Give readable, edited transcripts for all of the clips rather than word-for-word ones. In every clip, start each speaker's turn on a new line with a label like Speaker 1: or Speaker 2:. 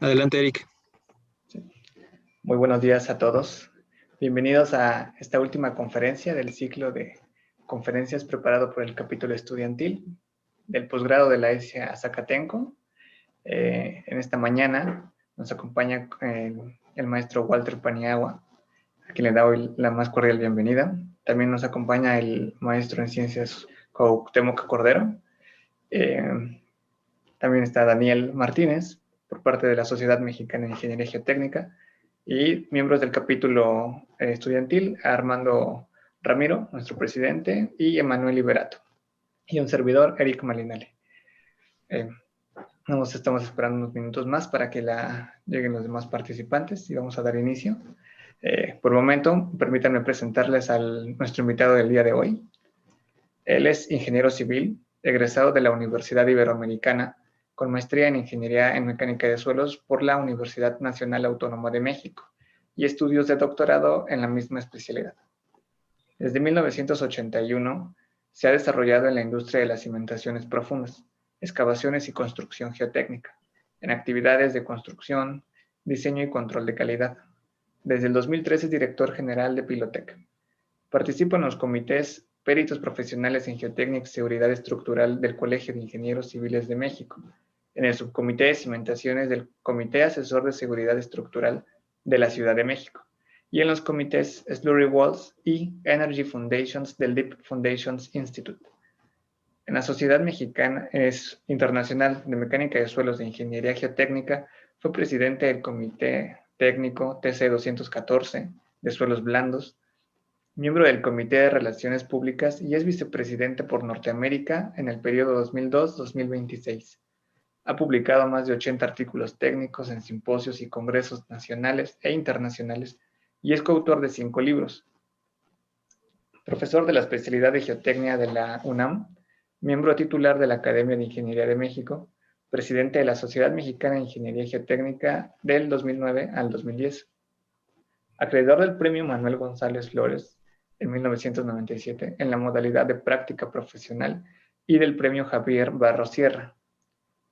Speaker 1: Adelante, Eric.
Speaker 2: Muy buenos días a todos. Bienvenidos a esta última conferencia del ciclo de conferencias preparado por el capítulo estudiantil del posgrado de la ESI Zacatenco. En esta mañana nos acompaña el maestro Walter Paniagua, a quien le doy la más cordial bienvenida. También nos acompaña el maestro en ciencias Cuauhtémoc Cordero. También está Daniel Martínez, por parte de la Sociedad Mexicana de Ingeniería Geotécnica, y miembros del capítulo estudiantil, Armando Ramiro, nuestro presidente, y Emanuel Liberato, y un servidor, Eric Malinale. Nos estamos esperando unos minutos más para que lleguen los demás participantes y vamos a dar inicio. Por el momento, permítanme presentarles a nuestro invitado del día de hoy. Él es ingeniero civil, egresado de la Universidad Iberoamericana, con maestría en Ingeniería en Mecánica de Suelos por la Universidad Nacional Autónoma de México y estudios de doctorado en la misma especialidad. Desde 1981 se ha desarrollado en la industria de las cimentaciones profundas, excavaciones y construcción geotécnica, en actividades de construcción, diseño y control de calidad. Desde el 2013 es director general de Pilotec. Participa en los comités Peritos Profesionales en Geotécnica y Seguridad Estructural del Colegio de Ingenieros Civiles de México, en el subcomité de cimentaciones del Comité Asesor de Seguridad Estructural de la Ciudad de México, y en los comités Slurry Walls y Energy Foundations del Deep Foundations Institute. En la Sociedad Mexicana Internacional de Mecánica de Suelos de Ingeniería Geotécnica fue presidente del Comité Técnico TC-214 de Suelos Blandos, miembro del Comité de Relaciones Públicas y es vicepresidente por Norteamérica en el periodo 2002-2026. Ha publicado más de 80 artículos técnicos en simposios y congresos nacionales e internacionales y es coautor de 5 libros. Profesor de la especialidad de Geotecnia de la UNAM, miembro titular de la Academia de Ingeniería de México, presidente de la Sociedad Mexicana de Ingeniería Geotécnica del 2009 al 2010. Acreedor del Premio Manuel González Flores en 1997 en la modalidad de práctica profesional y del Premio Javier Barros Sierra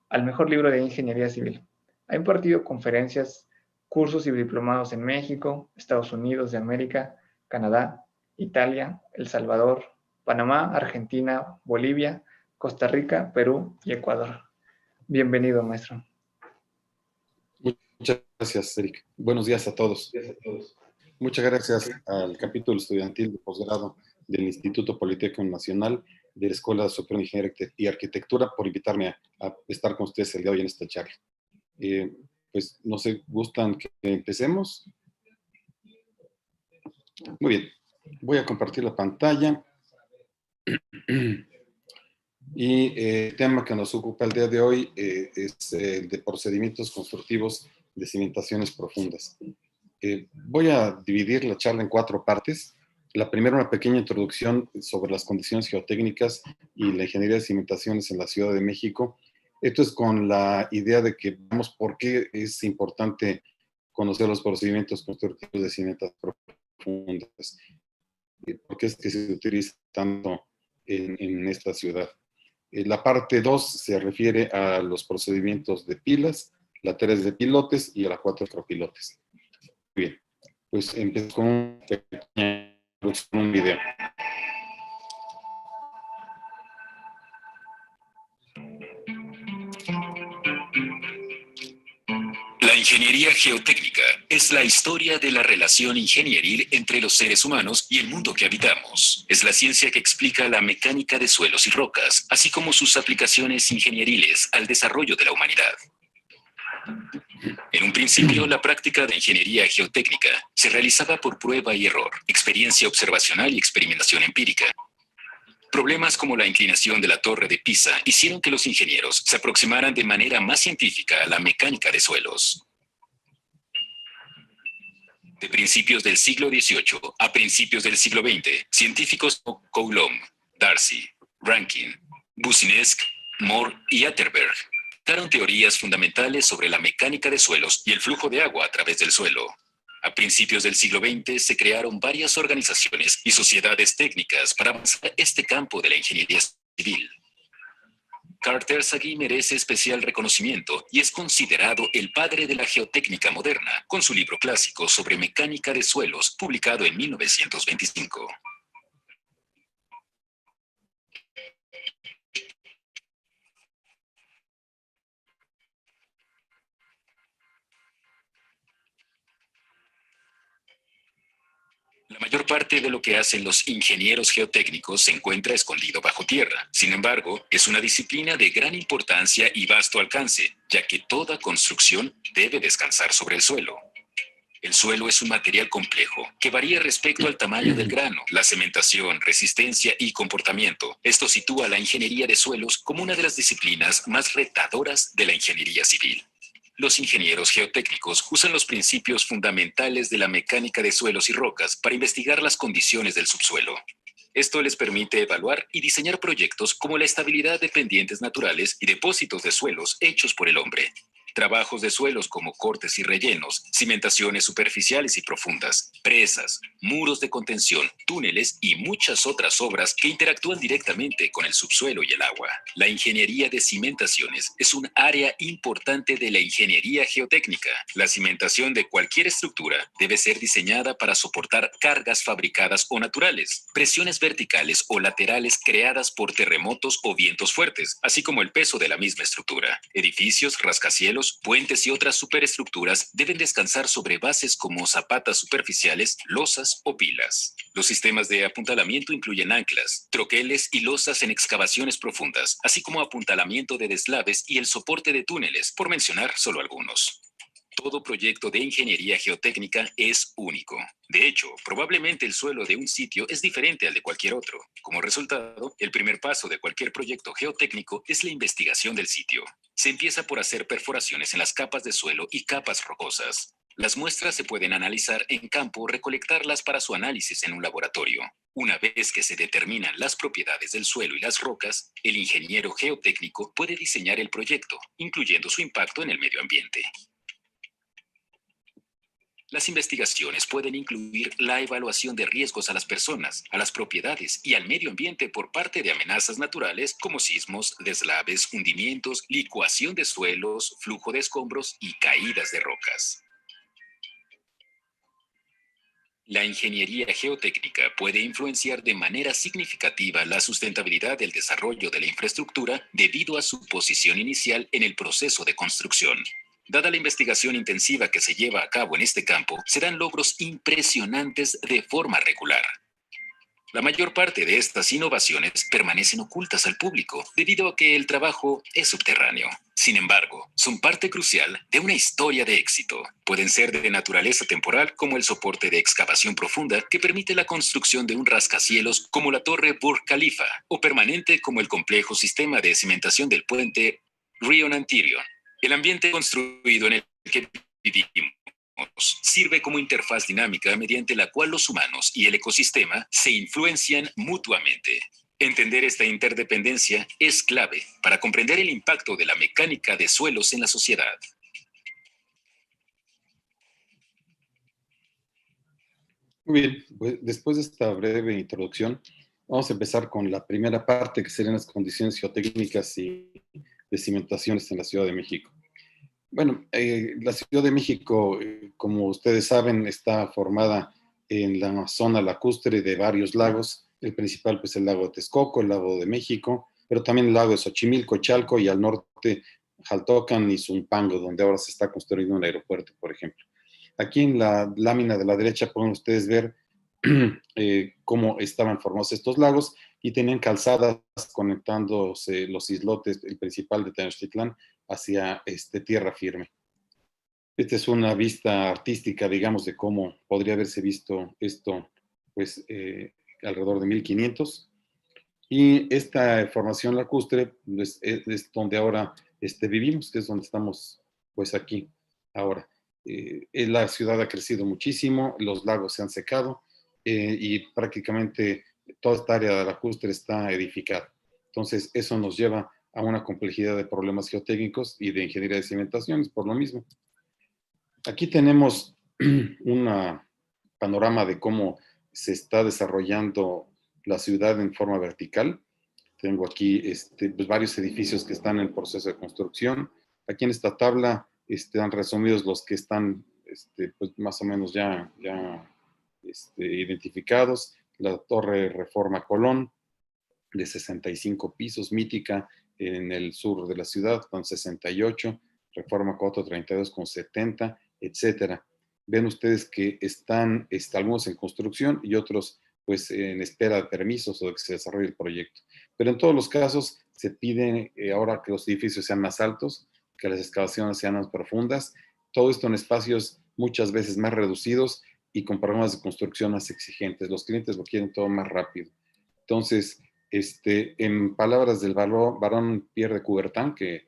Speaker 2: al mejor libro de ingeniería civil. Ha impartido conferencias, cursos y diplomados en México, Estados Unidos de América, Canadá, Italia, El Salvador, Panamá, Argentina, Bolivia, Costa Rica, Perú y Ecuador. Bienvenido, maestro.
Speaker 3: Muchas gracias, Eric. Buenos días a todos. Muchas gracias al capítulo estudiantil de posgrado del Instituto Politécnico Nacional de la Escuela Superior de Ingeniería y Arquitectura por invitarme a estar con ustedes el día de hoy en esta charla. Pues no sé, ¿gustan que empecemos? Muy bien, voy a compartir la pantalla. Y el tema que nos ocupa el día de hoy es el de procedimientos constructivos de cimentaciones profundas. Voy a dividir la charla en 4 partes. La primera, una pequeña introducción sobre las condiciones geotécnicas y la ingeniería de cimentaciones en la Ciudad de México. Esto es con la idea de que veamos por qué es importante conocer los procedimientos constructivos de cimentaciones profundas. ¿Por qué es que se utiliza tanto en esta ciudad? La parte 2 se refiere a los procedimientos de pilas, la 3 de pilotes y a la 4 de micropilotes. Bien, pues empiezo con un video.
Speaker 4: La ingeniería geotécnica es la historia de la relación ingenieril entre los seres humanos y el mundo que habitamos. Es la ciencia que explica la mecánica de suelos y rocas, así como sus aplicaciones ingenieriles al desarrollo de la humanidad. En un principio, la práctica de ingeniería geotécnica se realizaba por prueba y error, experiencia observacional y experimentación empírica. Problemas como la inclinación de la Torre de Pisa hicieron que los ingenieros se aproximaran de manera más científica a la mecánica de suelos. De principios del siglo XVIII a principios del siglo XX, científicos como Coulomb, Darcy, Rankine, Boussinesq, Moore y Atterberg crearon teorías fundamentales sobre la mecánica de suelos y el flujo de agua a través del suelo. A principios del siglo XX se crearon varias organizaciones y sociedades técnicas para avanzar este campo de la ingeniería civil. Carter Sagi merece especial reconocimiento y es considerado el padre de la geotécnica moderna, con su libro clásico sobre mecánica de suelos, publicado en 1925. La mayor parte de lo que hacen los ingenieros geotécnicos se encuentra escondido bajo tierra. Sin embargo, es una disciplina de gran importancia y vasto alcance, ya que toda construcción debe descansar sobre el suelo. El suelo es un material complejo que varía respecto al tamaño del grano, la cementación, resistencia y comportamiento. Esto sitúa a la ingeniería de suelos como una de las disciplinas más retadoras de la ingeniería civil. Los ingenieros geotécnicos usan los principios fundamentales de la mecánica de suelos y rocas para investigar las condiciones del subsuelo. Esto les permite evaluar y diseñar proyectos como la estabilidad de pendientes naturales y depósitos de suelos hechos por el hombre. Trabajos de suelos como cortes y rellenos, cimentaciones superficiales y profundas, presas, muros de contención, túneles y muchas otras obras que interactúan directamente con el subsuelo y el agua. La ingeniería de cimentaciones es un área importante de la ingeniería geotécnica. La cimentación de cualquier estructura debe ser diseñada para soportar cargas fabricadas o naturales, presiones verticales o laterales creadas por terremotos o vientos fuertes, así como el peso de la misma estructura. Edificios, rascacielos, puentes y otras superestructuras deben descansar sobre bases como zapatas superficiales, losas o pilas. Los sistemas de apuntalamiento incluyen anclas, troqueles y losas en excavaciones profundas, así como apuntalamiento de deslaves y el soporte de túneles, por mencionar solo algunos. Todo proyecto de ingeniería geotécnica es único. De hecho, probablemente el suelo de un sitio es diferente al de cualquier otro. Como resultado, el primer paso de cualquier proyecto geotécnico es la investigación del sitio. Se empieza por hacer perforaciones en las capas de suelo y capas rocosas. Las muestras se pueden analizar en campo o recolectarlas para su análisis en un laboratorio. Una vez que se determinan las propiedades del suelo y las rocas, el ingeniero geotécnico puede diseñar el proyecto, incluyendo su impacto en el medio ambiente. Las investigaciones pueden incluir la evaluación de riesgos a las personas, a las propiedades y al medio ambiente por parte de amenazas naturales como sismos, deslaves, hundimientos, licuación de suelos, flujo de escombros y caídas de rocas. La ingeniería geotécnica puede influenciar de manera significativa la sustentabilidad del desarrollo de la infraestructura debido a su posición inicial en el proceso de construcción. Dada la investigación intensiva que se lleva a cabo en este campo, se dan logros impresionantes de forma regular. La mayor parte de estas innovaciones permanecen ocultas al público debido a que el trabajo es subterráneo. Sin embargo, son parte crucial de una historia de éxito. Pueden ser de naturaleza temporal, como el soporte de excavación profunda que permite la construcción de un rascacielos como la Torre Burj Khalifa, o permanente como el complejo sistema de cimentación del puente Rion-Antirion. El ambiente construido en el que vivimos sirve como interfaz dinámica mediante la cual los humanos y el ecosistema se influencian mutuamente. Entender esta interdependencia es clave para comprender el impacto de la mecánica de suelos en la sociedad.
Speaker 3: Muy bien, pues después de esta breve introducción, vamos a empezar con la primera parte, que serían las condiciones geotécnicas y de cimentaciones en la Ciudad de México. Bueno, la Ciudad de México, como ustedes saben, está formada en la zona lacustre de varios lagos. El principal, pues, el lago de Texcoco, el lago de México, pero también el lago de Xochimilco, Chalco, y al norte, Jaltocan y Zumpango, donde ahora se está construyendo un aeropuerto, por ejemplo. Aquí en la lámina de la derecha pueden ustedes ver cómo estaban formados estos lagos y tenían calzadas conectándose los islotes, el principal de Tenochtitlán, hacia tierra firme. Esta es una vista artística, digamos, de cómo podría haberse visto esto, pues, alrededor de 1500. Y esta formación lacustre pues, es donde ahora vivimos, que es donde estamos, pues, aquí, ahora. La ciudad ha crecido muchísimo, los lagos se han secado y prácticamente toda esta área lacustre está edificada. Entonces, eso nos lleva a una complejidad de problemas geotécnicos y de ingeniería de cimentaciones, por lo mismo. Aquí tenemos un panorama de cómo se está desarrollando la ciudad en forma vertical. Tengo aquí pues varios edificios que están en proceso de construcción. Aquí en esta tabla están resumidos los que están pues más o menos ya identificados. La Torre Reforma Colón, de 65 pisos, mítica en el sur de la ciudad, con 68, Reforma 432 con 70, etcétera. Ven ustedes que están algunos en construcción y otros pues en espera de permisos o de que se desarrolle el proyecto. Pero en todos los casos se pide ahora que los edificios sean más altos, que las excavaciones sean más profundas, todo esto en espacios muchas veces más reducidos y con programas de construcción más exigentes. Los clientes lo quieren todo más rápido. Entonces, en palabras del barón Pierre de Coubertin, que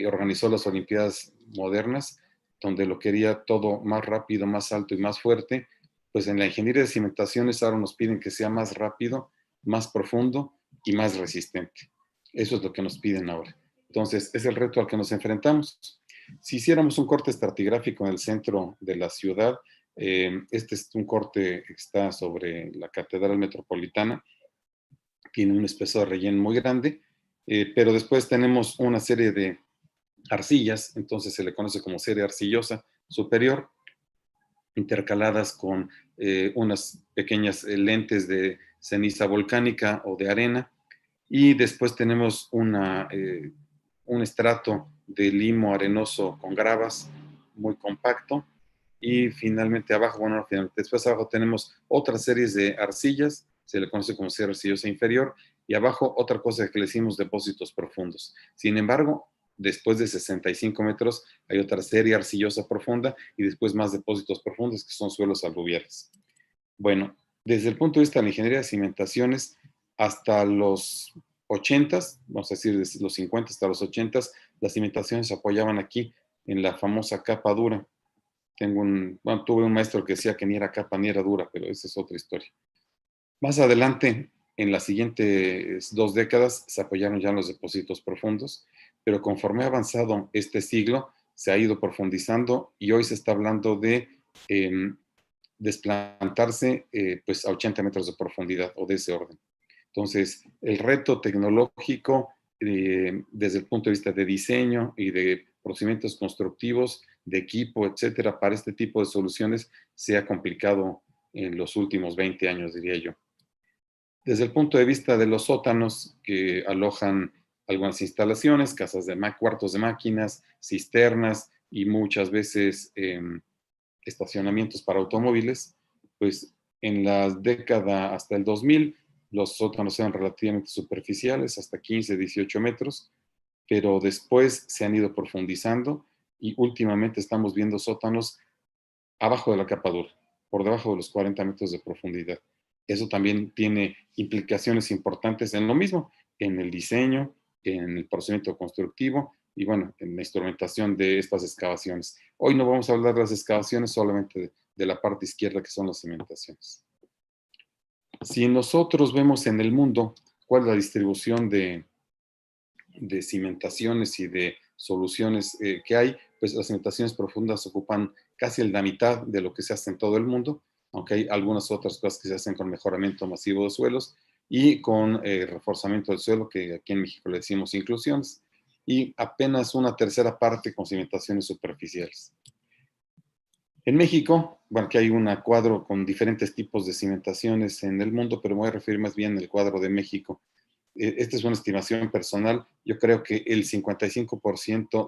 Speaker 3: organizó las Olimpiadas modernas, donde lo quería todo más rápido, más alto y más fuerte, pues en la ingeniería de cimentaciones ahora nos piden que sea más rápido, más profundo y más resistente. Eso es lo que nos piden ahora. Entonces, es el reto al que nos enfrentamos. Si hiciéramos un corte estratigráfico en el centro de la ciudad, este es un corte que está sobre la Catedral Metropolitana, tiene un espesor de relleno muy grande, pero después tenemos una serie de arcillas, entonces se le conoce como serie arcillosa superior, intercaladas con unas pequeñas lentes de ceniza volcánica o de arena, y después tenemos un estrato de limo arenoso con gravas muy compacto, y finalmente abajo, bueno, finalmente, después abajo tenemos otras series de arcillas, se le conoce como serie arcillosa inferior, y abajo otra cosa que le decimos depósitos profundos. Sin embargo, después de 65 metros hay otra serie arcillosa profunda y después más depósitos profundos que son suelos aluviales. Bueno, desde el punto de vista de la ingeniería de cimentaciones, hasta los 80s, vamos a decir desde los 50 hasta los 80s, las cimentaciones se apoyaban aquí en la famosa capa dura. Tuve un maestro que decía que ni era capa ni era dura, pero esa es otra historia. Más adelante, en las siguientes 2 décadas, se apoyaron ya en los depósitos profundos, pero conforme ha avanzado este siglo, se ha ido profundizando y hoy se está hablando de desplantarse pues a 80 metros de profundidad o de ese orden. Entonces, el reto tecnológico desde el punto de vista de diseño y de procedimientos constructivos, de equipo, etcétera, para este tipo de soluciones se ha complicado en los últimos 20 años, diría yo. Desde el punto de vista de los sótanos que alojan algunas instalaciones, casas de cuartos de máquinas, cisternas y muchas veces estacionamientos para automóviles, pues en la década hasta el 2000 los sótanos eran relativamente superficiales, hasta 15, 18 metros, pero después se han ido profundizando y últimamente estamos viendo sótanos abajo de la capa dura, por debajo de los 40 metros de profundidad. Eso también tiene implicaciones importantes en lo mismo, en el diseño, en el procedimiento constructivo y bueno, en la instrumentación de estas excavaciones. Hoy no vamos a hablar de las excavaciones, solamente de la parte izquierda que son las cimentaciones. Si nosotros vemos en el mundo cuál es la distribución de cimentaciones y de soluciones que hay, pues las cimentaciones profundas ocupan casi la mitad de lo que se hace en todo el mundo, aunque hay algunas otras cosas que se hacen con mejoramiento masivo de suelos y con reforzamiento del suelo, que aquí en México le decimos inclusiones, y apenas una tercera parte con cimentaciones superficiales. En México, bueno, aquí hay un cuadro con diferentes tipos de cimentaciones en el mundo, pero me voy a referir más bien al cuadro de México. Esta es una estimación personal. Yo creo que el 55%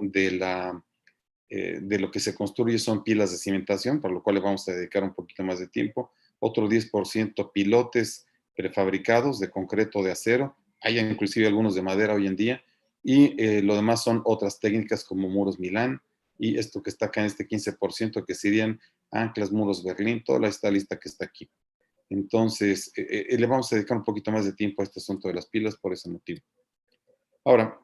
Speaker 3: de lo que se construye son pilas de cimentación, por lo cual le vamos a dedicar un poquito más de tiempo. Otro 10% pilotes prefabricados de concreto o de acero. Hay inclusive algunos de madera hoy en día. Y lo demás son otras técnicas como muros Milán y esto que está acá en este 15% que serían anclas, muros Berlín, toda esta lista que está aquí. Entonces, le vamos a dedicar un poquito más de tiempo a este asunto de las pilas por ese motivo. Ahora,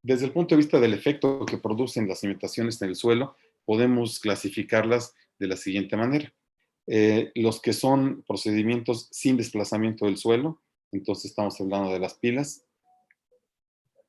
Speaker 3: desde el punto de vista del efecto que producen las cimentaciones en el suelo, podemos clasificarlas de la siguiente manera. Los que son procedimientos sin desplazamiento del suelo, entonces estamos hablando de las pilas.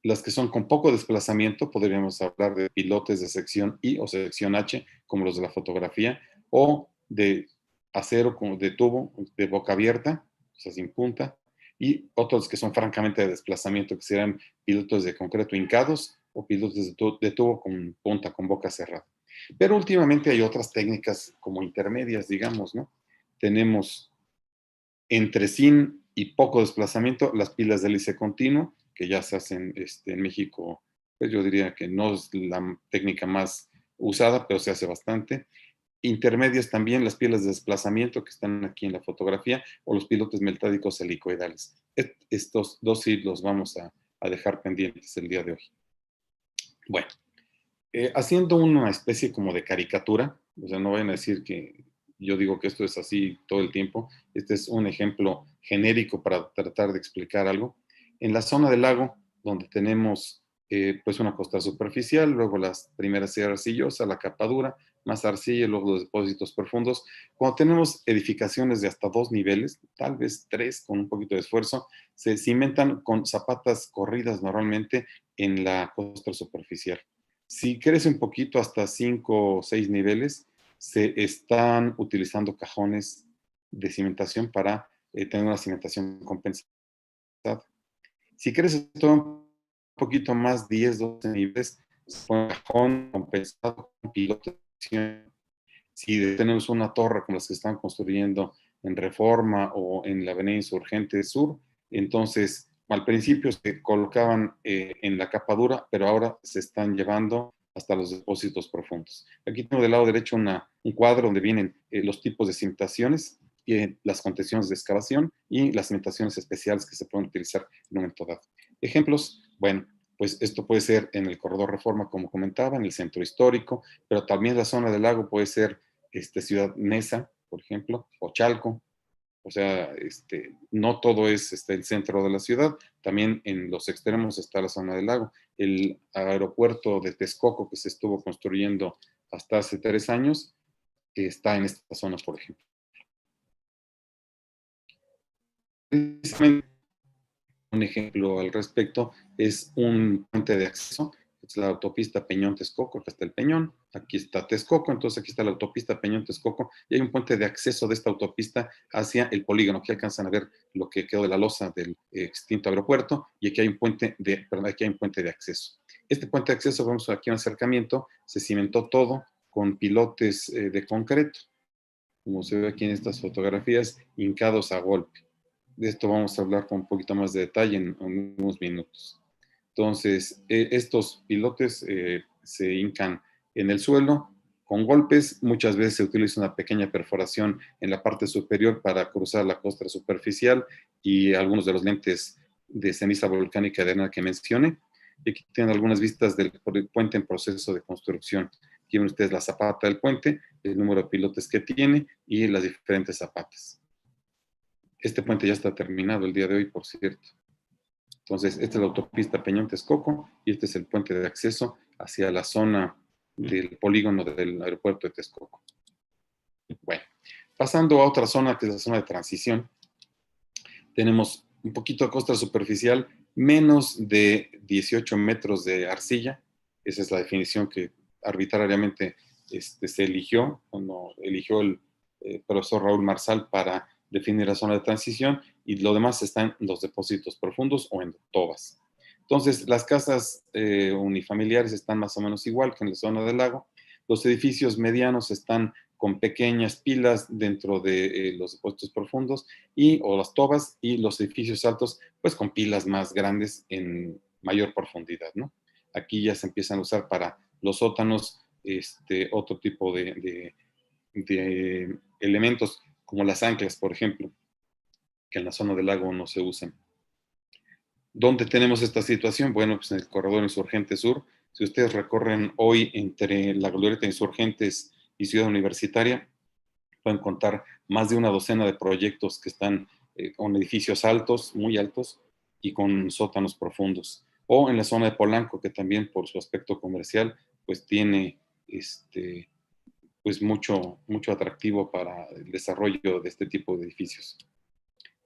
Speaker 3: Las que son con poco desplazamiento, podríamos hablar de pilotes de sección I o sección H, como los de la fotografía, o de acero de tubo de boca abierta, o sea, sin punta, y otros que son francamente de desplazamiento, que serán pilotes de concreto hincados o pilotes de tubo con punta, con boca cerrada. Pero últimamente hay otras técnicas como intermedias, digamos, ¿no? Tenemos entre sin y poco desplazamiento las pilas de hélice continuo, que ya se hacen en México, pues yo diría que no es la técnica más usada, pero se hace bastante. Intermedias también las pilas de desplazamiento que están aquí en la fotografía, o los pilotes meltádicos helicoidales. Estos dos sí los vamos a dejar pendientes el día de hoy. Bueno, haciendo una especie como de caricatura, o sea, no vayan a decir que yo digo que esto es así todo el tiempo. Este es un ejemplo genérico para tratar de explicar algo. En la zona del lago, donde tenemos pues una costa superficial, luego las primeras sierras arcillosas, la capa dura, más arcilla, luego los depósitos profundos. Cuando tenemos edificaciones de hasta 2 niveles, tal vez 3 con un poquito de esfuerzo, se cimentan con zapatas corridas normalmente en la costa superficial. Si crece un poquito hasta 5 o 6 niveles, se están utilizando cajones de cimentación para tener una cimentación compensada. Si crece todo un poquito más, 10, 12 niveles, se pone un cajón compensado con pilotes. Si tenemos una torre como las que están construyendo en Reforma o en la Avenida Insurgente Sur, entonces al principio se colocaban en la capa dura, pero ahora se están llevando hasta los depósitos profundos. Aquí tengo del lado derecho un cuadro donde vienen los tipos de cimentaciones, las contenciones de excavación y las cimentaciones especiales que se pueden utilizar en un momento dado. Ejemplos, bueno, pues esto puede ser en el corredor Reforma, como comentaba, en el centro histórico, pero también la zona del lago puede ser Ciudad Neza, por ejemplo, o Chalco. O sea, no todo es el centro de la ciudad, también en los extremos está la zona del lago. El aeropuerto de Texcoco, que se estuvo construyendo hasta hace 3 años, está en esta zona, por ejemplo. Precisamente un ejemplo al respecto es un puente de acceso. Es la autopista Peñón-Texcoco, acá está el Peñón, aquí está Texcoco, entonces aquí está la autopista Peñón-Texcoco, y hay un puente de acceso de esta autopista hacia el polígono. Aquí alcanzan a ver lo que quedó de la losa del extinto aeropuerto, y aquí hay un puente de acceso. Este puente de acceso, vemos aquí un acercamiento, se cimentó todo con pilotes de concreto, como se ve aquí en estas fotografías, hincados a golpe. De esto vamos a hablar con un poquito más de detalle en unos minutos. Entonces, estos pilotes se hincan en el suelo con golpes. Muchas veces se utiliza una pequeña perforación en la parte superior para cruzar la costra superficial y algunos de los lentes de ceniza volcánica de arena que mencioné. Y aquí tienen algunas vistas del puente en proceso de construcción. Aquí ven ustedes la zapata del puente, el número de pilotes que tiene y las diferentes zapatas. Este puente ya está terminado el día de hoy, por cierto. Entonces, esta es la autopista Peñón-Texcoco y este es el puente de acceso hacia la zona del polígono del aeropuerto de Texcoco. Bueno, pasando a otra zona, que es la zona de transición, tenemos un poquito de costa superficial, menos de 18 metros de arcilla. Esa es la definición que arbitrariamente se eligió cuando eligió el profesor Raúl Marsal para definir la zona de transición, y lo demás está en los depósitos profundos o en tobas. Entonces, las casas unifamiliares están más o menos igual que en la zona del lago. Los edificios medianos están con pequeñas pilas dentro de los depósitos profundos o las tobas, y los edificios altos pues con pilas más grandes en mayor profundidad, ¿no? Aquí ya se empiezan a usar para los sótanos otro tipo de elementos como las anclas, por ejemplo, que en la zona del lago no se usan. ¿Dónde tenemos esta situación? Bueno, pues en el corredor Insurgente Sur. Si ustedes recorren hoy entre la glorieta Insurgentes y Ciudad Universitaria, pueden contar más de una docena de proyectos que están con edificios altos, muy altos, y con sótanos profundos. O en la zona de Polanco, que también por su aspecto comercial, pues tiene pues mucho atractivo para el desarrollo de este tipo de edificios.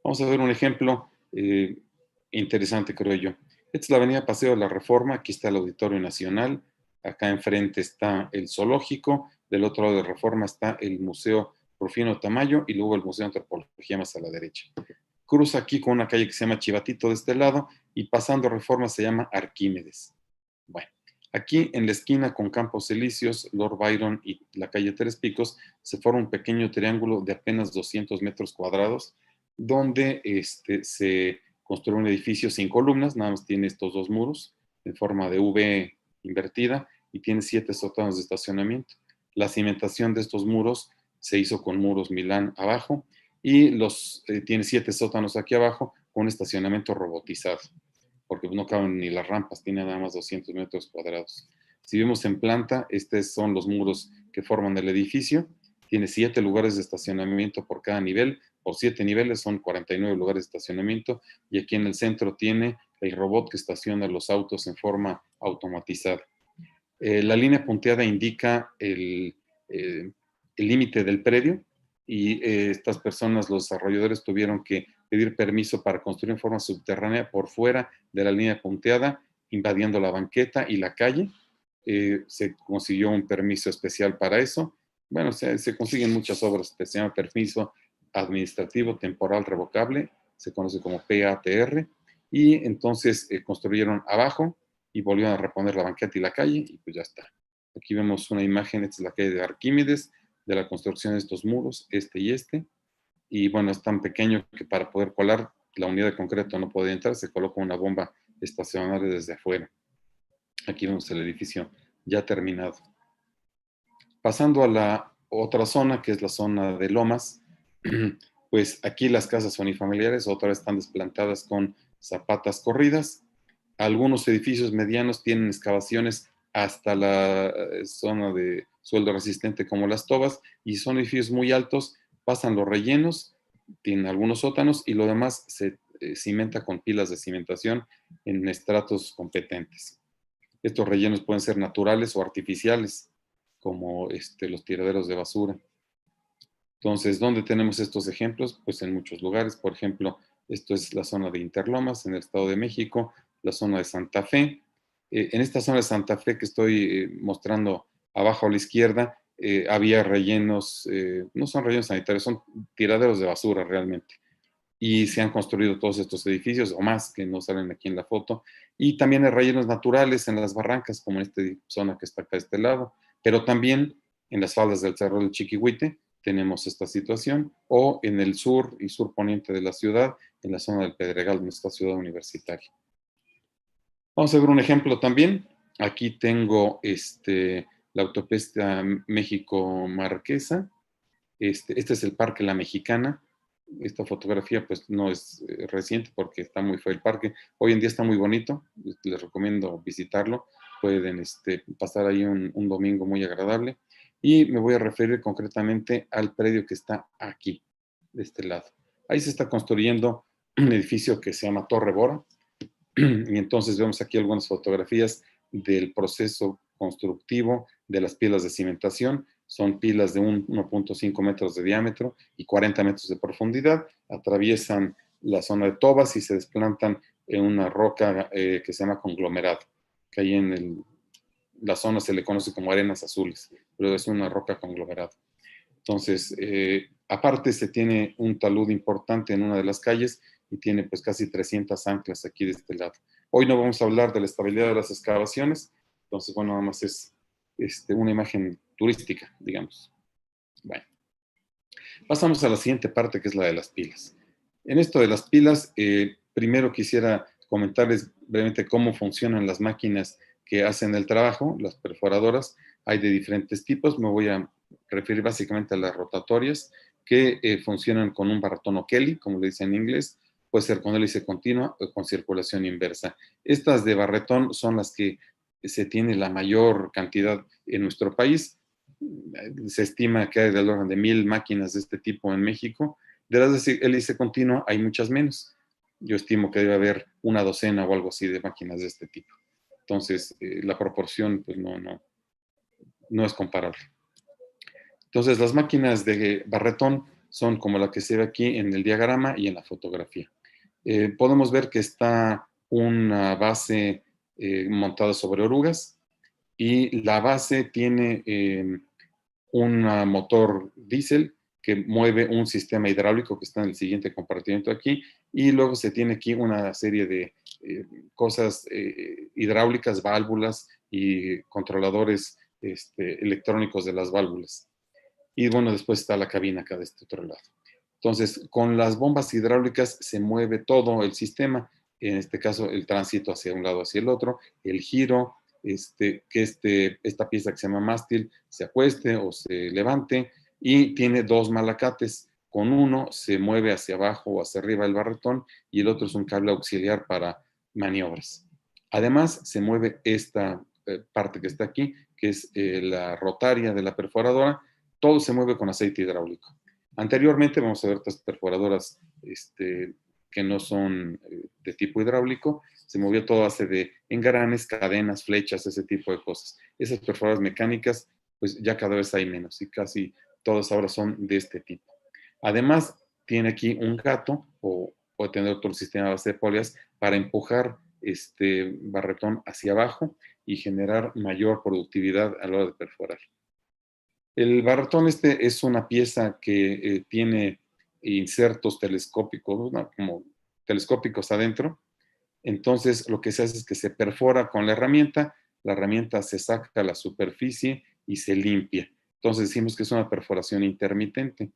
Speaker 3: Vamos a ver un ejemplo interesante, creo yo. Esta es la avenida Paseo de la Reforma, aquí está el Auditorio Nacional, acá enfrente está el Zoológico, del otro lado de Reforma está el Museo Rufino Tamayo y luego el Museo de Antropología más a la derecha. cruza aquí con una calle que se llama Chivatito de este lado y pasando Reforma se llama Arquímedes. Bueno, aquí en la esquina con Campos Elíseos, Lord Byron y la calle Tres Picos se forma un pequeño triángulo de apenas 200 metros cuadrados donde se construye un edificio sin columnas, nada más tiene estos dos muros en forma de V invertida y tiene 7 sótanos de estacionamiento. La cimentación de estos muros se hizo con muros Milán abajo y tiene 7 sótanos aquí abajo con estacionamiento robotizado, porque no caben ni las rampas, tiene nada más 200 metros cuadrados. Si vemos en planta, estos son los muros que forman el edificio. Tiene 7 lugares de estacionamiento por cada nivel. Por 7 niveles son 49 lugares de estacionamiento. Y aquí en el centro tiene el robot que estaciona los autos en forma automatizada. La línea punteada indica el límite del predio y estas personas, los desarrolladores, tuvieron que pedir permiso para construir en forma subterránea por fuera de la línea punteada, invadiendo la banqueta y la calle. Se consiguió un permiso especial para eso. Bueno, se consiguen muchas obras, se llama permiso administrativo temporal revocable, se conoce como PATR, y entonces construyeron abajo y volvieron a reponer la banqueta y la calle, y pues ya está. Aquí vemos una imagen, esta es la calle de Arquímedes, de la construcción de estos muros, y bueno, es tan pequeño que para poder colar la unidad de concreto no podía entrar, se coloca una bomba estacionaria desde afuera. Aquí vemos el edificio ya terminado. Pasando a la otra zona, que es la zona de Lomas, pues aquí las casas unifamiliares otra vez están desplantadas con zapatas corridas. Algunos edificios medianos tienen excavaciones hasta la zona de suelo resistente como las tobas, y son edificios muy altos, pasan los rellenos, tienen algunos sótanos y lo demás se cimenta con pilas de cimentación en estratos competentes. Estos rellenos pueden ser naturales o artificiales, como los tiraderos de basura. Entonces, ¿dónde tenemos estos ejemplos? Pues en muchos lugares. Por ejemplo, esto es la zona de Interlomas, en el Estado de México, la zona de Santa Fe. En esta zona de Santa Fe que estoy mostrando abajo a la izquierda, había rellenos, no son rellenos sanitarios, son tiraderos de basura realmente. Y se han construido todos estos edificios, o más, que no salen aquí en la foto. Y también hay rellenos naturales en las barrancas, como en esta zona que está acá a este lado, pero también en las faldas del Cerro del Chiquihuite tenemos esta situación, o en el sur y sur poniente de la ciudad, en la zona del Pedregal, en esta ciudad universitaria. Vamos a ver un ejemplo también. Aquí tengo la autopista México-Marquesa. Este es el Parque La Mexicana. Esta fotografía pues no es reciente porque está muy feo el parque. Hoy en día está muy bonito, les recomiendo visitarlo. Pueden pasar ahí un domingo muy agradable. Y me voy a referir concretamente al predio que está aquí, de este lado. Ahí se está construyendo un edificio que se llama Torre Bora. Y entonces vemos aquí algunas fotografías del proceso constructivo de las pilas de cimentación. Son pilas de 1.5 metros de diámetro y 40 metros de profundidad. Atraviesan la zona de tobas y se desplantan en una roca que se llama conglomerado, que ahí en la zona se le conoce como arenas azules, pero es una roca conglomerado. Entonces, aparte se tiene un talud importante en una de las calles y tiene pues casi 300 anclas aquí de este lado. Hoy no vamos a hablar de la estabilidad de las excavaciones, entonces bueno, nada más es una imagen turística, digamos. Bueno, pasamos a la siguiente parte, que es la de las pilas. En esto de las pilas, primero quisiera comentarles brevemente cómo funcionan las máquinas que hacen el trabajo, las perforadoras. Hay de diferentes tipos, me voy a referir básicamente a las rotatorias, que funcionan con un barretón O'Kelly, como le dicen en inglés, puede ser con hélice continua o con circulación inversa. Estas de barretón son las que se tiene la mayor cantidad en nuestro país. Se estima que hay del orden de 1000 máquinas de este tipo en México. De las de hélice continua hay muchas menos. Yo estimo que debe haber una docena o algo así de máquinas de este tipo. Entonces, la proporción pues no es comparable. Entonces, las máquinas de barretón son como la que se ve aquí en el diagrama y en la fotografía. Podemos ver que está una base montada sobre orugas y la base tiene un motor diésel que mueve un sistema hidráulico que está en el siguiente compartimiento aquí Y luego se tiene aquí una serie de cosas hidráulicas, válvulas y controladores electrónicos de las válvulas. Y bueno, después está la cabina acá de este otro lado. Entonces, con las bombas hidráulicas se mueve todo el sistema, en este caso el tránsito hacia un lado, hacia el otro, el giro, que esta pieza que se llama mástil se acueste o se levante, y tiene dos malacates. Con uno se mueve hacia abajo o hacia arriba el barretón y el otro es un cable auxiliar para maniobras. Además, se mueve esta parte que está aquí, que es la rotaria de la perforadora. Todo se mueve con aceite hidráulico. Anteriormente vamos a ver estas perforadoras que no son de tipo hidráulico. Se movía todo a base de engranes, cadenas, flechas, ese tipo de cosas. Esas perforadoras mecánicas, pues ya cada vez hay menos y casi todas ahora son de este tipo. Además, tiene aquí un gato o puede tener otro sistema a base de polias para empujar este barretón hacia abajo y generar mayor productividad a la hora de perforar. El barretón es una pieza que tiene insertos telescópicos, ¿no? Como telescópicos adentro. Entonces, lo que se hace es que se perfora con la herramienta se saca a la superficie y se limpia. Entonces, decimos que es una perforación intermitente.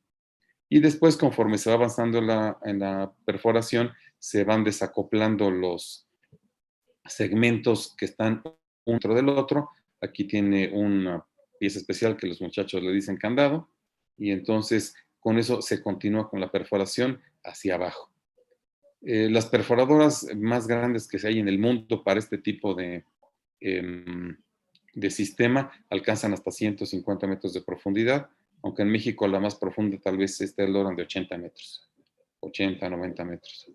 Speaker 3: Y después, conforme se va avanzando en la perforación, se van desacoplando los segmentos que están uno dentro del otro. Aquí tiene una pieza especial que los muchachos le dicen candado, y entonces con eso se continúa con la perforación hacia abajo. Las perforadoras más grandes que hay en el mundo para este tipo de sistema alcanzan hasta 150 metros de profundidad, aunque en México la más profunda tal vez esté el logran de 80 metros, 80, 90 metros.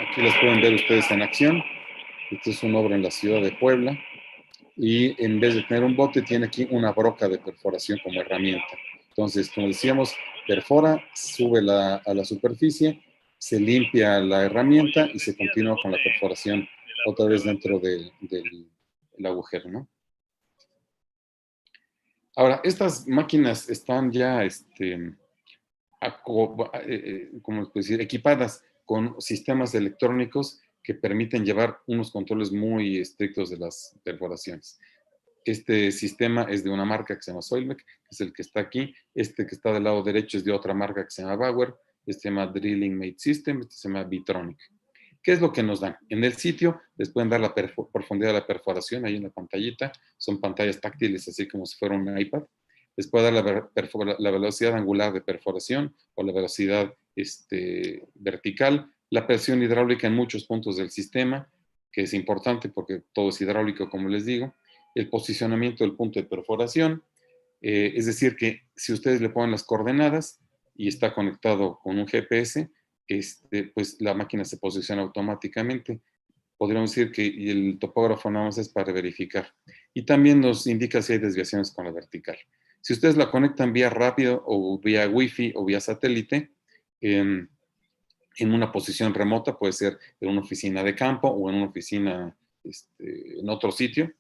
Speaker 3: Aquí las pueden ver ustedes en acción. Esta es una obra en la ciudad de Puebla. Y en vez de tener un bote, tiene aquí una broca de perforación como herramienta. Entonces, como decíamos, perfora, sube a la superficie, se limpia la herramienta y se continúa con la perforación otra vez dentro del agujero, ¿no? Ahora, estas máquinas están ya, ¿cómo decir?, equipadas con sistemas electrónicos que permiten llevar unos controles muy estrictos de las perforaciones. Este sistema es de una marca que se llama Soilmec, que es el que está aquí. Este que está del lado derecho es de otra marca que se llama Bauer. Este se llama Drilling Mate System, este se llama Vitronic. ¿Qué es lo que nos dan? En el sitio les pueden dar la profundidad de la perforación, ahí en la pantallita. Son pantallas táctiles, así como si fuera un iPad. Les puede dar la velocidad angular de perforación o la velocidad vertical, la presión hidráulica en muchos puntos del sistema, que es importante porque todo es hidráulico, como les digo, el posicionamiento del punto de perforación, es decir, que si ustedes le ponen las coordenadas y está conectado con un GPS, pues la máquina se posiciona automáticamente. Podríamos decir que el topógrafo nada más es para verificar. Y también nos indica si hay desviaciones con la vertical. Si ustedes la conectan vía rápido o vía Wi-Fi o vía satélite, en una posición remota, puede ser en una oficina de campo o en una oficina en otro sitio,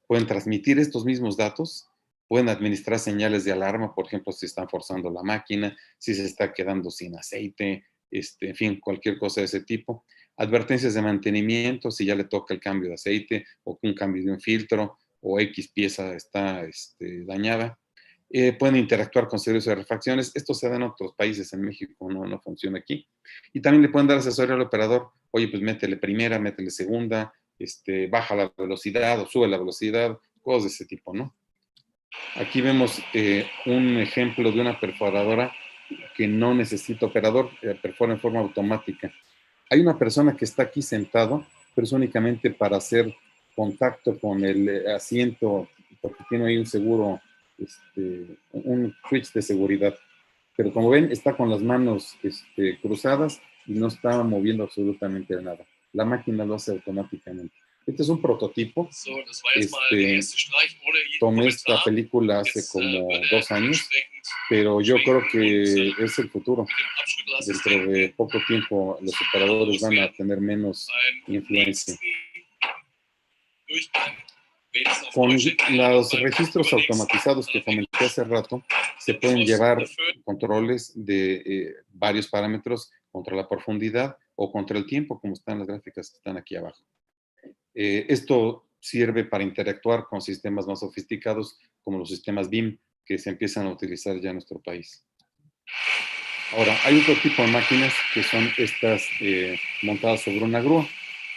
Speaker 3: pueden transmitir estos mismos datos, pueden administrar señales de alarma, por ejemplo, si están forzando la máquina, si se está quedando sin aceite, en fin, cualquier cosa de ese tipo. Advertencias de mantenimiento, si ya le toca el cambio de aceite o un cambio de un filtro o X pieza está dañada. Pueden interactuar con servicios de refacciones. Esto se da en otros países, en México no funciona aquí. Y también le pueden dar asesoría al operador. Oye, pues métele primera, métele segunda, baja la velocidad o sube la velocidad, cosas de ese tipo, ¿no? Aquí vemos un ejemplo de una perforadora que no necesita operador, perfora en forma automática. Hay una persona que está aquí sentado, pero es únicamente para hacer contacto con el asiento, porque tiene ahí un seguro, un switch de seguridad. Pero como ven, está con las manos cruzadas y no está moviendo absolutamente nada. La máquina lo hace automáticamente. Este es un prototipo. Tomé esta película hace como 2 años, pero yo creo que es el futuro. Dentro de poco tiempo los operadores van a tener menos influencia. Con los registros automatizados que comenté hace rato, se pueden llevar controles de varios parámetros contra la profundidad o contra el tiempo, como están las gráficas que están aquí abajo. Esto sirve para interactuar con sistemas más sofisticados como los sistemas BIM que se empiezan a utilizar ya en nuestro país. Ahora, hay otro tipo de máquinas que son estas montadas sobre una grúa.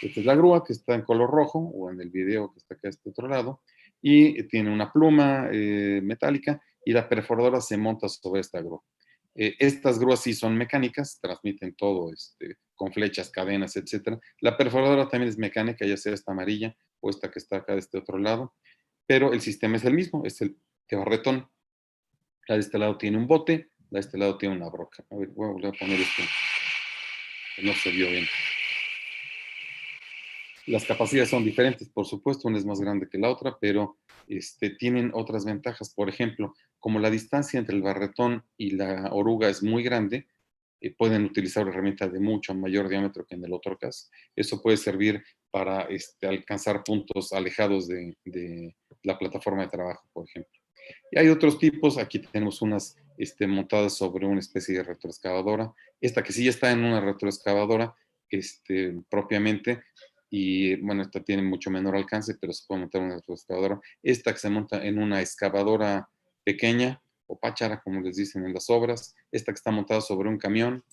Speaker 3: Esta es la grúa que está en color rojo, o en el video que está acá a este otro lado, y tiene una pluma metálica y la perforadora se monta sobre esta grúa. Estas grúas sí son mecánicas, transmiten todo con flechas, cadenas, etc. La perforadora también es mecánica, ya sea esta amarilla o esta que está acá de este otro lado, pero el sistema es el mismo, es el de barretón. La de este lado tiene un bote, la de este lado tiene una broca. A ver, voy a volver a poner esto, que no se vio bien. Las capacidades son diferentes, por supuesto, una es más grande que la otra, pero tienen otras ventajas. Por ejemplo, como la distancia entre el barretón y la oruga es muy grande, pueden utilizar una herramienta de mucho mayor diámetro que en el otro caso. Eso puede servir para alcanzar puntos alejados de la plataforma de trabajo, por ejemplo. Y hay otros tipos, aquí tenemos unas montadas sobre una especie de retroexcavadora. Esta que sí ya está en una retroexcavadora propiamente, y bueno, esta tiene mucho menor alcance, pero se puede montar en una retroexcavadora. Esta que se monta en una excavadora pequeña, o páchara, como les dicen en las obras. Esta que está montada sobre un camión.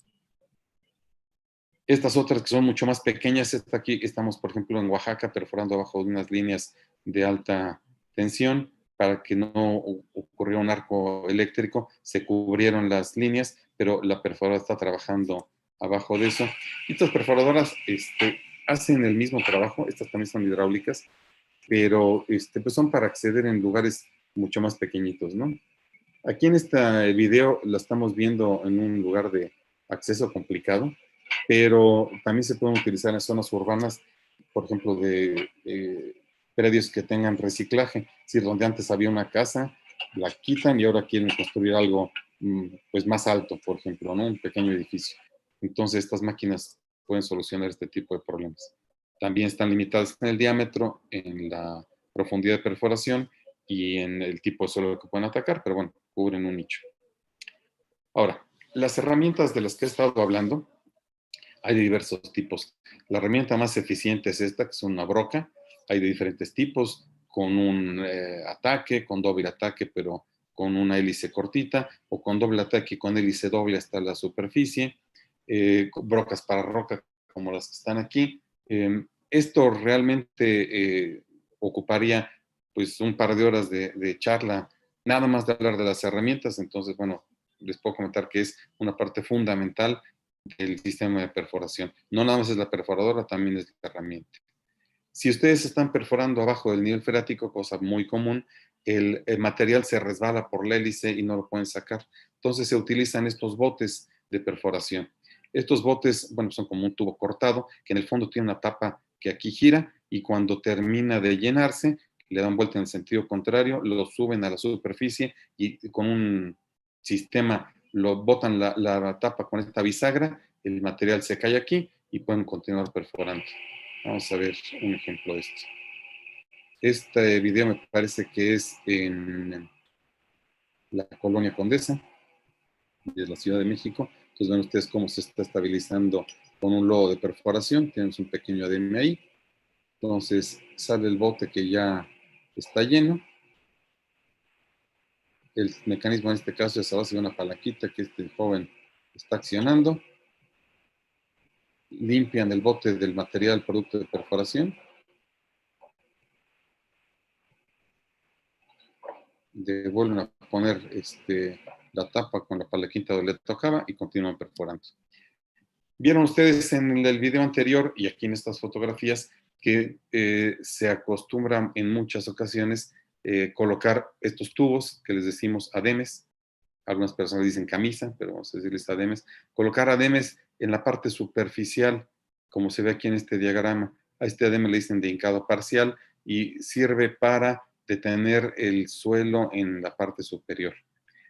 Speaker 3: Estas otras que son mucho más pequeñas, esta aquí, estamos por ejemplo en Oaxaca perforando abajo de unas líneas de alta tensión para que no ocurriera un arco eléctrico, se cubrieron las líneas, pero la perforadora está trabajando abajo de eso. Y estas perforadoras hacen el mismo trabajo, estas también son hidráulicas, pero pues son para acceder en lugares mucho más pequeñitos, ¿no? Aquí en este video la estamos viendo en un lugar de acceso complicado, pero también se pueden utilizar en zonas urbanas, por ejemplo, de predios que tengan reciclaje, es decir, donde antes había una casa, la quitan y ahora quieren construir algo pues más alto, por ejemplo, ¿no? Un pequeño edificio. Entonces estas máquinas pueden solucionar este tipo de problemas. También están limitadas en el diámetro, en la profundidad de perforación y en el tipo de suelo que pueden atacar, pero bueno, cubren un nicho. Ahora, las herramientas de las que he estado hablando, hay de diversos tipos. La herramienta más eficiente es esta, que es una broca. Hay de diferentes tipos, con un ataque, con doble ataque, pero con una hélice cortita, o con doble ataque y con hélice doble hasta la superficie. Brocas para roca, como las que están aquí. Esto realmente ocuparía pues un par de horas de charla, nada más de hablar de las herramientas. Entonces, bueno, les puedo comentar que es una parte fundamental del sistema de perforación. No nada más es la perforadora, también es la herramienta. Si ustedes están perforando abajo del nivel freático, cosa muy común, el material se resbala por la hélice y no lo pueden sacar. Entonces se utilizan estos botes de perforación. Estos botes, bueno, son como un tubo cortado, que en el fondo tiene una tapa que aquí gira y cuando termina de llenarse, le dan vuelta en el sentido contrario, lo suben a la superficie y con un sistema lo botan la tapa con esta bisagra, el material se cae aquí y pueden continuar perforando. Vamos a ver un ejemplo de esto. Este video me parece que es en la Colonia Condesa de la Ciudad de México. Entonces ven ustedes cómo se está estabilizando con un lodo de perforación. Tienes un pequeño adm ahí. Entonces sale el bote que ya está lleno. El mecanismo en este caso es a base de una palanquita que este joven está accionando. Limpian el bote del material producto de perforación. Vuelven a poner la tapa con la palanquita donde le tocaba y continúan perforando. Vieron ustedes en el video anterior y aquí en estas fotografías que se acostumbran en muchas ocasiones colocar estos tubos que les decimos ademes. Algunas personas dicen camisa, pero vamos a decirles ademes. Colocar ademes en la parte superficial, como se ve aquí en este diagrama. A este ademe le dicen de hincado parcial y sirve para detener el suelo en la parte superior.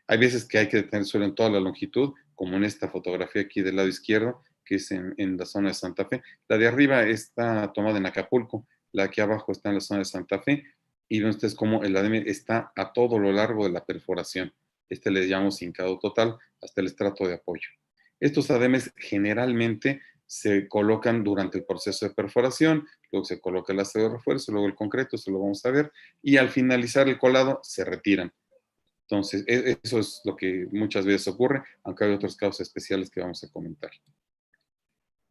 Speaker 3: Hay veces que hay que detener el suelo en toda la longitud, como en esta fotografía aquí del lado izquierdo, que es en la zona de Santa Fe. La de arriba está tomada en Acapulco, la aquí abajo está en la zona de Santa Fe, y ven ustedes cómo el ademe está a todo lo largo de la perforación. Este le llamamos hincado total hasta el estrato de apoyo. Estos ADMs generalmente se colocan durante el proceso de perforación, luego se coloca el ácido de refuerzo, luego el concreto, eso lo vamos a ver, y al finalizar el colado se retiran. Entonces, eso es lo que muchas veces ocurre, aunque hay otros casos especiales que vamos a comentar.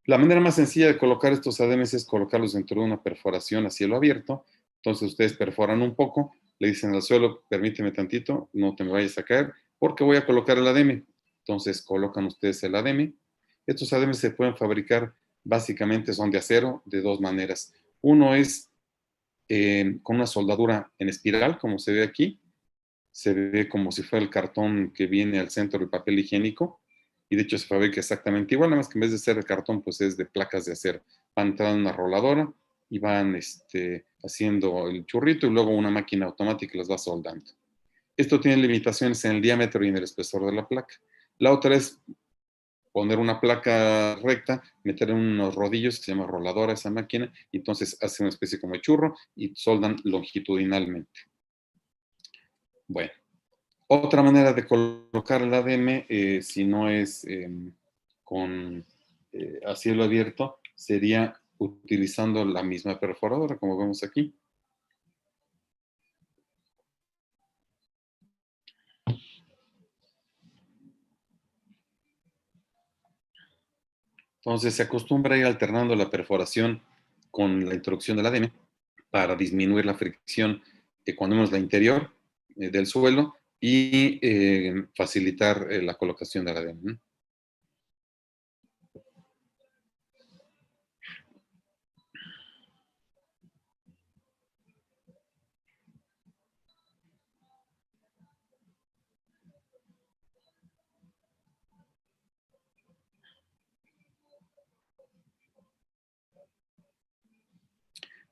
Speaker 3: La manera más sencilla de colocar estos ADMs es colocarlos dentro de una perforación a cielo abierto. Entonces, ustedes perforan un poco, le dicen al suelo, permíteme tantito, no te me vayas a caer, porque voy a colocar el ADM. Entonces, colocan ustedes el ADM. Estos ADM se pueden fabricar, básicamente son de acero, de dos maneras. Uno es con una soldadura en espiral, como se ve aquí. Se ve como si fuera el cartón que viene al centro del papel higiénico, y de hecho se fabrica exactamente igual, nada más que en vez de ser de cartón, pues es de placas de acero. Van entrando en una roladora y van haciendo el churrito, y luego una máquina automática las va soldando. Esto tiene limitaciones en el diámetro y en el espesor de la placa. La otra es poner una placa recta, meter en unos rodillos, que se llama roladora esa máquina, y entonces hace una especie como de churro y soldan longitudinalmente. Bueno, otra manera de colocar el ADM, si no es a cielo abierto, sería utilizando la misma perforadora, como vemos aquí. Entonces se acostumbra a ir alternando la perforación con la introducción del ADM para disminuir la fricción cuando vemos la interior del suelo y facilitar la colocación del ADM, ¿no?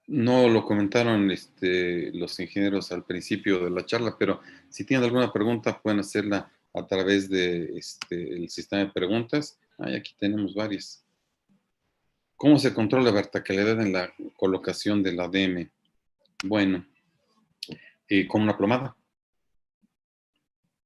Speaker 3: No lo comentaron los ingenieros al principio de la charla, pero si tienen alguna pregunta pueden hacerla a través de el sistema de preguntas. Aquí tenemos varias. ¿Cómo se controla la verticalidad en la colocación del ADM? Bueno, con una plomada.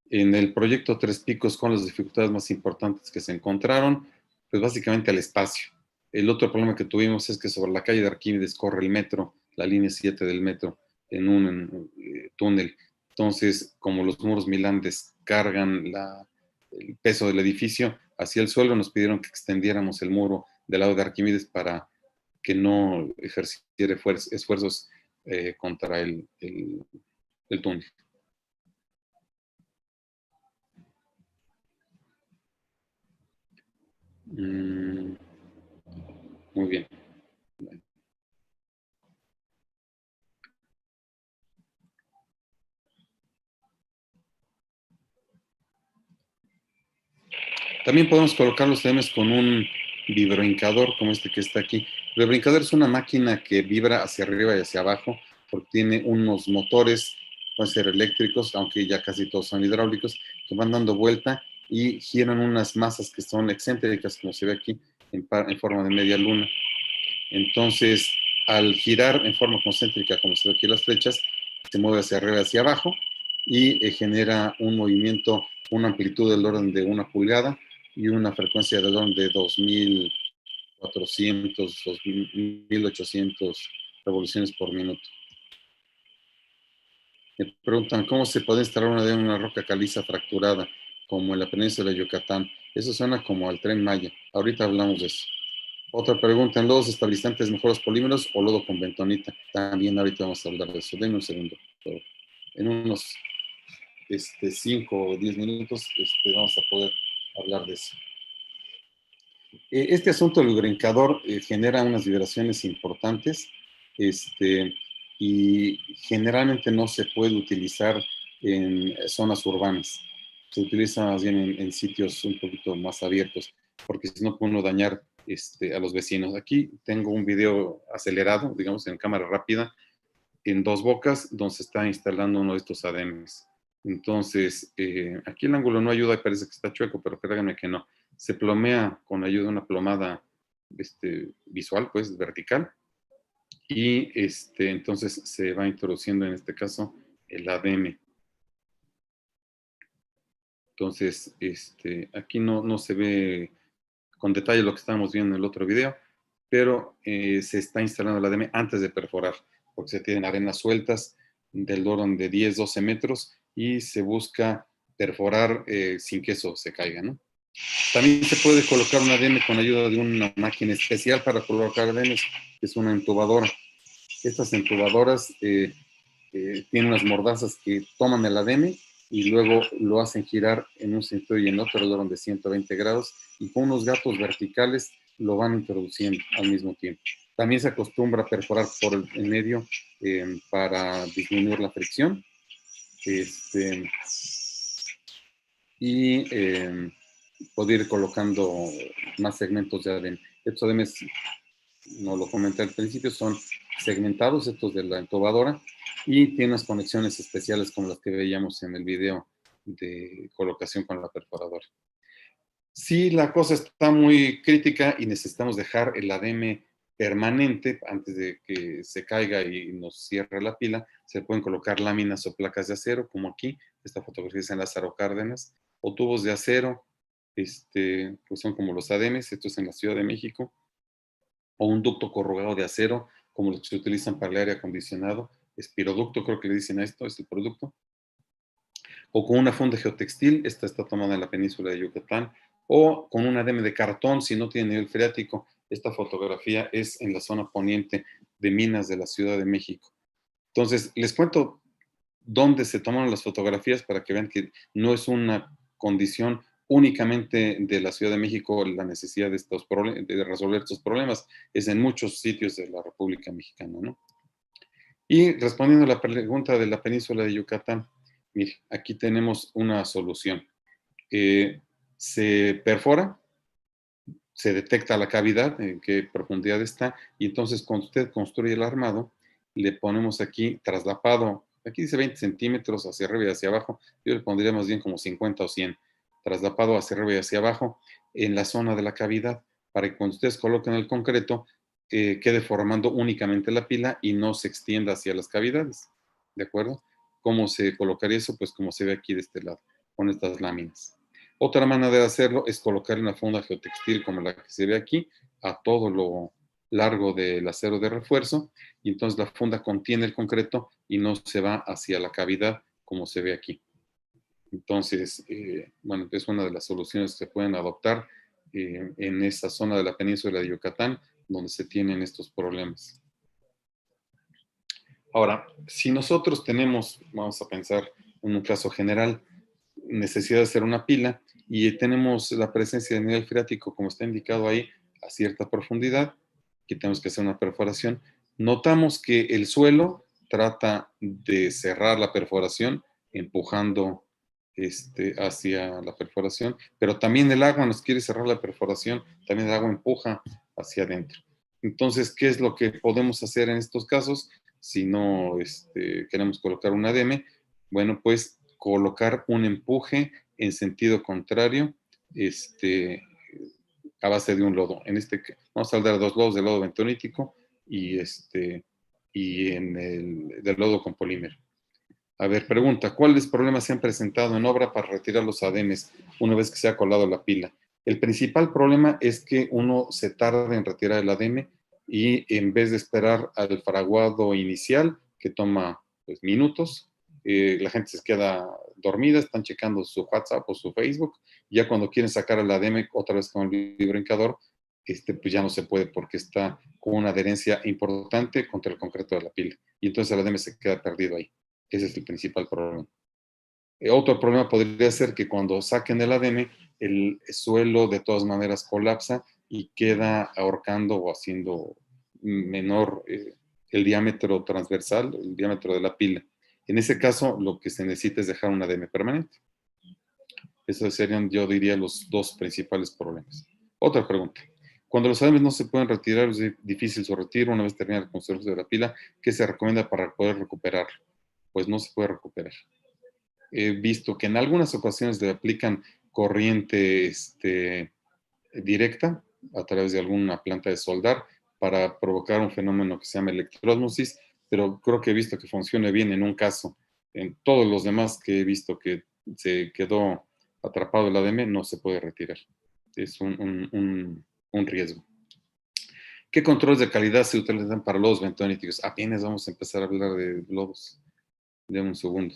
Speaker 3: En el proyecto Tres Picos, con las dificultades más importantes que se encontraron, pues básicamente el espacio. El otro problema que tuvimos es que sobre la calle de Arquímedes corre el metro, la línea 7 del metro, en un túnel. Entonces, como los muros Milán descargan el peso del edificio hacia el suelo, nos pidieron que extendiéramos el muro del lado de Arquímedes para que no ejerciera esfuerzos contra el túnel. Muy bien. También podemos colocar los ADMs con un vibrohincador como este que está aquí. El vibrohincador es una máquina que vibra hacia arriba y hacia abajo porque tiene unos motores, pueden ser eléctricos, aunque ya casi todos son hidráulicos, que van dando vuelta y giran unas masas que son excéntricas, como se ve aquí, en forma de media luna. Entonces, al girar en forma concéntrica, como se ve aquí las flechas, se mueve hacia arriba y hacia abajo y genera un movimiento, una amplitud del orden de 1 pulgada y una frecuencia del orden de 2.400, 2.800 revoluciones por minuto. Me preguntan, ¿cómo se puede instalar una roca caliza fracturada, como en la península de Yucatán? Eso suena como al Tren Maya. Ahorita hablamos de eso. Otra pregunta, ¿en lodos estabilizantes mejor los polímeros o lodo con bentonita? También ahorita vamos a hablar de eso. Denme un segundo. En unos 5 o 10 minutos vamos a poder hablar de eso. Este asunto del brincador genera unas vibraciones importantes y generalmente no se puede utilizar en zonas urbanas. Se utiliza más bien en sitios un poquito más abiertos, porque si no puede uno dañar a los vecinos. Aquí tengo un video acelerado, digamos, en cámara rápida, en 2 bocas, donde se está instalando uno de estos ADMs. Entonces, aquí el ángulo no ayuda y parece que está chueco, pero créanme que no. Se plomea con ayuda de una plomada visual, pues vertical, y entonces se va introduciendo en este caso el ADM. Entonces, aquí no se ve con detalle lo que estábamos viendo en el otro video, pero se está instalando el ADM antes de perforar, porque se tienen arenas sueltas del orden de 10, 12 metros y se busca perforar sin que eso se caiga, ¿no? También se puede colocar un ADM con ayuda de una máquina especial para colocar ADMs, que es una entubadora. Estas entubadoras tienen unas mordazas que toman el ADM y luego lo hacen girar en un sentido y en otro alrededor de 120 grados y con unos gatos verticales lo van introduciendo al mismo tiempo. También se acostumbra a perforar por el medio para disminuir la fricción. Y poder ir colocando más segmentos de ADM. Estos ADMs, no lo comenté al principio, son segmentados, estos de la entubadora, y tienen unas conexiones especiales como las que veíamos en el video de colocación con la perforadora. Si la cosa está muy crítica y necesitamos dejar el ADM permanente antes de que se caiga y nos cierre la pila, se pueden colocar láminas o placas de acero, como aquí, esta fotografía es en Lázaro Cárdenas, o tubos de acero, pues son como los ADMs, esto es en la Ciudad de México, o un ducto corrugado de acero, como los que se utilizan para el aire acondicionado, espiroducto creo que le dicen a esto, es el producto, o con una funda geotextil, esta está tomada en la península de Yucatán, o con un ADM de cartón si no tiene nivel freático. Esta fotografía es en la zona poniente de Minas de la Ciudad de México. Entonces, les cuento dónde se tomaron las fotografías para que vean que no es una condición únicamente de la Ciudad de México la necesidad de resolver estos problemas, es en muchos sitios de la República Mexicana, ¿no? Y respondiendo a la pregunta de la península de Yucatán, mire, aquí tenemos una solución. Se perfora, se detecta la cavidad, en qué profundidad está, y entonces cuando usted construye el armado, le ponemos aquí traslapado, aquí dice 20 centímetros hacia arriba y hacia abajo, yo le pondría más bien como 50 o 100, traslapado hacia arriba y hacia abajo, en la zona de la cavidad, para que cuando ustedes coloquen el concreto, quede formando únicamente la pila y no se extienda hacia las cavidades, ¿de acuerdo? ¿Cómo se colocaría eso? Pues como se ve aquí de este lado, con estas láminas. Otra manera de hacerlo es colocar una funda geotextil como la que se ve aquí a todo lo largo del acero de refuerzo y entonces la funda contiene el concreto y no se va hacia la cavidad como se ve aquí. Entonces, bueno, es una de las soluciones que se pueden adoptar en esa zona de la península de Yucatán donde se tienen estos problemas. Ahora, si nosotros tenemos, vamos a pensar en un caso general, necesidad de hacer una pila y tenemos la presencia de nivel freático, como está indicado ahí, a cierta profundidad, que tenemos que hacer una perforación, notamos que el suelo trata de cerrar la perforación, empujando hacia la perforación, pero también el agua nos quiere cerrar la perforación, también el agua empuja hacia adentro. Entonces, ¿qué es lo que podemos hacer en estos casos? Si no queremos colocar un ADM, bueno, pues colocar un empuje en sentido contrario a base de un lodo. Vamos a hablar de dos lodos, de lodo bentonítico y del lodo con polímero. A ver, pregunta, ¿cuáles problemas se han presentado en obra para retirar los ADMs una vez que se ha colado la pila? El principal problema es que uno se tarda en retirar el ADM y en vez de esperar al fraguado inicial, que toma pues, minutos, la gente se queda dormida, están checando su WhatsApp o su Facebook, y ya cuando quieren sacar el ADM otra vez con el vibrohincador, pues ya no se puede porque está con una adherencia importante contra el concreto de la pila, y entonces el ADM se queda perdido ahí. Ese es el principal problema. Otro problema podría ser que cuando saquen el ADM, el suelo de todas maneras colapsa y queda ahorcando o haciendo menor el diámetro transversal, el diámetro de la pila. En ese caso, lo que se necesita es dejar un ADM permanente. Esos serían, yo diría, los dos principales problemas. Otra pregunta. Cuando los ADMs no se pueden retirar, es difícil su retiro una vez terminada la construcción de la pila, ¿qué se recomienda para poder recuperarlo? Pues no se puede recuperar. He visto que en algunas ocasiones le aplican corriente directa a través de alguna planta de soldar para provocar un fenómeno que se llama electroosmosis, pero creo que he visto que funciona bien en un caso. En todos los demás que he visto que se quedó atrapado el ADM, no se puede retirar. Es un riesgo. ¿Qué controles de calidad se utilizan para lodos bentoníticos? Apenas vamos a empezar a hablar de lodos. Deme un segundo.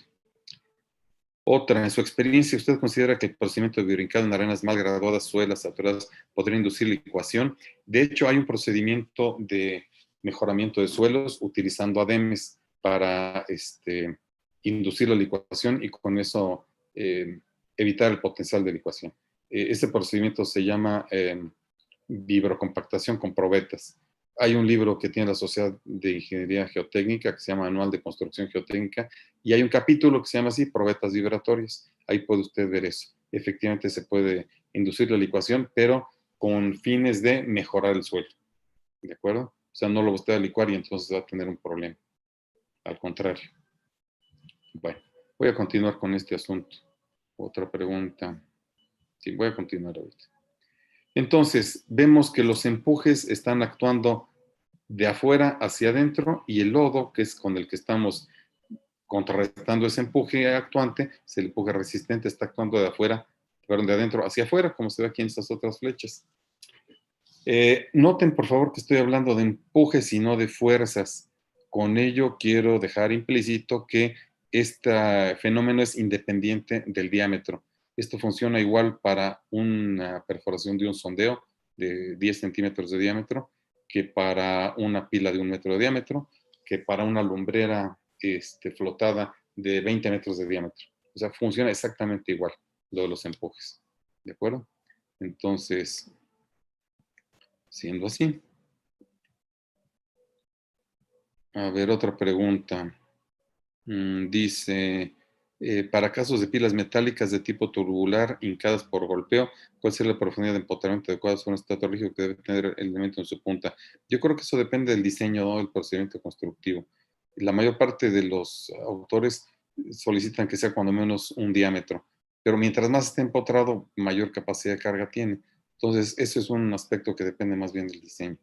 Speaker 3: Otra, en su experiencia, ¿usted considera que el procedimiento de biobrincado en arenas mal graduadas, suelas, saturadas, podría inducir licuación? De hecho, hay un procedimiento de mejoramiento de suelos utilizando ADMs para inducir la licuación y con eso evitar el potencial de licuación. Este procedimiento se llama vibrocompactación con probetas. Hay un libro que tiene la Sociedad de Ingeniería Geotécnica que se llama Manual de Construcción Geotécnica y hay un capítulo que se llama así, probetas vibratorias. Ahí puede usted ver eso. Efectivamente se puede inducir la licuación, pero con fines de mejorar el suelo. ¿De acuerdo? O sea, no lo va usted a licuar y entonces va a tener un problema. Al contrario. Bueno, voy a continuar con este asunto. Otra pregunta. Sí, voy a continuar ahorita. Entonces, vemos que los empujes están actuando de afuera hacia adentro y el lodo, que es con el que estamos contrarrestando ese empuje actuante, es el empuje resistente, está actuando de afuera, perdón, de adentro hacia afuera, como se ve aquí en estas otras flechas. Noten, por favor, que estoy hablando de empujes y no de fuerzas. Con ello quiero dejar implícito que este fenómeno es independiente del diámetro. Esto funciona igual para una perforación de un sondeo de 10 centímetros de diámetro, que para una pila de 1 metro de diámetro, que para una lumbrera flotada de 20 metros de diámetro. O sea, funciona exactamente igual lo de los empujes. ¿De acuerdo? Entonces, siendo así. A ver, otra pregunta. Dice, para casos de pilas metálicas de tipo tubular hincadas por golpeo, ¿cuál sería la profundidad de empotramiento adecuada sobre un estrato rígido que debe tener el elemento en su punta? Yo creo que eso depende del diseño, ¿no?, del procedimiento constructivo. La mayor parte de los autores solicitan que sea cuando menos un diámetro, pero mientras más esté empotrado, mayor capacidad de carga tiene. Entonces, eso es un aspecto que depende más bien del diseño.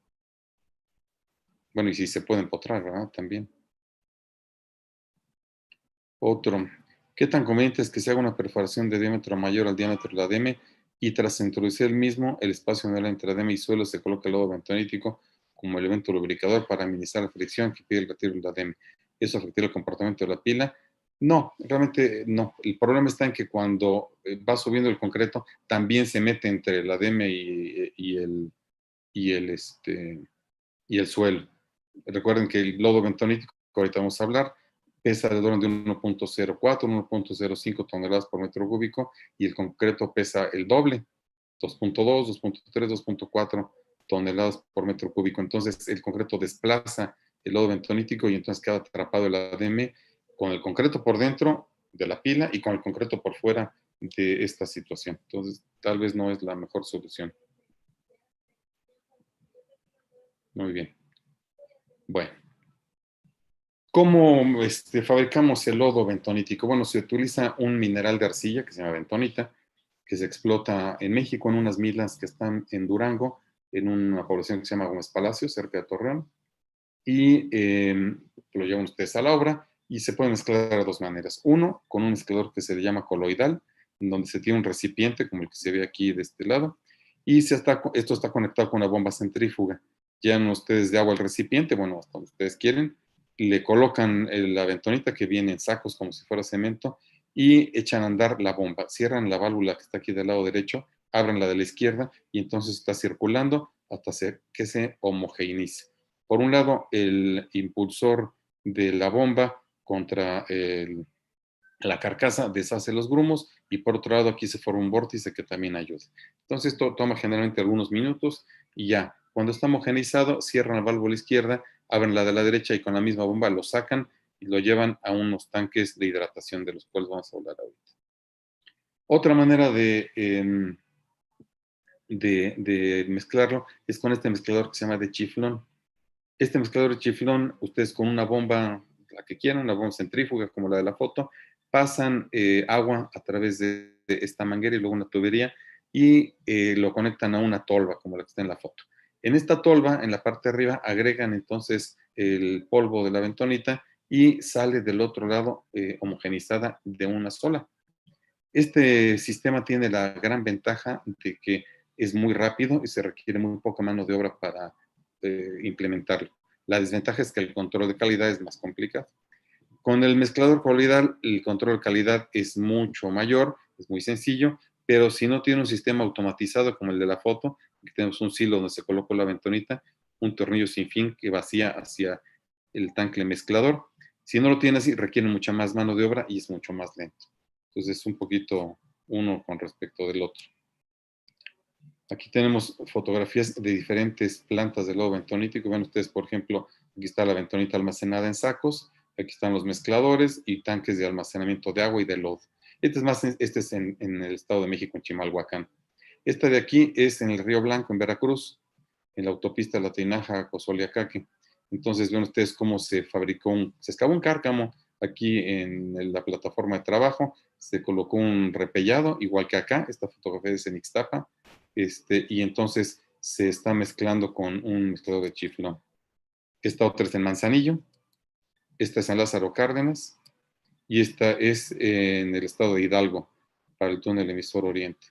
Speaker 3: Bueno, y si se puede empotrar, ¿verdad? También. Otro. ¿Qué tan conveniente es que se haga una perforación de diámetro mayor al diámetro del ADM y tras introducir el mismo, el espacio entre ADM y suelo se coloca el lodo bentonítico como elemento lubricador para minimizar la fricción que pide el retiro del ADM? ¿Eso afectaría el comportamiento de la pila? No, realmente no. El problema está en que cuando va subiendo el concreto, también se mete entre el ADM y el suelo. Recuerden que el lodo bentonítico, que ahorita vamos a hablar, pesa alrededor de 1.04, 1.05 toneladas por metro cúbico y el concreto pesa el doble, 2.2, 2.3, 2.4 toneladas por metro cúbico. Entonces el concreto desplaza el lodo bentonítico y entonces queda atrapado el ADM con el concreto por dentro de la pila y con el concreto por fuera de esta situación. Entonces tal vez no es la mejor solución. Muy bien. Bueno. ¿Cómo fabricamos el lodo bentonítico? Bueno, se utiliza un mineral de arcilla que se llama bentonita, que se explota en México en unas minas que están en Durango, en una población que se llama Gómez Palacio, cerca de Torreón, y lo llevan ustedes a la obra y se puede mezclar de dos maneras. Uno, con un mezclador que se le llama coloidal, en donde se tiene un recipiente, como el que se ve aquí de este lado, y esto está conectado con una bomba centrífuga. Llenan ustedes de agua el recipiente, bueno, hasta donde ustedes quieren, le colocan la bentonita que viene en sacos como si fuera cemento y echan a andar la bomba. Cierran la válvula que está aquí del lado derecho, abren la de la izquierda y entonces está circulando hasta que se homogeneice. Por un lado, el impulsor de la bomba contra la carcasa deshace los grumos y por otro lado aquí se forma un vórtice que también ayuda. Entonces esto toma generalmente algunos minutos y ya. Cuando está homogeneizado, cierran la válvula izquierda, abren la de la derecha y con la misma bomba lo sacan y lo llevan a unos tanques de hidratación de los cuales vamos a hablar ahorita. Otra manera de mezclarlo es con este mezclador que se llama de chiflón. Este mezclador de chiflón, ustedes con una bomba, la que quieran, una bomba centrífuga como la de la foto, pasan agua a través de esta manguera y luego una tubería y lo conectan a una tolva como la que está en la foto. En esta tolva, en la parte de arriba, agregan entonces el polvo de la bentonita y sale del otro lado homogenizada de una sola. Este sistema tiene la gran ventaja de que es muy rápido y se requiere muy poca mano de obra para implementarlo. La desventaja es que el control de calidad es más complicado. Con el mezclador coloidal, el control de calidad es mucho mayor, es muy sencillo, pero si no tiene un sistema automatizado como el de la foto, que tenemos un silo donde se coloca la bentonita, un tornillo sin fin que vacía hacia el tanque mezclador. Si no lo tiene así, requiere mucha más mano de obra y es mucho más lento. Entonces es un poquito uno con respecto del otro. Aquí tenemos fotografías de diferentes plantas de lodo bentonítico. Ven ustedes, por ejemplo, aquí está la bentonita almacenada en sacos, aquí están los mezcladores y tanques de almacenamiento de agua y de lodo. Este es en el Estado de México, en Chimalhuacán. Esta de aquí es en el Río Blanco, en Veracruz, en la autopista La Tinaja-Cozoliacaque. Entonces ven ustedes cómo se excavó un cárcamo aquí en la plataforma de trabajo, se colocó un repellado, igual que acá, esta fotografía es en Ixtapa, y entonces se está mezclando con un mezclador de chiflón. Esta otra es en Manzanillo, esta es en Lázaro Cárdenas, y esta es en el estado de Hidalgo, para el túnel emisor Oriente.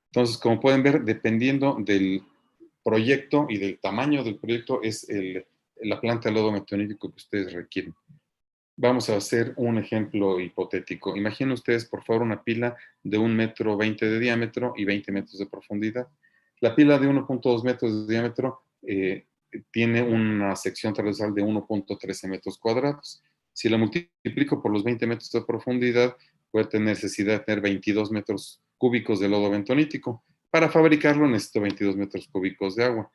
Speaker 3: Entonces, como pueden ver, dependiendo del proyecto y del tamaño del proyecto, es la planta de lodo bentonítico que ustedes requieren. Vamos a hacer un ejemplo hipotético. Imaginen ustedes, por favor, una pila de 1,20 m de diámetro y 20 metros de profundidad. La pila de 1,2 metros de diámetro tiene una sección transversal de 1,13 metros cuadrados. Si la multiplico por los 20 metros de profundidad, voy a tener necesidad de tener 22 metros cúbicos de lodo bentonítico. Para fabricarlo necesito 22 metros cúbicos de agua.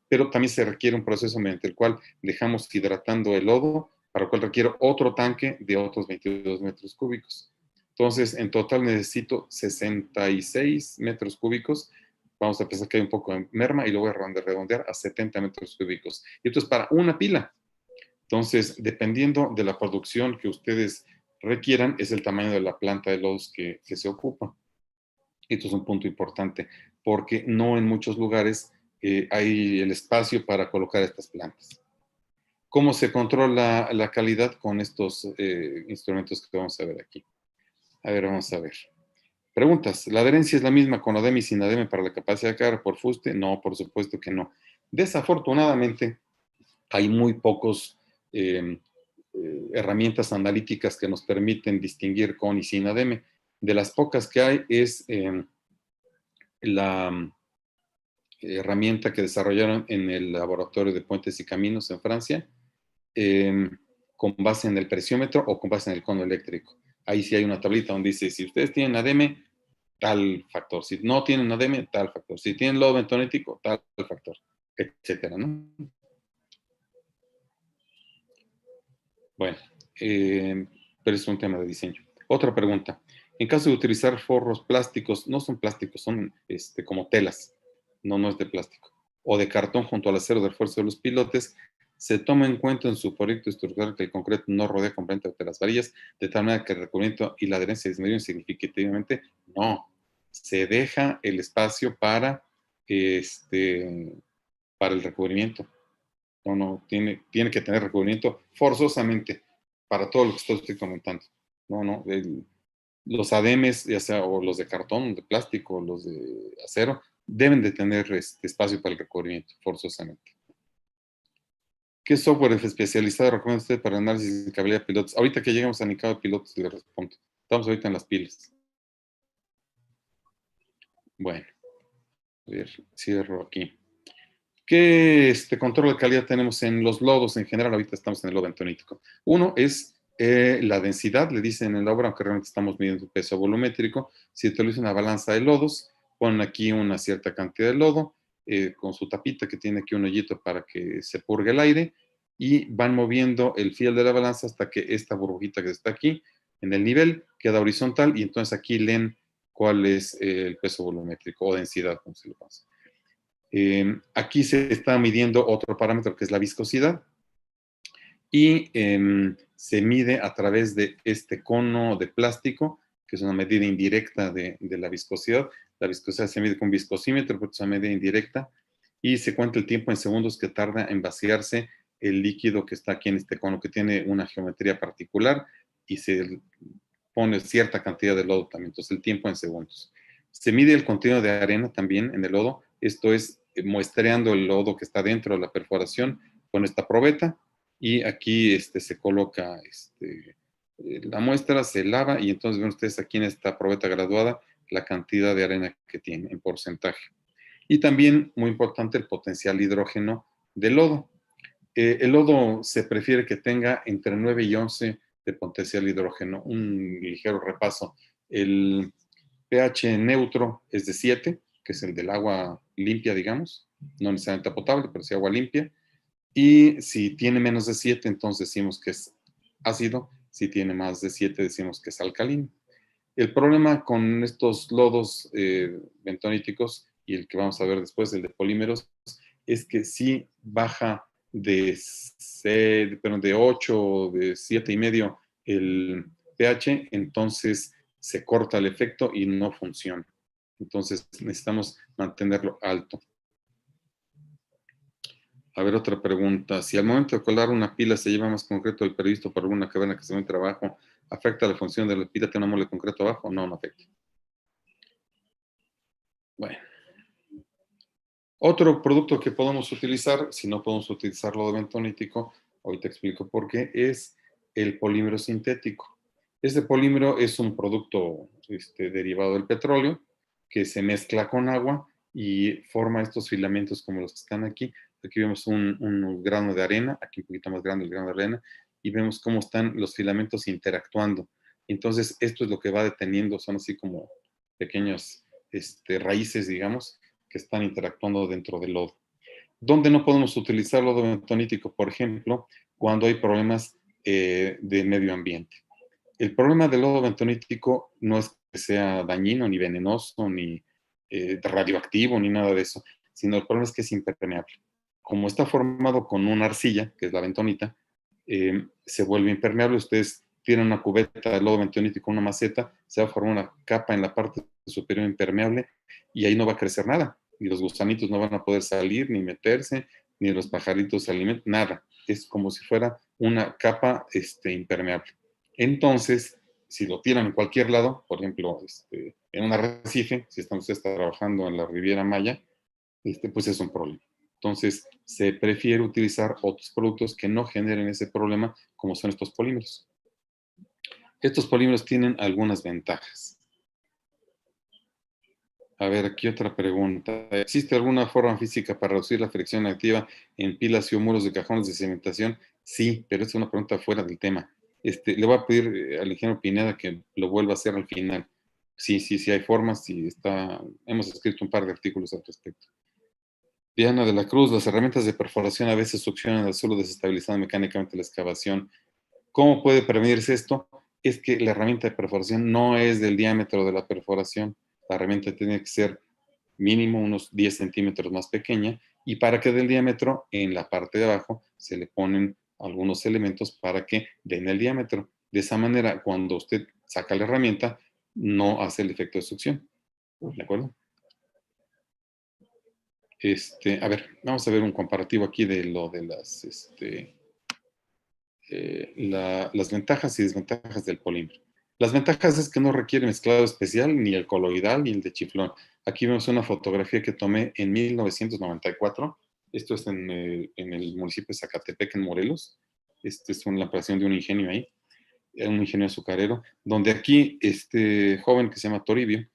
Speaker 3: Pero también se requiere un proceso mediante el cual dejamos hidratando el lodo, para lo cual requiero otro tanque de otros 22 metros cúbicos. Entonces, en total necesito 66 metros cúbicos. Vamos a pensar que hay un poco de merma y lo voy a redondear a 70 metros cúbicos. Y esto es para una pila. Entonces, dependiendo de la producción que ustedes requieran, es el tamaño de la planta de lodos que se ocupa. Esto es un punto importante, porque no en muchos lugares hay el espacio para colocar estas plantas. ¿Cómo se controla la calidad con estos instrumentos que vamos a ver aquí? A ver, vamos a ver. Preguntas. ¿La adherencia es la misma con ADEME y sin ADEME para la capacidad de carga por fuste? No, por supuesto que no. Desafortunadamente, hay muy pocos herramientas analíticas que nos permiten distinguir con y sin ADEME. De las pocas que hay es la herramienta que desarrollaron en el laboratorio de Puentes y Caminos en Francia, con base en el presiómetro o con base en el cono eléctrico. Ahí sí hay una tablita donde dice, si ustedes tienen ADEME, tal factor. Si no tienen ADEME, tal factor. Si tienen lodo bentonítico, tal factor, etcétera, ¿no? Bueno, pero es un tema de diseño. Otra pregunta. En caso de utilizar forros plásticos, no son plásticos, son como telas, no es de plástico, o de cartón junto al acero de refuerzo de los pilotes, se toma en cuenta en su proyecto estructural que el concreto no rodea completamente las varillas, de tal manera que el recubrimiento y la adherencia disminuyen significativamente. No, se deja el espacio para el recubrimiento. No, tiene que tener recubrimiento forzosamente para todo lo que estoy comentando. Los ADEMES, ya sea o los de cartón, de plástico, los de acero, deben de tener espacio para el recubrimiento forzosamente. ¿Qué software especializado recomienda usted para análisis de capacidad de pilotos? Ahorita que llegamos a Nicado de pilotos, le respondo. Estamos ahorita en las pilas. Bueno, a ver, cierro aquí. ¿Qué control de calidad tenemos en los lodos en general? Ahorita estamos en el lodo bentonítico. Uno es la densidad, le dicen en la obra, aunque realmente estamos midiendo peso volumétrico. Si utiliza una balanza de lodos, ponen aquí una cierta cantidad de lodo, con su tapita que tiene aquí un hoyito para que se purgue el aire, y van moviendo el fiel de la balanza hasta que esta burbujita que está aquí, en el nivel, queda horizontal, y entonces aquí leen cuál es el peso volumétrico o densidad, como se lo pasa. Aquí se está midiendo otro parámetro que es la viscosidad, y se mide a través de este cono de plástico, que es una medida indirecta de la viscosidad. La viscosidad se mide con viscosímetro, porque es una medida indirecta, y se cuenta el tiempo en segundos que tarda en vaciarse el líquido que está aquí en este cono, que tiene una geometría particular, y se pone cierta cantidad de lodo también, entonces el tiempo en segundos. Se mide el contenido de arena también en el lodo, esto es muestreando el lodo que está dentro de la perforación con esta probeta, y aquí se coloca la muestra, se lava, y entonces ven ustedes aquí en esta probeta graduada la cantidad de arena que tiene en porcentaje. Y también, muy importante, el potencial hidrógeno del lodo. El lodo se prefiere que tenga entre 9 y 11 de potencial hidrógeno. Un ligero repaso. El pH neutro es de 7, que es el del agua limpia, digamos. No necesariamente potable, pero sí agua limpia. Y si tiene menos de 7, entonces decimos que es ácido. Si tiene más de 7, decimos que es alcalino. El problema con estos lodos bentoníticos, y el que vamos a ver después, el de polímeros, es que si baja de 8 o de 7,5 el pH, entonces se corta el efecto y no funciona. Entonces necesitamos mantenerlo alto. A ver, otra pregunta. Si al momento de colar una pila se lleva más concreto del previsto por alguna caverna que se encuentra abajo, ¿afecta la función de la pila? ¿Tiene una mole de concreto abajo? No, no afecta. Bueno. Otro producto que podemos utilizar, si no podemos utilizar lodo bentonítico, ahorita explico por qué, es el polímero sintético. Este polímero es un producto derivado del petróleo que se mezcla con agua y forma estos filamentos como los que están aquí. Aquí vemos un grano de arena, aquí un poquito más grande el grano de arena, y vemos cómo están los filamentos interactuando. Entonces, esto es lo que va deteniendo, son así como pequeñas raíces, digamos, que están interactuando dentro del lodo. ¿Dónde no podemos utilizar lodo bentonítico? Por ejemplo, cuando hay problemas de medio ambiente. El problema del lodo bentonítico no es que sea dañino, ni venenoso, ni radioactivo, ni nada de eso, sino el problema es que es impermeable. Como está formado con una arcilla, que es la bentonita, se vuelve impermeable. Ustedes tienen una cubeta de lodo bentonítico, una maceta, se va a formar una capa en la parte superior impermeable y ahí no va a crecer nada. Y los gusanitos no van a poder salir, ni meterse, ni los pajaritos se alimentan, nada. Es como si fuera una capa impermeable. Entonces, si lo tiran en cualquier lado, por ejemplo, en un arrecife, si están ustedes trabajando en la Riviera Maya, pues es un problema. Entonces, se prefiere utilizar otros productos que no generen ese problema, como son estos polímeros. Estos polímeros tienen algunas ventajas. A ver, aquí otra pregunta. ¿Existe alguna forma física para reducir la fricción activa en pilas y o muros de cajones de cimentación? Sí, pero es una pregunta fuera del tema. Le voy a pedir al ingeniero Pineda que lo vuelva a hacer al final. Sí, hay formas y hemos escrito un par de artículos al respecto. Diana de la Cruz, las herramientas de perforación a veces succionan el suelo desestabilizando mecánicamente la excavación. ¿Cómo puede prevenirse esto? Es que la herramienta de perforación no es del diámetro de la perforación. La herramienta tiene que ser mínimo unos 10 centímetros más pequeña, y para que dé el diámetro, en la parte de abajo se le ponen algunos elementos para que den el diámetro. De esa manera, cuando usted saca la herramienta, no hace el efecto de succión. ¿De acuerdo? A ver, vamos a ver un comparativo aquí de lo de las ventajas y desventajas del polímero. Las ventajas es que no requiere mezclado especial, ni el coloidal, ni el de chiflón. Aquí vemos una fotografía que tomé en 1994. Esto es en el municipio de Zacatepec, en Morelos. Es una ampliación de un ingenio ahí, un ingenio azucarero, donde aquí este joven que se llama Toribio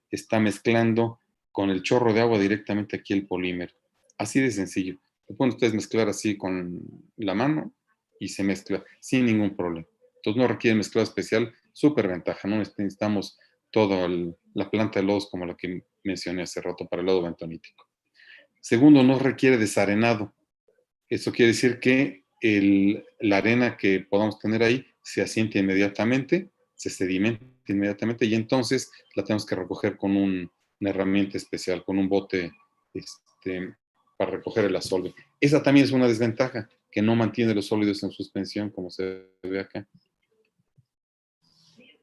Speaker 3: está mezclando con el chorro de agua directamente aquí el polímero. Así de sencillo. Lo pueden ustedes mezclar así con la mano y se mezcla sin ningún problema. Entonces no requiere mezclado especial, súper ventaja. No necesitamos toda la planta de lodos como la que mencioné hace rato para el lodo bentonítico. Segundo, no requiere desarenado. Eso quiere decir que la arena que podamos tener ahí se asienta inmediatamente, se sedimenta inmediatamente, y entonces la tenemos que recoger con una herramienta especial, con un bote para recoger el asolve. Esa también es una desventaja, que no mantiene los sólidos en suspensión, como se ve acá.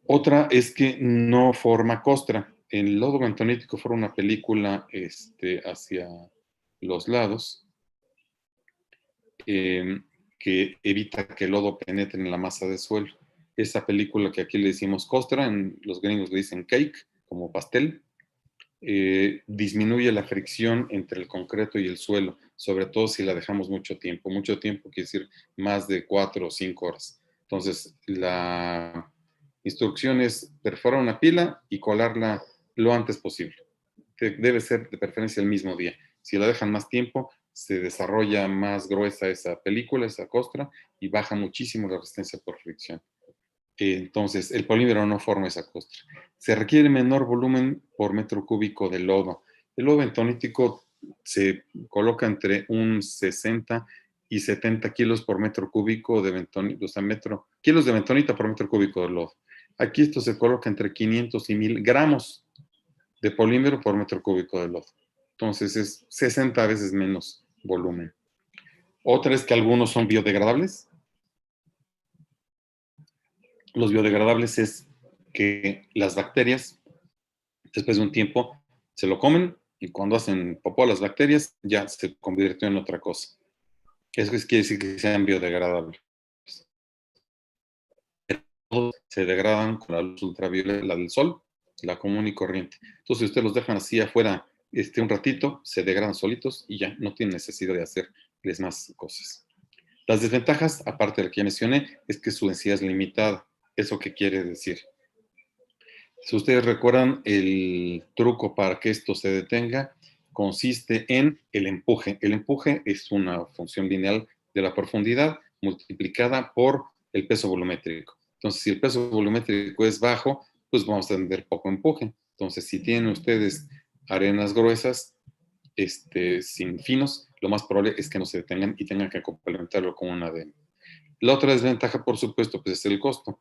Speaker 3: Otra es que no forma costra. El lodo bentonítico forma una película hacia los lados, que evita que el lodo penetre en la masa del suelo. esa película que aquí le decimos costra, en los gringos le dicen cake, como pastel, disminuye la fricción entre el concreto y el suelo, sobre todo si la dejamos mucho tiempo. Mucho tiempo quiere decir más de 4 o 5 horas. Entonces, la instrucción es perforar una pila y colarla lo antes posible. Debe ser de preferencia el mismo día. Si la dejan más tiempo, se desarrolla más gruesa esa película, esa costra, y baja muchísimo la resistencia por fricción. Entonces, el polímero no forma esa costra. Se requiere menor volumen por metro cúbico de lodo. El lodo bentonítico se coloca entre un 60 y 70 kilos por metro cúbico de bentonita, o sea, kilos de bentonita por metro cúbico de lodo. Aquí esto se coloca entre 500 y 1000 gramos de polímero por metro cúbico de lodo. Entonces es 60 veces menos volumen. Otra es que algunos son biodegradables. Los biodegradables es que las bacterias, después de un tiempo, se lo comen y cuando hacen popó las bacterias, ya se convirtió en otra cosa. Eso quiere decir que sean biodegradables. Todos se degradan con la luz ultravioleta, la del sol, la común y corriente. Entonces, si ustedes los dejan así afuera un ratito, se degradan solitos y ya no tienen necesidad de hacerles más cosas. Las desventajas, aparte de lo que ya mencioné, es que su densidad es limitada. ¿Eso qué quiere decir? Si ustedes recuerdan, el truco para que esto se detenga consiste en el empuje. El empuje es una función lineal de la profundidad multiplicada por el peso volumétrico. Entonces, si el peso volumétrico es bajo, pues vamos a tener poco empuje. Entonces, si tienen ustedes arenas gruesas, sin finos, lo más probable es que no se detengan y tengan que complementarlo con una ADM. La otra desventaja, por supuesto, pues es el costo.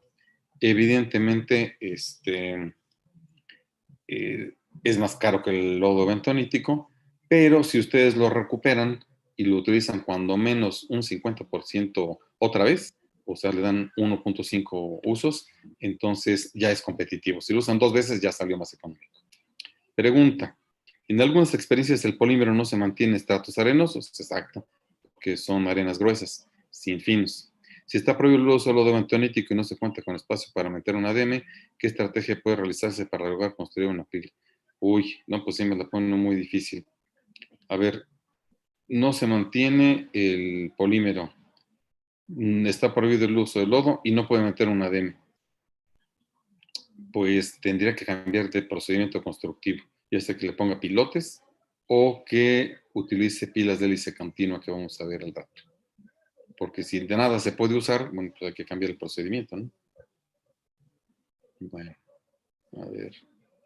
Speaker 3: Evidentemente, es más caro que el lodo bentonítico, pero si ustedes lo recuperan y lo utilizan cuando menos un 50% otra vez, o sea, le dan 1.5 usos, entonces ya es competitivo. Si lo usan 2 veces, ya salió más económico. Pregunta: ¿en algunas experiencias el polímero no se mantiene en estratos arenosos? Exacto, que son arenas gruesas, sin finos. Si está prohibido el uso del lodo bentonítico y no se cuenta con espacio para meter un ADM, ¿qué estrategia puede realizarse para lograr construir una pila? Uy, no, pues sí me la pone muy difícil. A ver, no se mantiene el polímero, está prohibido el uso del lodo y no puede meter un ADM. Pues tendría que cambiar de procedimiento constructivo, ya sea que le ponga pilotes o que utilice pilas de hélice continua, que vamos a ver al rato. Porque si de nada se puede usar, bueno, pues hay que cambiar el procedimiento, ¿no? Bueno, a ver,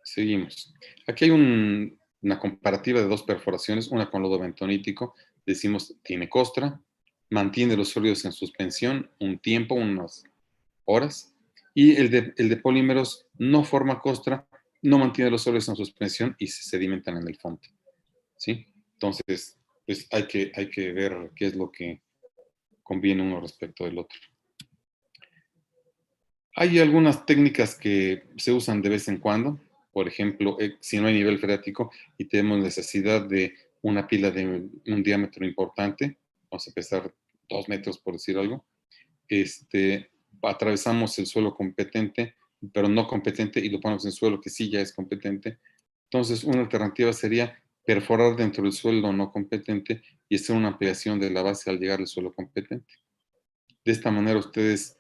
Speaker 3: seguimos. Aquí hay una comparativa de 2 perforaciones, una con lodo bentonítico, decimos tiene costra, mantiene los sólidos en suspensión un tiempo, unas horas, y el de polímeros no forma costra, no mantiene los sólidos en suspensión y se sedimentan en el fondo, ¿sí? Entonces, pues hay que ver qué es lo que conviene uno respecto del otro. Hay algunas técnicas que se usan de vez en cuando. Por ejemplo, si no hay nivel freático y tenemos necesidad de una pila de un diámetro importante, vamos a pesar 2 metros por decir algo, atravesamos el suelo competente, pero no competente, y lo ponemos en suelo que sí ya es competente. Entonces, una alternativa sería perforar dentro del suelo no competente y hacer una ampliación de la base al llegar al suelo competente. De esta manera ustedes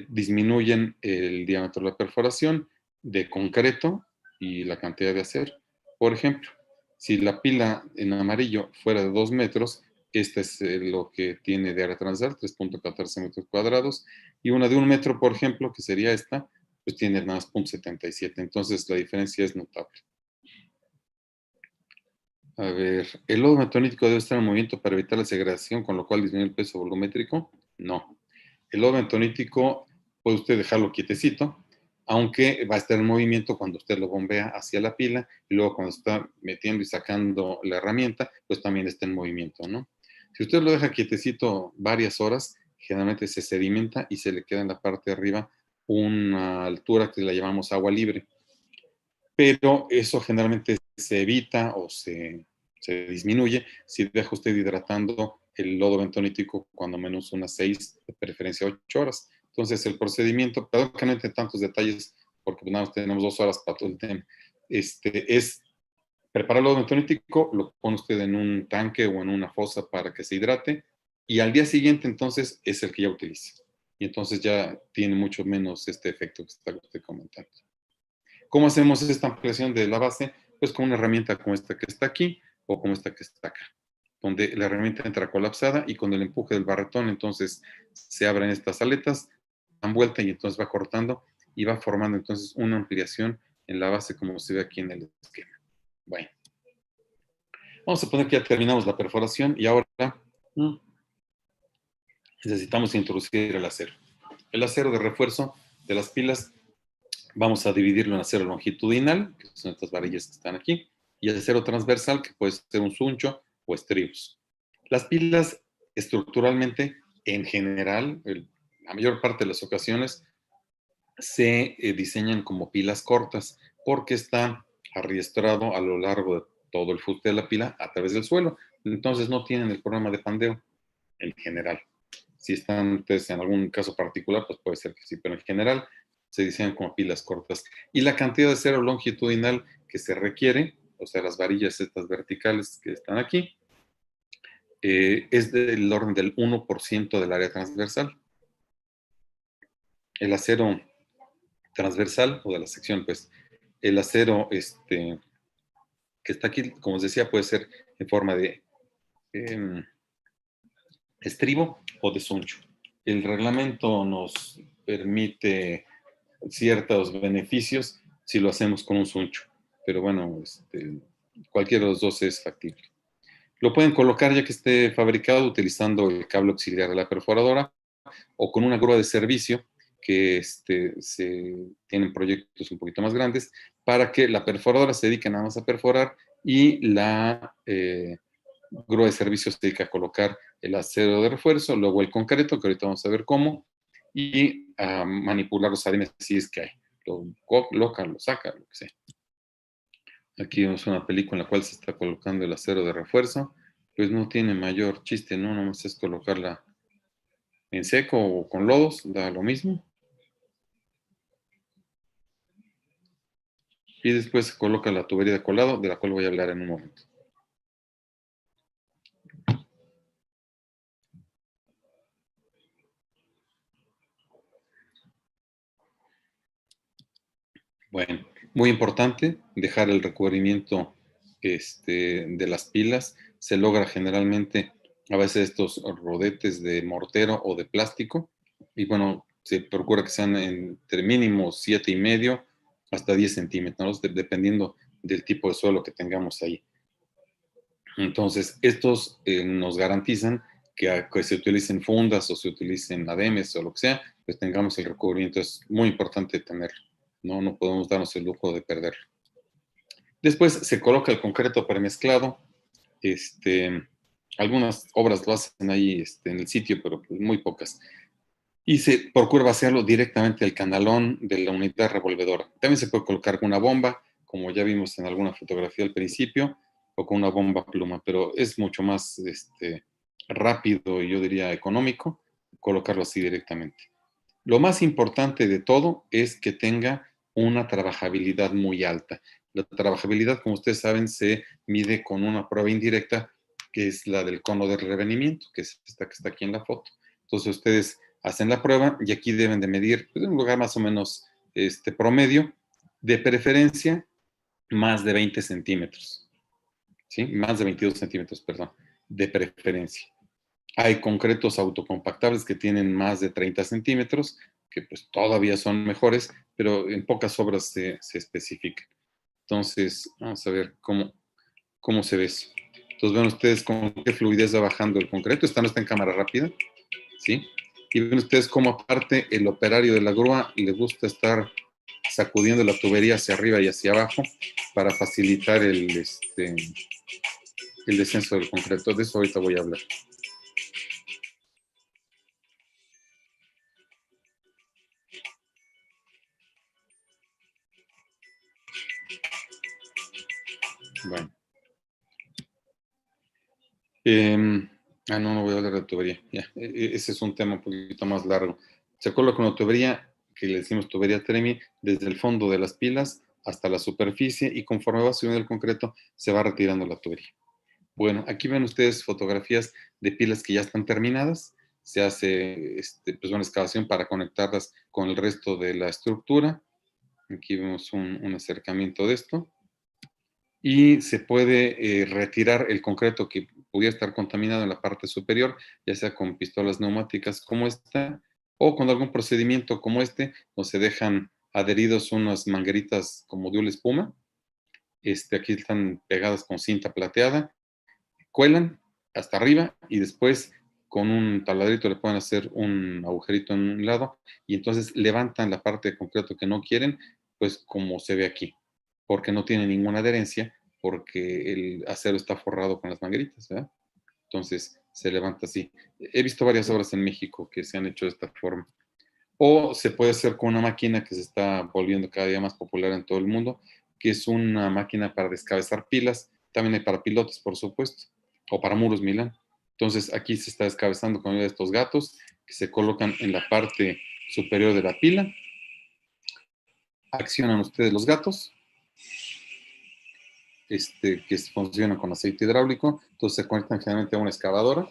Speaker 3: disminuyen el diámetro de la perforación de concreto y la cantidad de acero. Por ejemplo, si la pila en amarillo fuera de 2 metros, este es lo que tiene de área transversal, 3.14 metros cuadrados, y una de 1 metro, por ejemplo, que sería esta, pues tiene nada más 0.77. Entonces la diferencia es notable. A ver, ¿el lodo bentonítico debe estar en movimiento para evitar la segregación, con lo cual disminuye el peso volumétrico? No. El lodo bentonítico puede usted dejarlo quietecito, aunque va a estar en movimiento cuando usted lo bombea hacia la pila, y luego cuando está metiendo y sacando la herramienta, pues también está en movimiento, ¿no? Si usted lo deja quietecito varias horas, generalmente se sedimenta y se le queda en la parte de arriba una altura que la llamamos agua libre. Pero eso generalmente se evita o se disminuye si deja usted hidratando el lodo bentonítico cuando menos unas 6, de preferencia 8 horas. Entonces, el procedimiento, perdón que no entre tantos detalles, porque nada más tenemos 2 horas para todo el tema, es preparar el lodo bentonítico, lo pone usted en un tanque o en una fosa para que se hidrate, y al día siguiente, entonces, es el que ya utiliza. Y entonces ya tiene mucho menos este efecto que está usted comentando. ¿Cómo hacemos esta ampliación de la base? Pues con una herramienta como esta que está aquí o como esta que está acá, donde la herramienta entra colapsada y con el empuje del barretón, entonces se abren estas aletas, dan vuelta y entonces va cortando y va formando entonces una ampliación en la base como se ve aquí en el esquema. Bueno, vamos a poner que ya terminamos la perforación y ahora necesitamos introducir el acero. El acero de refuerzo de las pilas vamos a dividirlo en acero longitudinal, que son estas varillas que están aquí, y el acero transversal, que puede ser un suncho o estribos. Las pilas, estructuralmente, en general, la mayor parte de las ocasiones, se diseñan como pilas cortas, porque está arriestrado a lo largo de todo el fuste de la pila a través del suelo. Entonces no tienen el problema de pandeo en general. Si están ustedes en algún caso particular, pues puede ser que sí, pero en general se diseñan como pilas cortas. Y la cantidad de acero longitudinal que se requiere, o sea, las varillas estas verticales que están aquí, es del orden del 1% del área transversal. El acero transversal, o de la sección, pues, el acero que está aquí, como os decía, puede ser en forma de estribo o de suncho. El reglamento nos permite ciertos beneficios si lo hacemos con un suncho, pero bueno, cualquiera de los dos es factible. Lo pueden colocar ya que esté fabricado utilizando el cable auxiliar de la perforadora o con una grúa de servicio que se tienen proyectos un poquito más grandes para que la perforadora se dedique nada más a perforar y la grúa de servicio se dedica a colocar el acero de refuerzo, luego el concreto, que ahorita vamos a ver cómo, y a manipular los adimes si es que hay. Lo coloca, lo saca, lo que sea. Aquí vemos una película en la cual se está colocando el acero de refuerzo. Pues no tiene mayor chiste, ¿no? Nomás es colocarla en seco o con lodos, da lo mismo. Y después se coloca la tubería de colado, de la cual voy a hablar en un momento. Bueno, muy importante dejar el recubrimiento de las pilas. Se logra generalmente a veces estos rodetes de mortero o de plástico. Y bueno, se procura que sean entre mínimo 7,5 hasta 10 centímetros, dependiendo del tipo de suelo que tengamos ahí. Entonces, estos nos garantizan que se utilicen fundas o se utilicen ademes o lo que sea, pues tengamos el recubrimiento. Es muy importante tenerlo. No podemos darnos el lujo de perderlo. Después se coloca el concreto premezclado. Algunas obras lo hacen ahí en el sitio, pero pues muy pocas. Y se procura vaciarlo directamente al canalón de la unidad revolvedora. También se puede colocar con una bomba, como ya vimos en alguna fotografía al principio, o con una bomba pluma, pero es mucho más rápido y yo diría económico colocarlo así directamente. Lo más importante de todo es que tenga una trabajabilidad muy alta. La trabajabilidad, como ustedes saben, se mide con una prueba indirecta, que es la del cono de revenimiento, que es esta que está aquí en la foto. Entonces ustedes hacen la prueba y aquí deben de medir pues, en un lugar más o menos promedio, de preferencia más de 20 centímetros, ¿sí? Más de 22 centímetros, perdón, de preferencia. Hay concretos autocompactables que tienen más de 30 centímetros, que pues todavía son mejores, pero en pocas obras se especifican. Entonces, vamos a ver cómo se ve eso. Entonces, ven ustedes con qué fluidez va bajando el concreto. Esta no está en cámara rápida, ¿sí? Y ven ustedes cómo aparte el operario de la grúa le gusta estar sacudiendo la tubería hacia arriba y hacia abajo para facilitar el descenso del concreto. De eso ahorita voy a hablar. Bueno. No voy a hablar de tubería. Ya, ese es un tema un poquito más largo. Se coloca una tubería, que le decimos tubería TREMI, desde el fondo de las pilas hasta la superficie, y conforme va subiendo el concreto, se va retirando la tubería. Bueno, aquí ven ustedes fotografías de pilas que ya están terminadas. Se hace pues una excavación para conectarlas con el resto de la estructura. Aquí vemos un acercamiento de esto. Y se puede retirar el concreto que pudiera estar contaminado en la parte superior, ya sea con pistolas neumáticas como esta, o con algún procedimiento como este, donde se dejan adheridos unas mangueritas como de una espuma. Aquí están pegadas con cinta plateada, cuelan hasta arriba y después con un taladrito le pueden hacer un agujerito en un lado y entonces levantan la parte de concreto que no quieren, pues como se ve aquí, porque no tiene ninguna adherencia, porque el acero está forrado con las mangueritas, ¿verdad? Entonces se levanta así. He visto varias obras en México que se han hecho de esta forma. O se puede hacer con una máquina que se está volviendo cada día más popular en todo el mundo, que es una máquina para descabezar pilas. También hay para pilotes, por supuesto, o para muros Milán. Entonces aquí se está descabezando con ayuda de estos gatos que se colocan en la parte superior de la pila. Accionan ustedes los gatos, que funcionan con aceite hidráulico. Entonces se conectan generalmente a una excavadora.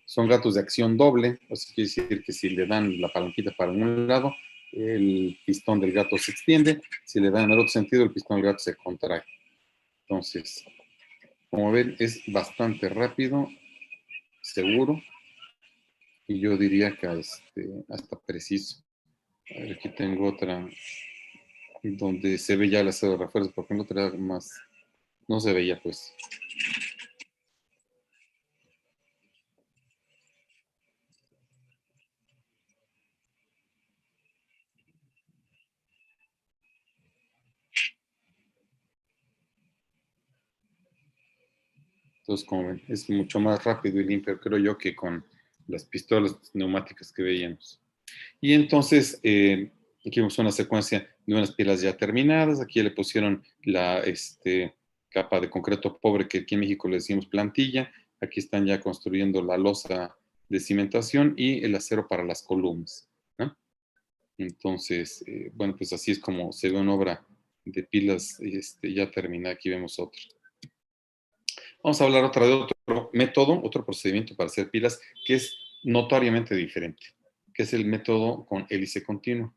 Speaker 3: Son gatos de acción doble, o sea, quiere decir que si le dan la palanquita para un lado, el pistón del gato se extiende, si le dan en el otro sentido, el pistón del gato se contrae. Entonces, como ven, es bastante rápido, seguro, y yo diría que hasta preciso. A ver, aquí tengo otra donde se ve ya el acero de refuerzo, porque no trae más, no se veía pues. Entonces, como ven, es mucho más rápido y limpio, creo yo, que con las pistolas neumáticas que veíamos. Y entonces, aquí vemos una secuencia de unas pilas ya terminadas. Aquí le pusieron la capa de concreto pobre, que aquí en México le decimos plantilla. Aquí están ya construyendo la losa de cimentación y el acero para las columnas, ¿no? Entonces, bueno, pues así es como se ve una obra de pilas ya terminada. Aquí vemos otra. Vamos a hablar otra de otro método, otro procedimiento para hacer pilas que es notoriamente diferente, que es el método con hélice continua.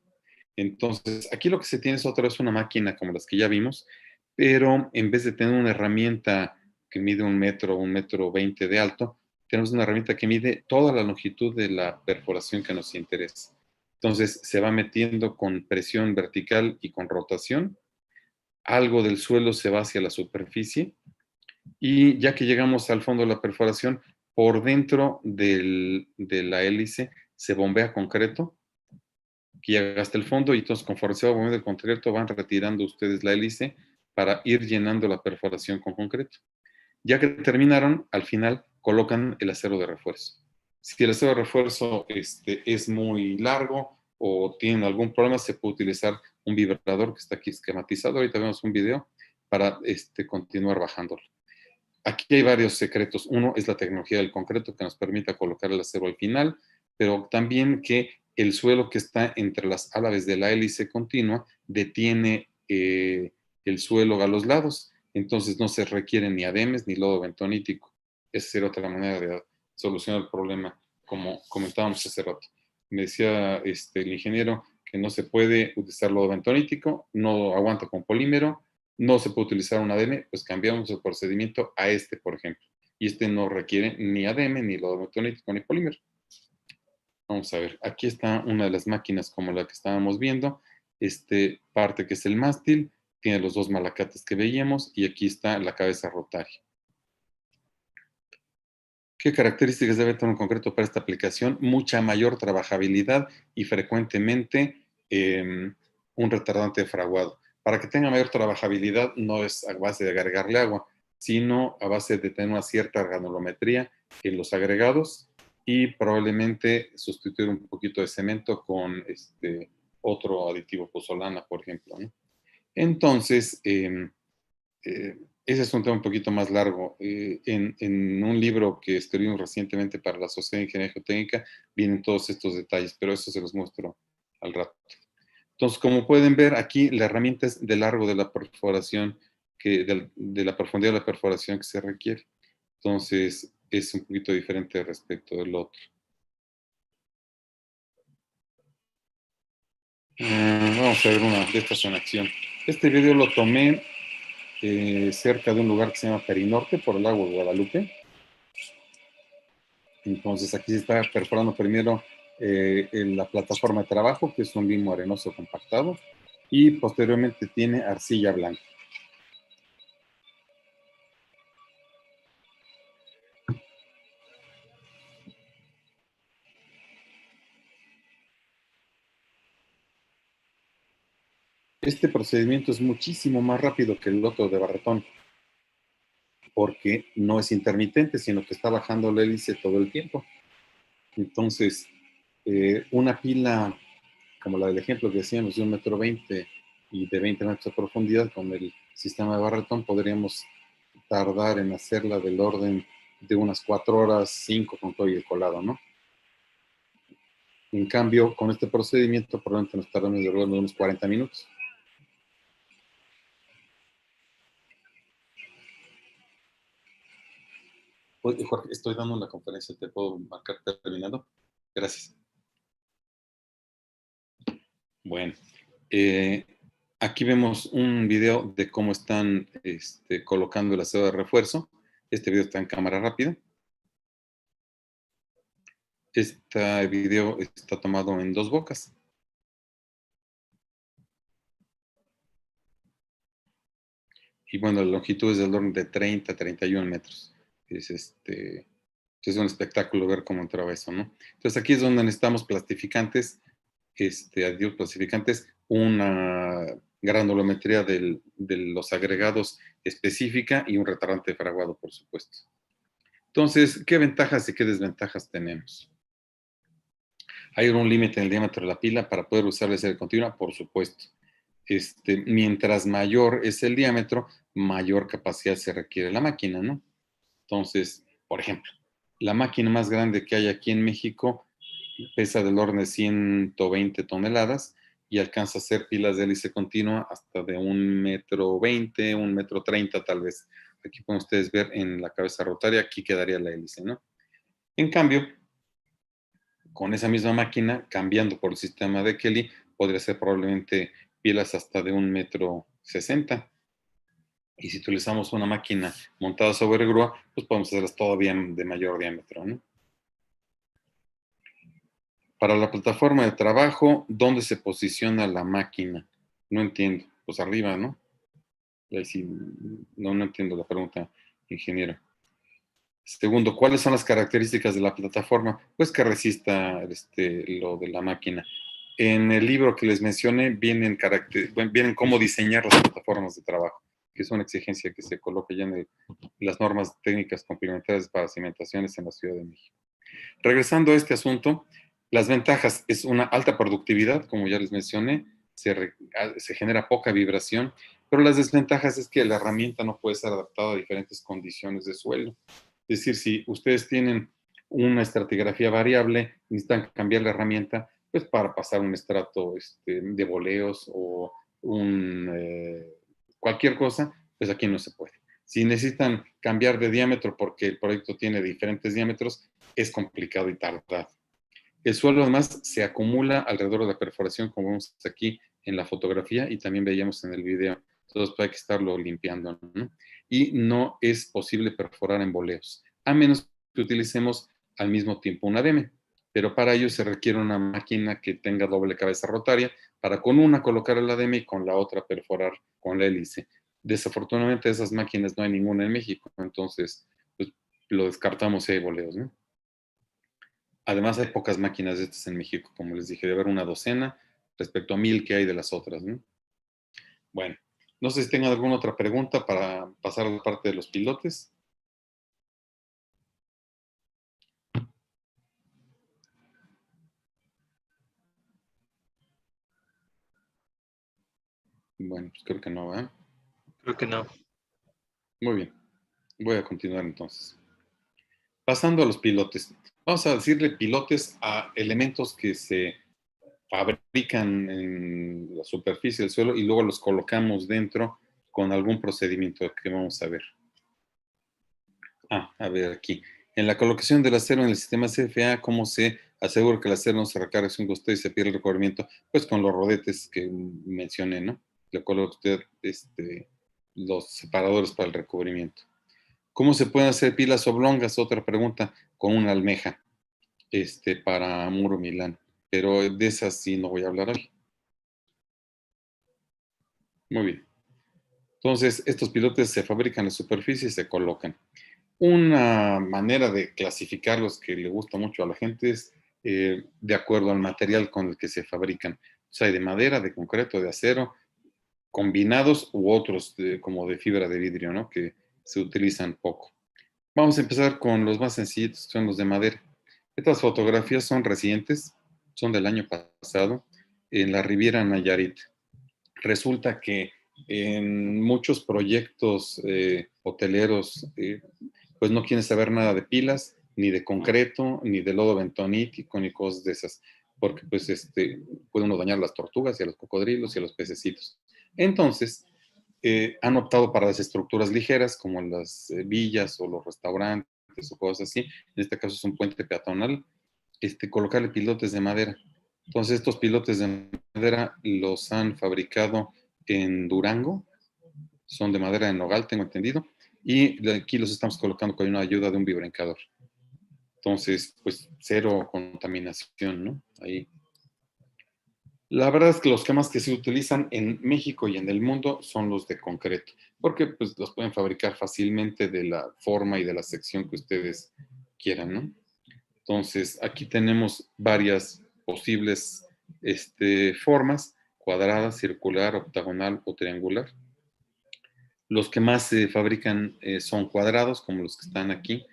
Speaker 3: Entonces, aquí lo que se tiene es otra vez una máquina como las que ya vimos, pero en vez de tener una herramienta que mide 1 metro, 1,20 m de alto, tenemos una herramienta que mide toda la longitud de la perforación que nos interesa. Entonces, se va metiendo con presión vertical y con rotación. Algo del suelo se va hacia la superficie y ya que llegamos al fondo de la perforación, por dentro de la hélice se bombea concreto que llega hasta el fondo y entonces conforme se va moviendo el concreto van retirando ustedes la hélice para ir llenando la perforación con concreto. Ya que terminaron, al final colocan el acero de refuerzo. Si el acero de refuerzo es muy largo o tiene algún problema, se puede utilizar un vibrador que está aquí esquematizado. Ahorita vemos un video para continuar bajándolo. Aquí hay varios secretos. Uno es la tecnología del concreto que nos permite colocar el acero al final, pero también que el suelo que está entre las álabes de la hélice continua detiene el suelo a los lados. Entonces no se requiere ni ademes ni lodo bentonítico. Esa sería otra manera de solucionar el problema, como comentábamos hace rato. Me decía el ingeniero que no se puede utilizar lodo bentonítico, no aguanta con polímero, no se puede utilizar un ADM, pues cambiamos el procedimiento a por ejemplo. Y no requiere ni ADM, ni lodo bentonítico, ni polímero. Vamos a ver, aquí está una de las máquinas como la que estábamos viendo. Parte que es el mástil, tiene los dos malacates que veíamos y aquí está la cabeza rotaria. ¿Qué características debe tener un concreto para esta aplicación? Mucha mayor trabajabilidad y frecuentemente un retardante de fraguado. Para que tenga mayor trabajabilidad no es a base de agregarle agua, sino a base de tener una cierta granulometría en los agregados y probablemente sustituir un poquito de cemento con otro aditivo, pozolana, por ejemplo, ¿no? Entonces, ese es un tema un poquito más largo. En un libro que escribimos recientemente para la Sociedad de Ingeniería Geotécnica vienen todos estos detalles, pero eso se los muestro al rato. Entonces, como pueden ver aquí, la herramienta es del largo de la perforación, de la profundidad de la perforación que se requiere. Entonces, es un poquito diferente respecto del otro. Vamos a ver una de estas en acción. Este video lo tomé cerca de un lugar que se llama Perinorte, por el lago de Guadalupe. Entonces aquí se está perforando primero en la plataforma de trabajo, que es un limo arenoso compactado, y posteriormente tiene arcilla blanca. Este procedimiento es muchísimo más rápido que el otro de barretón, porque no es intermitente, sino que está bajando la hélice todo el tiempo. Entonces, una pila como la del ejemplo que decíamos de 1,20 m y de 20 metros de profundidad, con el sistema de barretón podríamos tardar en hacerla del orden de unas 4 horas, 5 con todo y el colado, ¿no? En cambio, con este procedimiento probablemente nos tardamos de unos 40 minutos. Oye, Jorge, estoy dando una conferencia, ¿te puedo marcar terminando? Gracias. Bueno, aquí vemos un video de cómo están colocando el acero de refuerzo. Este video está en cámara rápida. Este video está tomado en 2 bocas. Y bueno, la longitud es del orden de 30 a 31 metros. Es un espectáculo ver cómo entraba eso, ¿no? Entonces aquí es donde necesitamos plastificantes, adiós plastificantes, una granulometría de los agregados específica y un retardante de fraguado, por supuesto. Entonces, ¿qué ventajas y qué desventajas tenemos? ¿Hay un límite en el diámetro de la pila para poder usar la serie continua? Por supuesto. Mientras mayor es el diámetro, mayor capacidad se requiere la máquina, ¿no? Entonces, por ejemplo, la máquina más grande que hay aquí en México pesa del orden de 120 toneladas y alcanza a hacer pilas de hélice continua hasta de 1,20 m, 1,30 m tal vez. Aquí pueden ustedes ver en la cabeza rotaria, aquí quedaría la hélice, ¿no? En cambio, con esa misma máquina, cambiando por el sistema de Kelly, podría ser probablemente pilas hasta de 1,60 m. Y si utilizamos una máquina montada sobre grúa, pues podemos hacerlas todavía de mayor diámetro, ¿no? Para la plataforma de trabajo, ¿dónde se posiciona la máquina? No entiendo. Pues arriba, ¿no? Ahí sí, no entiendo la pregunta, ingeniero. Segundo, ¿cuáles son las características de la plataforma? Pues que resista lo de la máquina. En el libro que les mencioné vienen cómo diseñar las plataformas de trabajo, que es una exigencia que se coloca ya en las normas técnicas complementarias para cimentaciones en la Ciudad de México. Regresando a este asunto, las ventajas es una alta productividad, como ya les mencioné, se genera poca vibración, pero las desventajas es que la herramienta no puede ser adaptada a diferentes condiciones de suelo. Es decir, si ustedes tienen una estratigrafía variable, necesitan cambiar la herramienta pues para pasar un estrato de boleos o cualquier cosa, pues aquí no se puede. Si necesitan cambiar de diámetro porque el proyecto tiene diferentes diámetros, es complicado y tardado. El suelo además se acumula alrededor de la perforación, como vemos aquí en la fotografía y también veíamos en el video. Entonces hay que estarlo limpiando, ¿no? Y no es posible perforar en boleos, a menos que utilicemos al mismo tiempo una DEME. Pero para ello se requiere una máquina que tenga doble cabeza rotaria para con una colocar el ADM y con la otra perforar con la hélice. Desafortunadamente esas máquinas no hay ninguna en México, entonces pues, lo descartamos si hay boleos, ¿no? Además hay pocas máquinas de estas en México, como les dije, de haber una docena respecto a 1,000 que hay de las otras, ¿no? Bueno, no sé si tengan alguna otra pregunta para pasar a la parte de los pilotes. Bueno, pues creo que no, ¿verdad?
Speaker 1: Creo que no.
Speaker 3: Muy bien. Voy a continuar entonces. Pasando a los pilotes. Vamos a decirle pilotes a elementos que se fabrican en la superficie del suelo y luego los colocamos dentro con algún procedimiento que vamos a ver. A ver aquí. En la colocación del acero en el sistema CFA, ¿cómo se asegura que el acero no se recarga sin costo y se pierde el recubrimiento? Pues con los rodetes que mencioné, ¿no? Le coloca usted los separadores para el recubrimiento. ¿Cómo se pueden hacer pilas oblongas? Otra pregunta, con una almeja para muro Milán. Pero de esas sí no voy a hablar hoy. Muy bien. Entonces, estos pilotes se fabrican en la superficie y se colocan. Una manera de clasificarlos que le gusta mucho a la gente es de acuerdo al material con el que se fabrican. O sea, hay de madera, de concreto, de acero, combinados u otros como de fibra de vidrio, ¿no? Que se utilizan poco. Vamos a empezar con los más sencillos, son los de madera. Estas fotografías son recientes, son del año pasado, en la Riviera Nayarit. Resulta que en muchos proyectos hoteleros, pues no quieren saber nada de pilas, ni de concreto, ni de lodo bentonítico, ni cosas de esas, porque pues puede uno dañar a las tortugas y a los cocodrilos y a los pececitos. Entonces, han optado para las estructuras ligeras, como las villas o los restaurantes o cosas así. En este caso es un puente peatonal, colocarle pilotes de madera. Entonces, estos pilotes de madera los han fabricado en Durango, son de madera de nogal, tengo entendido, y aquí los estamos colocando con una ayuda de un vibrencador. Entonces, pues cero contaminación, ¿no? Ahí. La verdad es que los más que se utilizan en México y en el mundo son los de concreto, porque pues los pueden fabricar fácilmente de la forma y de la sección que ustedes quieran, ¿no? Entonces, aquí tenemos varias posibles formas, cuadrada, circular, octagonal o triangular. Los que más se fabrican son cuadrados, como los que están aquí.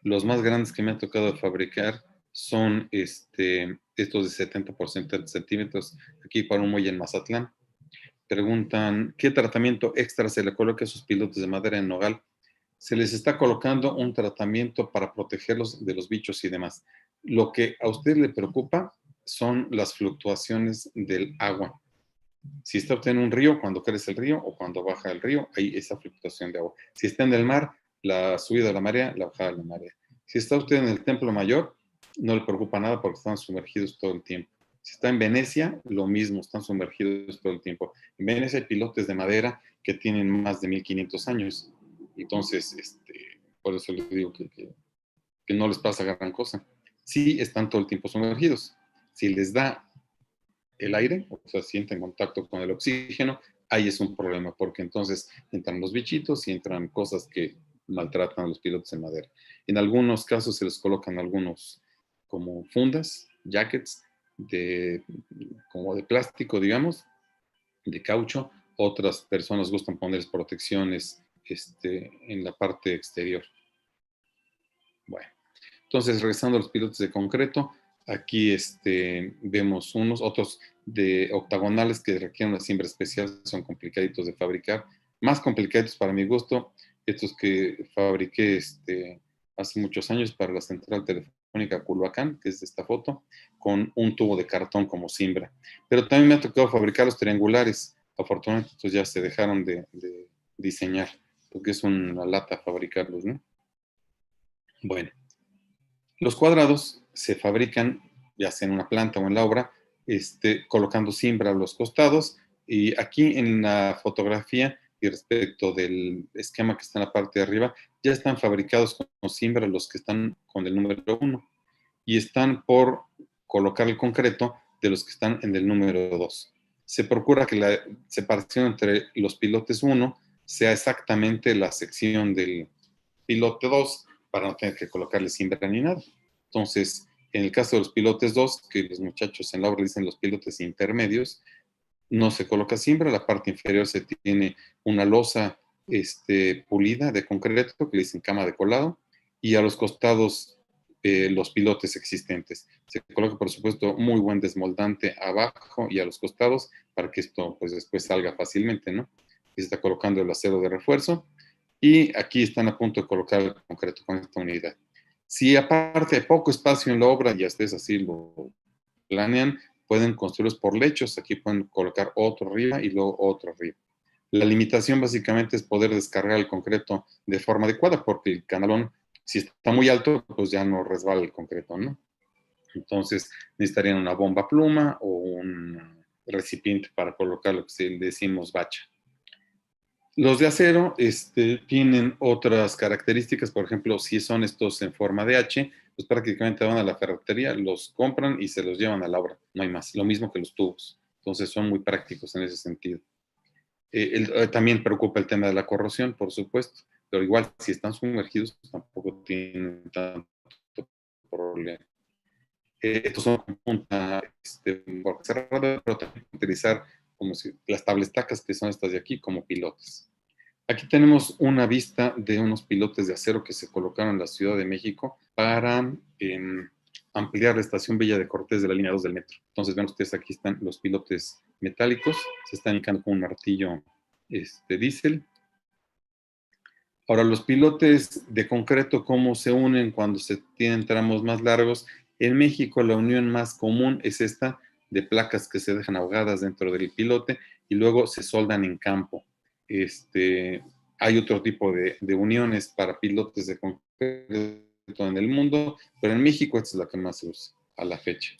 Speaker 3: Los más grandes que me ha tocado fabricar son estos de 70 por 70 centímetros, aquí para un muelle en Mazatlán. Preguntan, ¿qué tratamiento extra se le coloca a esos pilotes de madera en nogal? Se les está colocando un tratamiento para protegerlos de los bichos y demás. Lo que a usted le preocupa son las fluctuaciones del agua. Si está usted en un río, cuando crece el río o cuando baja el río, hay esa fluctuación de agua. Si está en el mar, la subida de la marea, la bajada de la marea. Si está usted en el Templo Mayor, no le preocupa nada porque están sumergidos todo el tiempo. Si está en Venecia, lo mismo, están sumergidos todo el tiempo. En Venecia hay pilotes de madera que tienen más de 1500 años. Entonces, por eso les digo que no les pasa gran cosa. Sí están todo el tiempo sumergidos. Si les da el aire, o sea, sienten contacto con el oxígeno, ahí es un problema, porque entonces entran los bichitos y entran cosas que maltratan a los pilotos en madera. En algunos casos se les colocan algunos como fundas, jackets, como de plástico, digamos, de caucho. Otras personas gustan poner protecciones en la parte exterior. Bueno, entonces regresando a los pilotos de concreto, aquí vemos otros de octagonales que requieren una siembra especial, son complicaditos de fabricar, más complicados para mi gusto, estos que fabriqué hace muchos años para la central telefónica Culhuacán, que es de esta foto, con un tubo de cartón como siembra. Pero también me ha tocado fabricar los triangulares, afortunadamente estos ya se dejaron de diseñar, porque es una lata fabricarlos, ¿no? Bueno. Los cuadrados se fabrican, ya sea en una planta o en la obra, colocando siembra a los costados. Y aquí en la fotografía, y respecto del esquema que está en la parte de arriba, ya están fabricados con siembra los que están con el número 1 y están por colocar el concreto de los que están en el número 2. Se procura que la separación entre los pilotes 1 sea exactamente la sección del pilote 2 para no tener que colocarle siembra ni nada. Entonces, en el caso de los pilotes 2, que los muchachos en la obra dicen los pilotes intermedios, no se coloca siembra, la parte inferior se tiene una losa pulida de concreto que le dicen cama de colado, y a los costados los pilotes existentes. Se coloca, por supuesto, muy buen desmoldante abajo y a los costados para que esto pues después salga fácilmente, ¿no? Y se está colocando el acero de refuerzo y aquí están a punto de colocar el concreto con esta unidad. Si aparte hay poco espacio en la obra y ustedes así lo planean, pueden construirlos por lechos. Aquí pueden colocar otro arriba y luego otro arriba. La limitación básicamente es poder descargar el concreto de forma adecuada, porque el canalón, si está muy alto, pues ya no resbala el concreto, ¿no? Entonces necesitarían una bomba pluma o un recipiente para colocar lo que decimos bacha. Los de acero tienen otras características, por ejemplo, si son estos en forma de H, pues prácticamente van a la ferretería, los compran y se los llevan a la obra, no hay más, lo mismo que los tubos. Entonces son muy prácticos en ese sentido. También preocupa el tema de la corrosión, por supuesto, pero igual si están sumergidos tampoco tienen tanto problema. Estos son con punta cerrada, pero también utilizar como si, las tablestacas que son estas de aquí como pilotes. Aquí tenemos una vista de unos pilotes de acero que se colocaron en la Ciudad de México para ampliar la estación Villa de Cortés de la línea 2 del metro. Entonces, ven ustedes, aquí están los pilotes metálicos, se están hincando con un martillo diésel. Ahora, los pilotes de concreto, ¿cómo se unen cuando se tienen tramos más largos? En México, la unión más común es esta de placas que se dejan ahogadas dentro del pilote y luego se soldan en campo. Hay otro tipo de uniones para pilotes de concreto en el mundo, pero en México esta es la que más se usa a la fecha.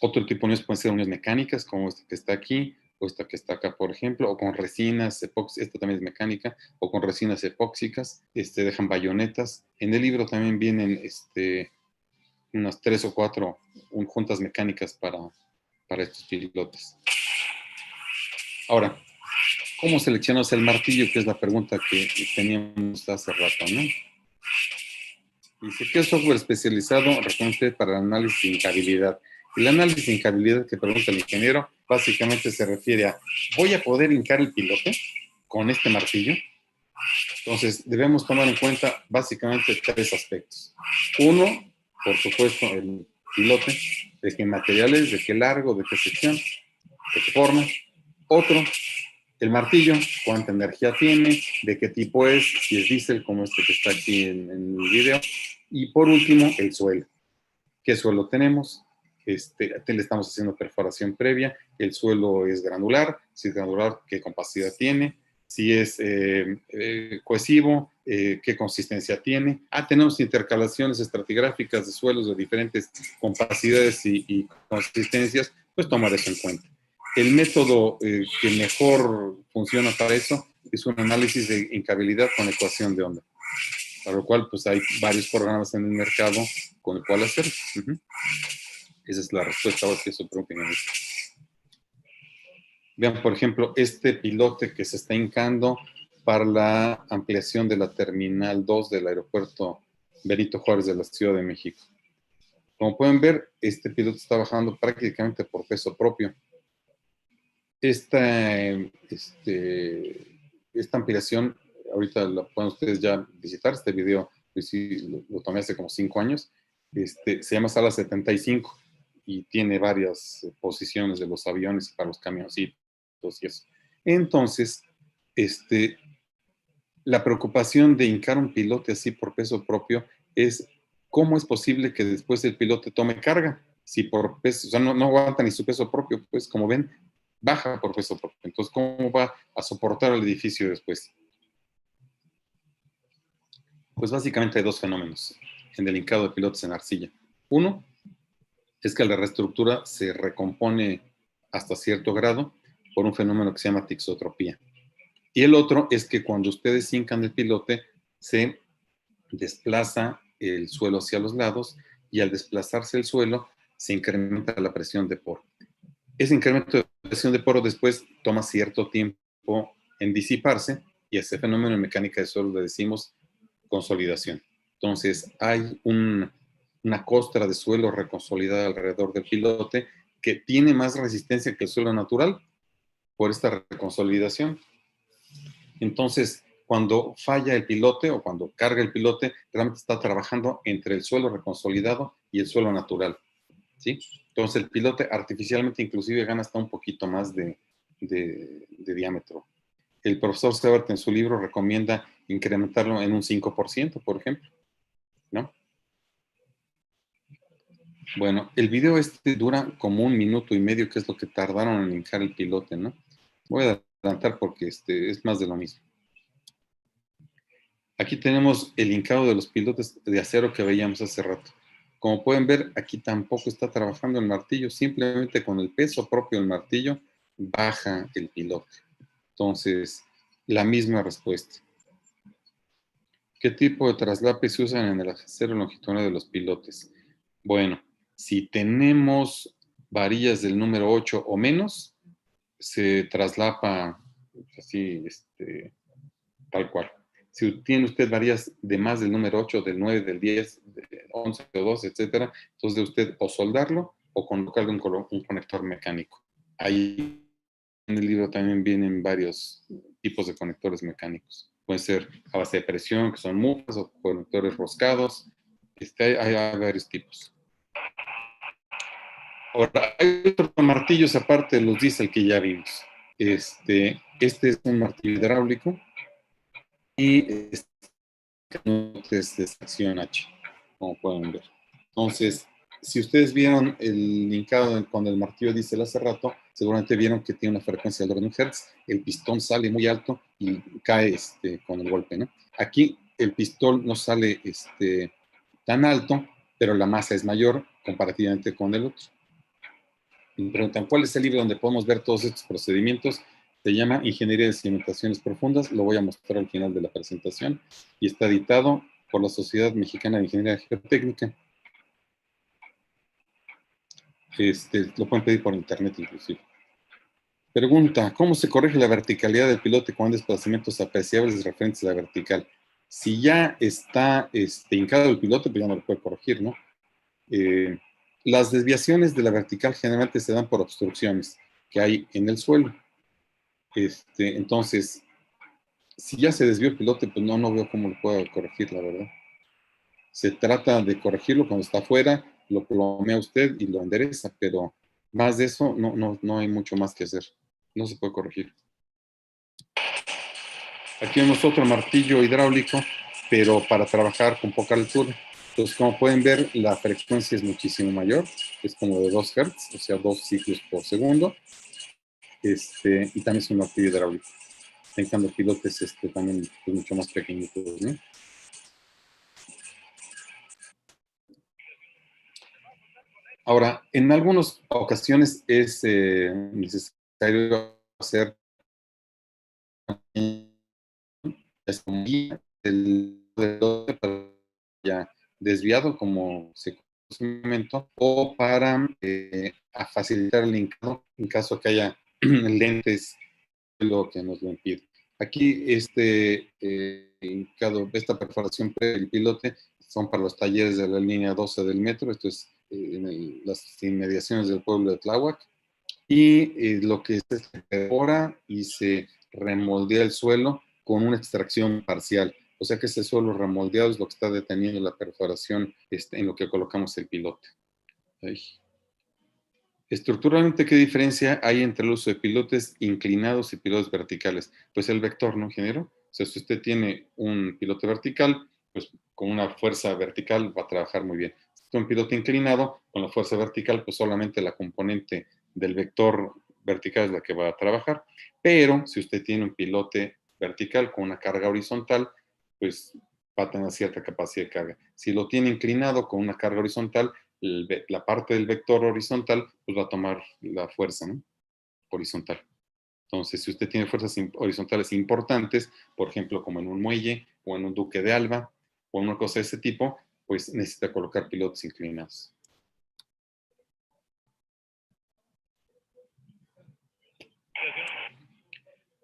Speaker 3: Otro tipo de uniones pueden ser uniones mecánicas, como esta que está aquí, o esta que está acá, por ejemplo, o con resinas epóxicas, esta también es mecánica, o con resinas epóxicas, dejan bayonetas. En el libro también vienen unas 3 o 4 juntas mecánicas para estos pilotes. Ahora, ¿cómo seleccionamos el martillo? Que es la pregunta que teníamos hace rato, ¿no? Dice, ¿qué software especializado recomienda para el análisis de hincabilidad? El análisis de hincabilidad que pregunta el ingeniero básicamente se refiere a, ¿voy a poder hincar el pilote con este martillo? Entonces, debemos tomar en cuenta básicamente 3 aspectos. Uno, por supuesto, el pilote, de qué materiales, de qué largo, de qué sección, de qué forma. Otro, el martillo, cuánta energía tiene, de qué tipo es, si es diésel, como este que está aquí en el video. Y por último, el suelo. ¿Qué suelo tenemos? Le estamos haciendo perforación previa. El suelo es granular. Si es granular, ¿qué compacidad tiene? Si es cohesivo, ¿qué consistencia tiene? Tenemos intercalaciones estratigráficas de suelos de diferentes compacidades y consistencias, pues tomar eso en cuenta. El método que mejor funciona para eso es un análisis de hincabilidad con ecuación de onda, para lo cual pues hay varios programas en el mercado con el cual hacerlo. Esa es la respuesta a su pregunta. Vean, por ejemplo, este pilote que se está hincando para la ampliación de la Terminal 2 del aeropuerto Benito Juárez de la Ciudad de México. Como pueden ver, este piloto está bajando prácticamente por peso propio. Esta ampliación, ahorita la pueden ustedes ya visitar, este video lo tomé hace como 5 años, se llama Sala 75 y tiene varias posiciones de los aviones para los camioncitos y eso. Entonces, la preocupación de hincar un pilote así por peso propio es cómo es posible que después el pilote tome carga, si por peso, o sea, no aguanta ni su peso propio, pues como ven, baja por peso propio. Entonces, ¿cómo va a soportar el edificio después? Pues básicamente hay 2 fenómenos en el hincado de pilotes en arcilla. Uno es que la reestructura se recompone hasta cierto grado por un fenómeno que se llama tixotropía. Y el otro es que cuando ustedes hincan el pilote, se desplaza el suelo hacia los lados y al desplazarse el suelo, se incrementa la presión de poro. Ese incremento de presión de poro después toma cierto tiempo en disiparse y a ese fenómeno en mecánica de suelo le decimos consolidación. Entonces, hay una costra de suelo reconsolidada alrededor del pilote que tiene más resistencia que el suelo natural por esta reconsolidación. Entonces, cuando falla el pilote o cuando carga el pilote, realmente está trabajando entre el suelo reconsolidado y el suelo natural, ¿sí? Entonces, el pilote artificialmente inclusive gana hasta un poquito más de diámetro. El profesor Sebert en su libro recomienda incrementarlo en un 5%, por ejemplo, ¿no? Bueno, el video este dura como 1 minuto y medio, que es lo que tardaron en hincar el pilote, ¿no? Voy a adelantar porque es más de lo mismo. Aquí tenemos el hincado de los pilotes de acero que veíamos hace rato. Como pueden ver, aquí tampoco está trabajando el martillo, simplemente con el peso propio del martillo baja el pilote. Entonces, la misma respuesta. ¿Qué tipo de traslape se usan en el acero longitudinal de los pilotes? Bueno, si tenemos varillas del número 8 o menos, se traslapa así, tal cual. Si tiene usted varillas de más del número 8, del 9, del 10, del 11 o 12, etcétera, entonces de usted o soldarlo o colocarle un conector mecánico. Ahí en el libro también vienen varios tipos de conectores mecánicos. Pueden ser a base de presión, que son mufas, o conectores roscados. Hay varios tipos. Ahora, hay otros martillos aparte de los diésel que ya vimos. Este es un martillo hidráulico y es de sección H, como pueden ver. Entonces, si ustedes vieron el hincado con el martillo diésel hace rato, seguramente vieron que tiene una frecuencia del orden de Hz, el pistón sale muy alto y cae con el golpe, ¿no? Aquí el pistón no sale tan alto, pero la masa es mayor comparativamente con el otro. Y me preguntan, ¿cuál es el libro donde podemos ver todos estos procedimientos? Se llama Ingeniería de Cimentaciones Profundas, lo voy a mostrar al final de la presentación, y está editado por la Sociedad Mexicana de Ingeniería Geotécnica. Lo pueden pedir por internet inclusive. Pregunta, ¿cómo se corrige la verticalidad del pilote con desplazamientos apreciables referentes a la vertical? Si ya está hincado el pilote, pues ya no lo puede corregir, ¿no? Las desviaciones de la vertical generalmente se dan por obstrucciones que hay en el suelo. Entonces, si ya se desvió el pilote, pues no veo cómo lo puedo corregir, la verdad. Se trata de corregirlo cuando está afuera, lo plomea usted y lo endereza, pero más de eso no hay mucho más que hacer. No se puede corregir. Aquí vemos otro martillo hidráulico, pero para trabajar con poca altura. Entonces, como pueden ver, la frecuencia es muchísimo mayor, es como de 2 Hz, o sea, 2 ciclos por segundo. Y también es un martillo hidráulico. Dejando pilotes también mucho más pequeñitos, ¿no? Ahora, en algunas ocasiones es necesario hacer el ya desviado, como se conoce en un momento, o para a facilitar el linkado en caso que haya lentes lo que nos lo impide. Aquí esta perforación del pilote son para los talleres de la línea 12 del metro, esto es en las inmediaciones del pueblo de Tláhuac, y lo que se perfora y se remoldea el suelo con una extracción parcial. O sea que ese suelo remoldeado es lo que está deteniendo la perforación en lo que colocamos el pilote. Ay. Estructuralmente, ¿qué diferencia hay entre el uso de pilotes inclinados y pilotes verticales? Pues el vector, ¿no, ingeniero? O sea, si usted tiene un pilote vertical, pues con una fuerza vertical va a trabajar muy bien. Si tiene un pilote inclinado, con la fuerza vertical, pues solamente la componente del vector vertical es la que va a trabajar. Pero si usted tiene un pilote vertical con una carga horizontal, pues va a tener cierta capacidad de carga. Si lo tiene inclinado con una carga horizontal, la parte del vector horizontal pues va a tomar la fuerza, ¿no? Horizontal. Entonces, si usted tiene fuerzas horizontales importantes, por ejemplo, como en un muelle o en un duque de Alba o en una cosa de ese tipo, pues necesita colocar pilotos inclinados.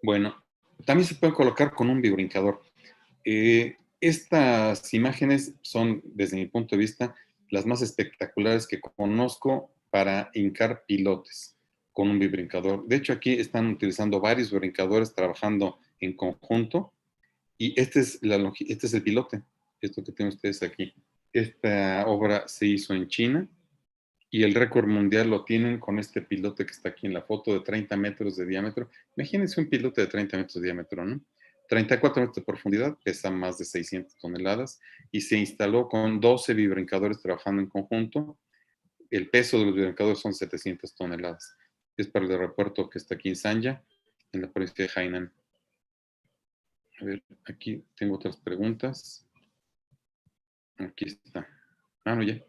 Speaker 3: Bueno, también se pueden colocar con un bibrincador. Estas imágenes son, desde mi punto de vista, las más espectaculares que conozco para hincar pilotes con un bibrincador. De hecho, aquí están utilizando varios bibrincadores trabajando en conjunto, y este es el pilote, esto que tienen ustedes aquí. Esta obra se hizo en China y el récord mundial lo tienen con este pilote que está aquí en la foto, de 30 metros de diámetro. Imagínense un pilote de 30 metros de diámetro, ¿no? 34 metros de profundidad, pesa más de 600 toneladas y se instaló con 12 bibrincadores trabajando en conjunto. El peso de los bibrincadores son 700 toneladas. Es para el aeropuerto que está aquí en Sanya, en la provincia de Hainan. A ver, aquí tengo otras preguntas. Aquí está. Ah, no, ya.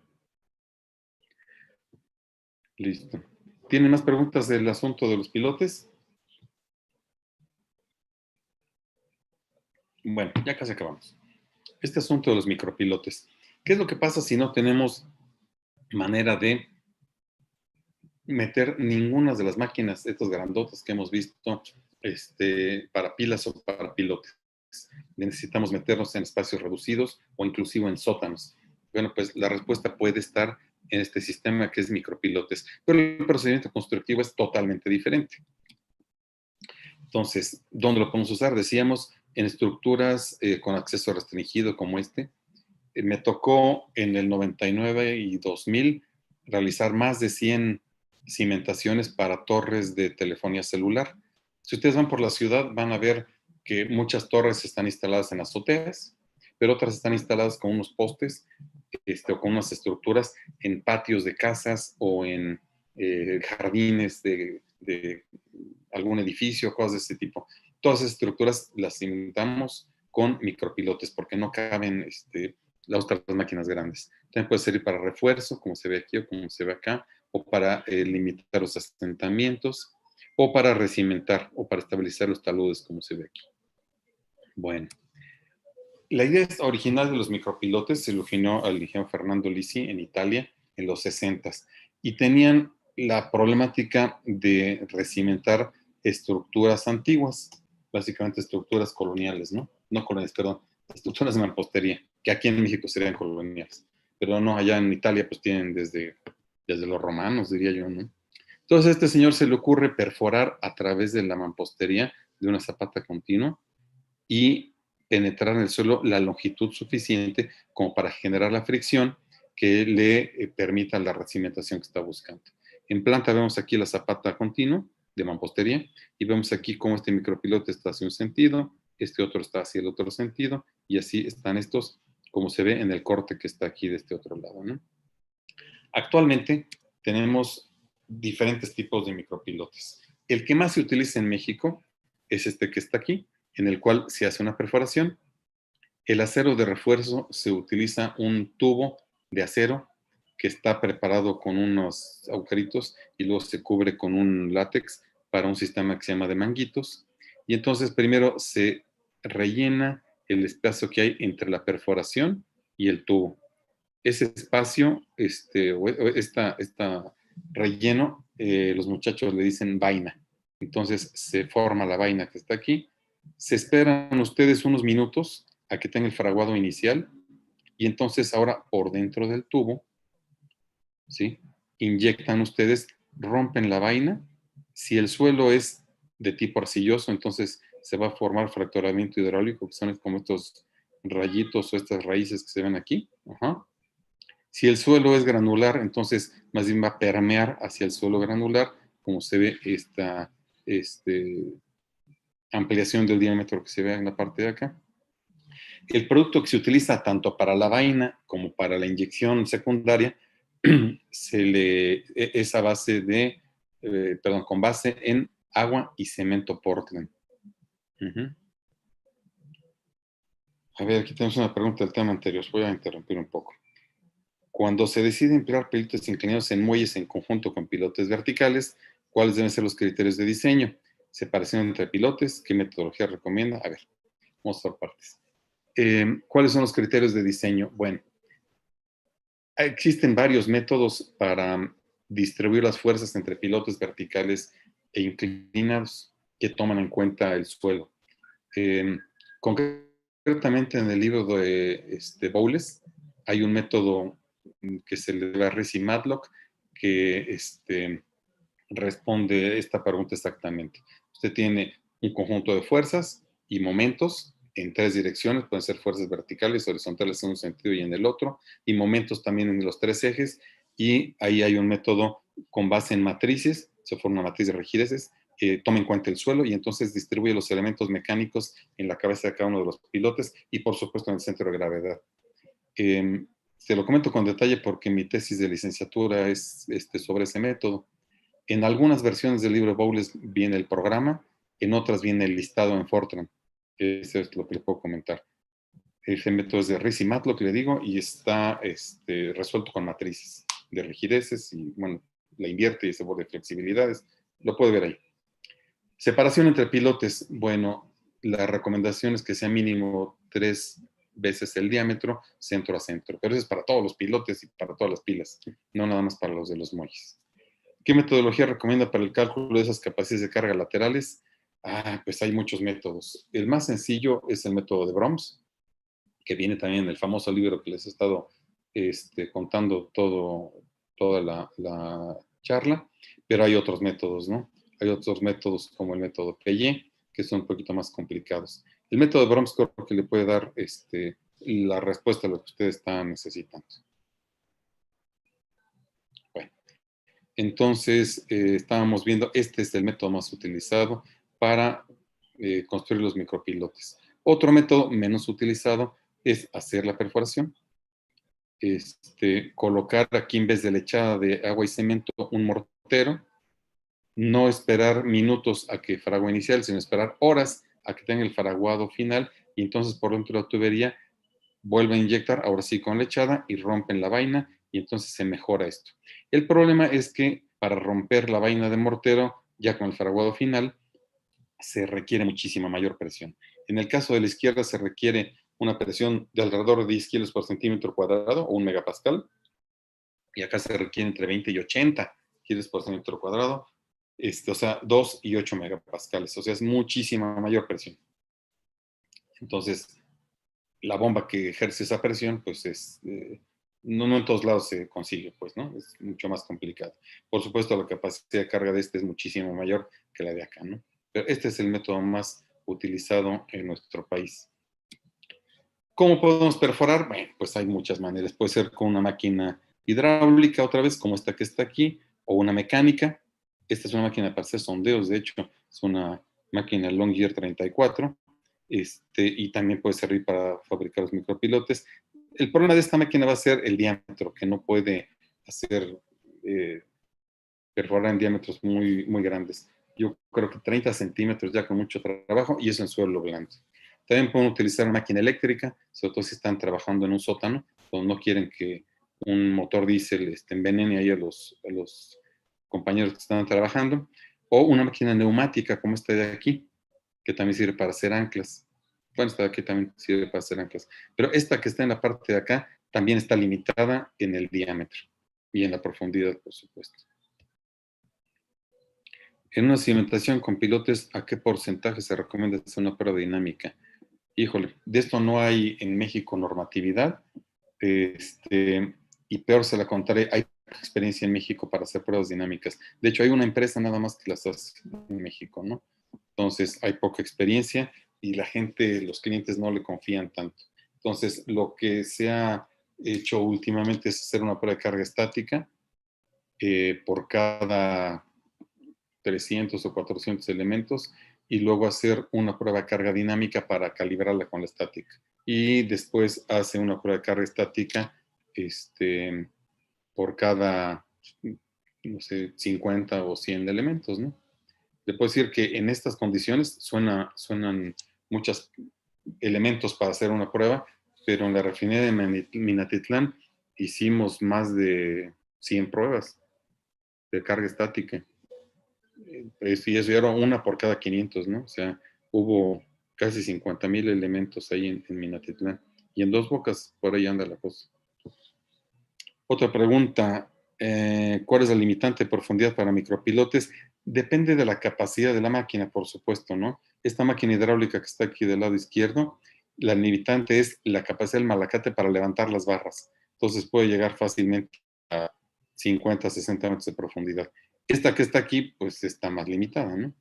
Speaker 3: Listo. ¿Tienen más preguntas del asunto de los pilotes? Bueno, ya casi acabamos. Este asunto de los micropilotes. ¿Qué es lo que pasa si no tenemos manera de meter ninguna de las máquinas, estas grandotas que hemos visto, para pilas o para pilotes? Necesitamos meternos en espacios reducidos o inclusive en sótanos. Bueno, pues la respuesta puede estar en este sistema que es micropilotes, pero el procedimiento constructivo es totalmente diferente. Entonces, ¿dónde lo podemos usar? Decíamos, en estructuras con acceso restringido como este. Me tocó en el 99 y 2000 realizar más de 100 cimentaciones para torres de telefonía celular. Si ustedes van por la ciudad, van a ver que muchas torres están instaladas en azoteas, pero otras están instaladas con unos postes o con unas estructuras en patios de casas o en jardines de algún edificio, cosas de este tipo. Todas esas estructuras las cimentamos con micropilotes porque no caben las otras máquinas grandes. También puede servir para refuerzo, como se ve aquí o como se ve acá, o para limitar los asentamientos, o para recimentar, o para estabilizar los taludes, como se ve aquí. Bueno, la idea original de los micropilotes se lo originó al ingeniero Fernando Lisi en Italia en los 60s, y tenían la problemática de recimentar estructuras antiguas, básicamente estructuras coloniales, ¿no? No coloniales, perdón, estructuras de mampostería, que aquí en México serían coloniales, pero no, allá en Italia pues tienen desde los romanos, diría yo, ¿no? Entonces a este señor se le ocurre perforar a través de la mampostería de una zapata continua y penetrar en el suelo la longitud suficiente como para generar la fricción que le permita la recimentación que está buscando. En planta vemos aquí la zapata continua de mampostería y vemos aquí cómo este micropilote está hacia un sentido, este otro está hacia el otro sentido y así están estos, como se ve en el corte que está aquí de este otro lado, ¿no? Actualmente tenemos diferentes tipos de micropilotes. El que más se utiliza en México es este que está aquí, en el cual se hace una perforación. El acero de refuerzo se utiliza un tubo de acero que está preparado con unos agujeritos y luego se cubre con un látex para un sistema que se llama de manguitos. Y entonces primero se rellena el espacio que hay entre la perforación y el tubo. Ese espacio, esta relleno, los muchachos le dicen vaina. Entonces se forma la vaina que está aquí. Se esperan ustedes unos minutos a que tenga el fraguado inicial y entonces ahora por dentro del tubo, ¿sí? Inyectan ustedes, rompen la vaina. Si el suelo es de tipo arcilloso, entonces se va a formar fracturamiento hidráulico, que son como estos rayitos o estas raíces que se ven aquí. Ajá. Si el suelo es granular, entonces más bien va a permear hacia el suelo granular, como se ve esta ampliación del diámetro que se ve en la parte de acá. El producto que se utiliza tanto para la vaina como para la inyección secundaria es a base de, con base en agua y cemento Portland. A ver, aquí tenemos una pregunta del tema anterior. Voy a interrumpir un poco. Cuando se decide emplear pilotes inclinados en muelles en conjunto con pilotes verticales, ¿cuáles deben ser los criterios de diseño? Separación entre pilotes, ¿qué metodología recomienda? A ver, vamos por partes. ¿Cuáles son los criterios de diseño? Bueno, existen varios métodos para distribuir las fuerzas entre pilotes verticales e inclinados que toman en cuenta el suelo. Concretamente en el libro de Bowles hay un método que se le llama Ricci Matlock que responde esta pregunta exactamente. Usted tiene un conjunto de fuerzas y momentos en tres direcciones, pueden ser fuerzas verticales, horizontales en un sentido y en el otro, y momentos también en los tres ejes, y ahí hay un método con base en matrices, se forma una matriz de rigideces, toma en cuenta el suelo y entonces distribuye los elementos mecánicos en la cabeza de cada uno de los pilotes y por supuesto en el centro de gravedad. Se lo comento con detalle porque mi tesis de licenciatura es sobre ese método. En algunas versiones del libro Bowles viene el programa, en otras viene el listado en Fortran. Eso es lo que le puedo comentar. Ese método es de Riss y Matlock, le digo, y está resuelto con matrices de rigideces y, bueno, la invierte y se vuelve flexibilidades. Lo puede ver ahí. Separación entre pilotes. Bueno, la recomendación es que sea mínimo 3 veces el diámetro, centro a centro. Pero eso es para todos los pilotes y para todas las pilas, no nada más para los de los muelles. ¿Qué metodología recomienda para el cálculo de esas capacidades de carga laterales? Pues hay muchos métodos. El más sencillo es el método de Brahms, que viene también en el famoso libro que les he estado contando toda la charla, pero hay otros métodos, ¿no? Hay otros métodos como el método Pellé, que son un poquito más complicados. El método de Brahms creo que le puede dar la respuesta a lo que ustedes están necesitando. Bueno, entonces estábamos viendo, este es el método más utilizado para construir los micropilotes. Otro método menos utilizado es hacer la perforación. Colocar aquí en vez de lechada de agua y cemento un mortero, no esperar minutos a que fragua inicial, sino esperar horas a que tenga el fraguado final y entonces por dentro de la tubería vuelve a inyectar, ahora sí con lechada y rompen la vaina y entonces se mejora esto. El problema es que para romper la vaina de mortero, ya con el fraguado final, se requiere muchísima mayor presión. En el caso de la izquierda se requiere una presión de alrededor de 10 kilos por centímetro cuadrado o 1 megapascal, y acá se requiere entre 20 y 80 kilos por centímetro cuadrado, o sea, 2 y 8 megapascales, o sea, es muchísima mayor presión. Entonces, la bomba que ejerce esa presión, pues no en todos lados se consigue, pues, ¿no? Es mucho más complicado. Por supuesto, la capacidad de carga de es muchísimo mayor que la de acá, ¿no? Pero este es el método más utilizado en nuestro país. ¿Cómo podemos perforar? Bueno, pues hay muchas maneras. Puede ser con una máquina hidráulica, otra vez, como esta que está aquí, o una mecánica. Esta es una máquina para hacer sondeos, de hecho, es una máquina Longyear 34, y también puede servir para fabricar los micropilotes. El problema de esta máquina va a ser el diámetro, que no puede hacer perforar en diámetros muy, muy grandes. Yo creo que 30 centímetros ya con mucho trabajo, y eso en suelo blando. También pueden utilizar una máquina eléctrica, sobre todo si están trabajando en un sótano, donde no quieren que un motor diésel envenene ahí a los compañeros que están trabajando, o una máquina neumática como esta de aquí, que también sirve para hacer anclas. Bueno, esta de aquí también sirve para hacer anclas. Pero esta que está en la parte de acá también está limitada en el diámetro y en la profundidad, por supuesto. En una cimentación con pilotes, ¿a qué porcentaje se recomienda hacer una prueba dinámica? Híjole, de esto no hay en México normatividad, y peor se la contaré, hay experiencia en México para hacer pruebas dinámicas. De hecho, hay una empresa nada más que las hace en México, ¿no? Entonces, hay poca experiencia y la gente, los clientes no le confían tanto. Entonces, lo que se ha hecho últimamente es hacer una prueba de carga estática por cada 300 o 400 elementos y luego hacer una prueba de carga dinámica para calibrarla con la estática. Y después hace una prueba de carga estática por cada, no sé, 50 o 100 elementos, ¿no? Le puedo decir que en estas condiciones suenan muchos elementos para hacer una prueba, pero en la refinería de Minatitlán hicimos más de 100 pruebas de carga estática. Y eso era una por cada 500, ¿no? O sea, hubo casi 50,000 elementos ahí en Minatitlán. Y en Dos Bocas, por ahí anda la cosa. Otra pregunta, ¿cuál es la limitante de profundidad para micropilotes? Depende de la capacidad de la máquina, por supuesto, ¿no? Esta máquina hidráulica que está aquí del lado izquierdo, la limitante es la capacidad del malacate para levantar las barras. Entonces puede llegar fácilmente a 50, 60 metros de profundidad. Esta que está aquí, pues está más limitada, ¿no?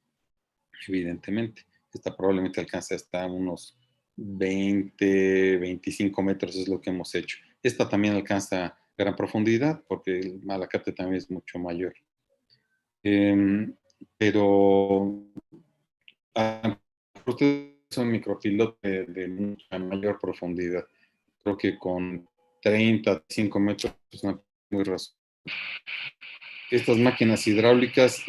Speaker 3: Evidentemente. Esta probablemente alcance hasta unos 20, 25 metros, es lo que hemos hecho. Esta también alcanza gran profundidad porque el malacate también es mucho mayor. pero usted es un micropilote de mucha mayor profundidad. Creo que con 35 metros es una muy razonable. Estas máquinas hidráulicas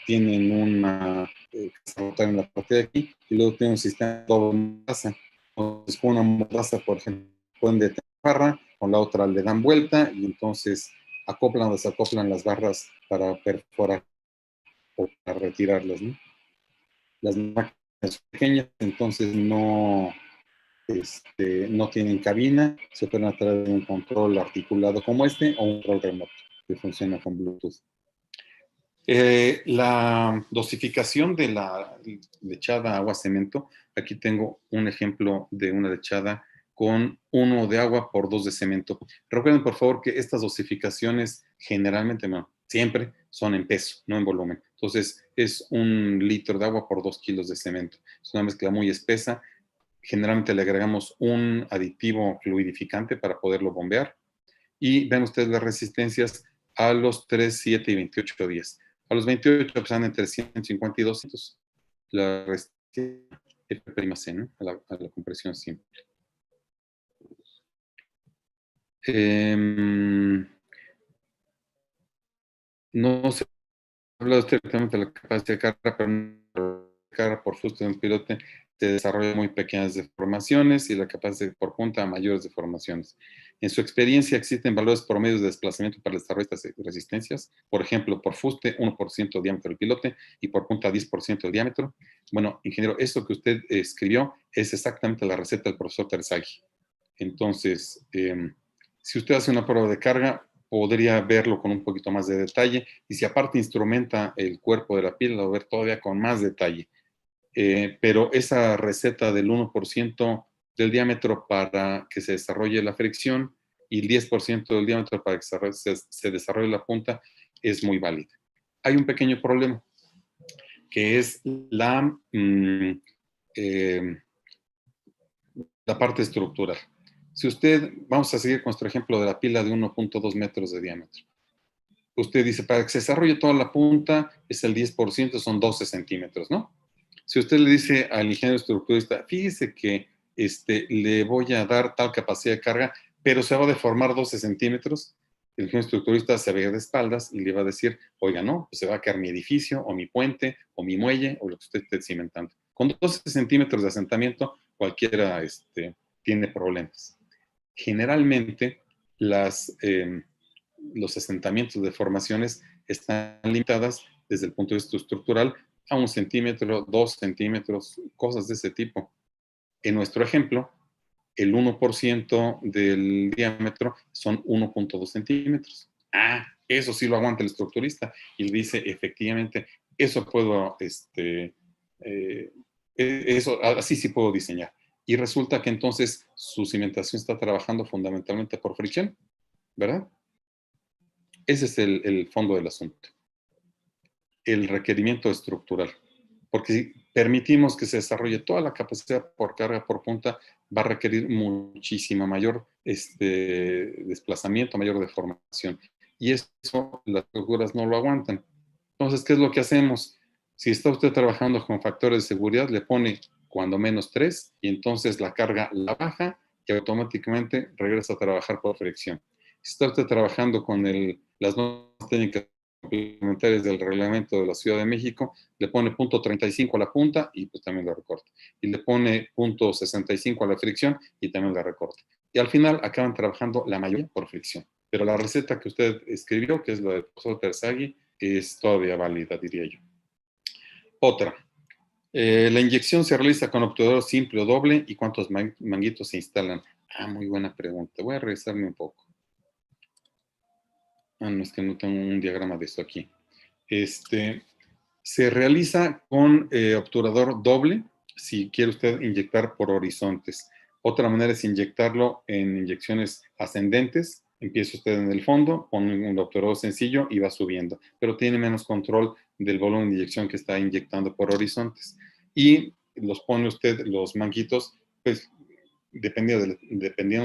Speaker 3: tienen una en la parte de aquí y luego tienen un sistema de doble mordaza. Entonces, con una mordaza, por ejemplo, pueden detener la barra, con la otra le dan vuelta y entonces acoplan o desacoplan las barras para perforar o para retirarlas, ¿no? Las máquinas pequeñas, entonces no tienen cabina, se pueden a través de un control articulado como este o un control remoto que funciona con Bluetooth. La dosificación de la lechada agua-cemento, aquí tengo un ejemplo de una lechada con 1 de agua por 2 de cemento. Recuerden, por favor, que estas dosificaciones generalmente, no, siempre son en peso, no en volumen. Entonces, es 1 litro de agua por 2 kilos de cemento. Es una mezcla muy espesa. Generalmente le agregamos un aditivo fluidificante para poderlo bombear. Y ven ustedes las resistencias a los 3, 7 y 28 días. A los 28 pues, están entre 150 y 200. La resistencia F', ¿no? a la compresión simple. No se habla directamente de la capacidad de carga, pero la carga por fuste de un pilote se desarrolla muy pequeñas deformaciones y la capacidad por punta a mayores deformaciones. En su experiencia existen valores promedios de desplazamiento para el desarrollo de estas resistencias. Por ejemplo, por fuste 1% de diámetro del pilote y por punta 10% del diámetro. Bueno, ingeniero, esto que usted escribió es exactamente la receta del profesor Terzaghi. Entonces, si usted hace una prueba de carga, podría verlo con un poquito más de detalle, y si aparte instrumenta el cuerpo de la pila, lo va a ver todavía con más detalle. Pero esa receta del 1% del diámetro para que se desarrolle la fricción y el 10% del diámetro para que se desarrolle la punta es muy válida. Hay un pequeño problema, que es la parte estructural. Si usted, vamos a seguir con nuestro ejemplo de la pila de 1.2 metros de diámetro. Usted dice, para que se desarrolle toda la punta, es el 10%, son 12 centímetros, ¿no? Si usted le dice al ingeniero estructurista, fíjese que le voy a dar tal capacidad de carga, pero se va a deformar 12 centímetros, el ingeniero estructurista se va a ir de espaldas y le va a decir, oiga, no, pues se va a caer mi edificio, o mi puente, o mi muelle, o lo que usted esté cimentando. Con 12 centímetros de asentamiento, cualquiera tiene problemas. Generalmente, los asentamientos de formaciones están limitadas desde el punto de vista estructural a 1 centímetro, 2 centímetros, cosas de ese tipo. En nuestro ejemplo, el 1% del diámetro son 1.2 centímetros. Ah, eso sí lo aguanta el estructurista. Y dice, efectivamente, eso puedo, eso, así sí puedo diseñar. Y resulta que entonces su cimentación está trabajando fundamentalmente por fricción, ¿verdad? Ese es el fondo del asunto. El requerimiento estructural. Porque si permitimos que se desarrolle toda la capacidad por carga por punta, va a requerir muchísima mayor desplazamiento, mayor deformación. Y eso las estructuras no lo aguantan. Entonces, ¿qué es lo que hacemos? Si está usted trabajando con factores de seguridad, le pone cuando menos 3 y entonces la carga la baja y automáticamente regresa a trabajar por fricción. Si está usted trabajando con las normas técnicas complementarias del reglamento de la Ciudad de México, le pone punto 35 a la punta y pues también la recorta. Y le pone punto 65 a la fricción y también la recorta. Y al final acaban trabajando la mayoría por fricción. Pero la receta que usted escribió, que es la del profesor Terzaghi, es todavía válida, diría yo. Otra. La inyección se realiza con obturador simple o doble y cuántos manguitos se instalan. Ah, muy buena pregunta. Voy a revisarme un poco. Ah, no, es que no tengo un diagrama de esto aquí. Se realiza con obturador doble si quiere usted inyectar por horizontes. Otra manera es inyectarlo en inyecciones ascendentes. Empieza usted en el fondo, pone un obturador sencillo y va subiendo, pero tiene menos control del volumen de inyección que está inyectando por horizontes. Y los pone usted, los manguitos, pues dependiendo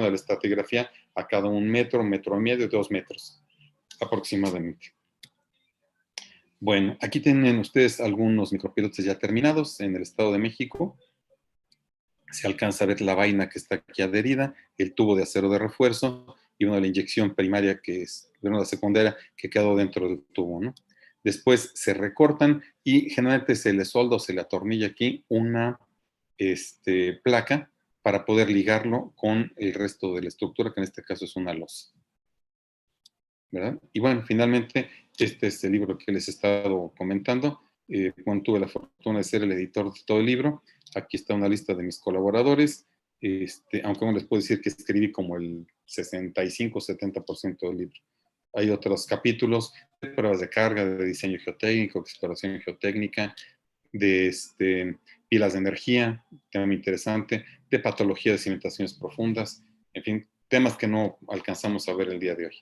Speaker 3: de la estratigrafía, a cada 1 metro, 1,5 metros, 2 metros aproximadamente. Bueno, aquí tienen ustedes algunos micropilotes ya terminados en el Estado de México. Se alcanza a ver la vaina que está aquí adherida, el tubo de acero de refuerzo y la inyección primaria, que es la secundaria, que quedó dentro del tubo, ¿no? Después se recortan y generalmente se le solda o se le atornilla aquí una placa para poder ligarlo con el resto de la estructura, que en este caso es una losa, ¿verdad? Y bueno, finalmente, este es el libro que les he estado comentando. Cuando tuve la fortuna de ser el editor de todo el libro, aquí está una lista de mis colaboradores, aunque no les puedo decir que escribí como el 65-70% del libro. Hay otros capítulos de pruebas de carga, de diseño geotécnico, de exploración geotécnica, de pilas de energía, tema interesante, de patología de cimentaciones profundas, en fin, temas que no alcanzamos a ver el día de hoy.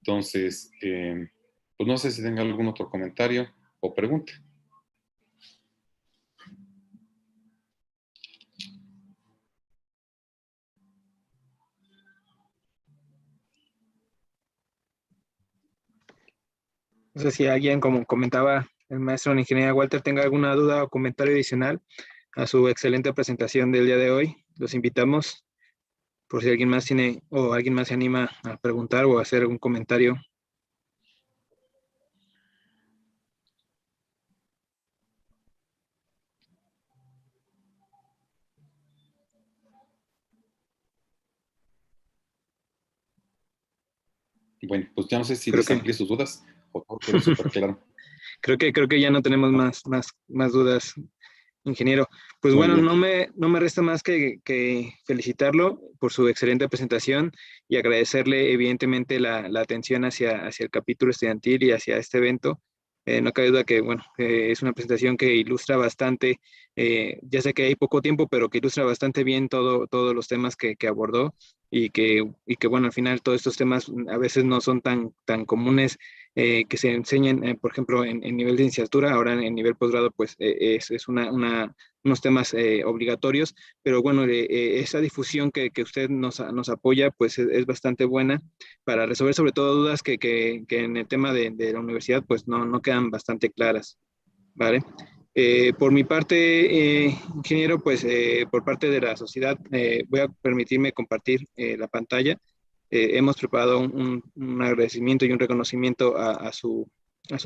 Speaker 3: Entonces, pues no sé si tenga algún otro comentario o pregunta.
Speaker 1: No sé si alguien, como comentaba el maestro en ingeniería Walter, tenga alguna duda o comentario adicional a su excelente presentación del día de hoy. Los invitamos por si alguien más tiene o alguien más se anima a preguntar o a hacer algún comentario.
Speaker 3: Bueno, pues ya no sé si
Speaker 1: Creo
Speaker 3: les
Speaker 1: que-
Speaker 3: amplié sus dudas o todo quedó súper claro.
Speaker 1: Creo que ya no tenemos más dudas, ingeniero. Pues
Speaker 3: Muy
Speaker 1: bueno,
Speaker 3: bien.
Speaker 1: no me resta más que felicitarlo por su excelente presentación y agradecerle evidentemente la atención hacia el capítulo estudiantil y hacia este evento. No cabe duda que, bueno, es una presentación que ilustra bastante, ya sé que hay poco tiempo, pero que ilustra bastante bien todos los temas que abordó y que, bueno, al final todos estos temas a veces no son tan comunes que se enseñen, por ejemplo, en nivel de licenciatura, ahora en nivel posgrado, pues es unos temas obligatorios, pero bueno, esa difusión que usted nos apoya, pues es bastante buena para resolver sobre todo dudas que en el tema de la universidad, pues no quedan bastante claras, ¿vale? Por mi parte, ingeniero, pues por parte de la sociedad, voy a permitirme compartir la pantalla. Hemos preparado un agradecimiento y un reconocimiento a su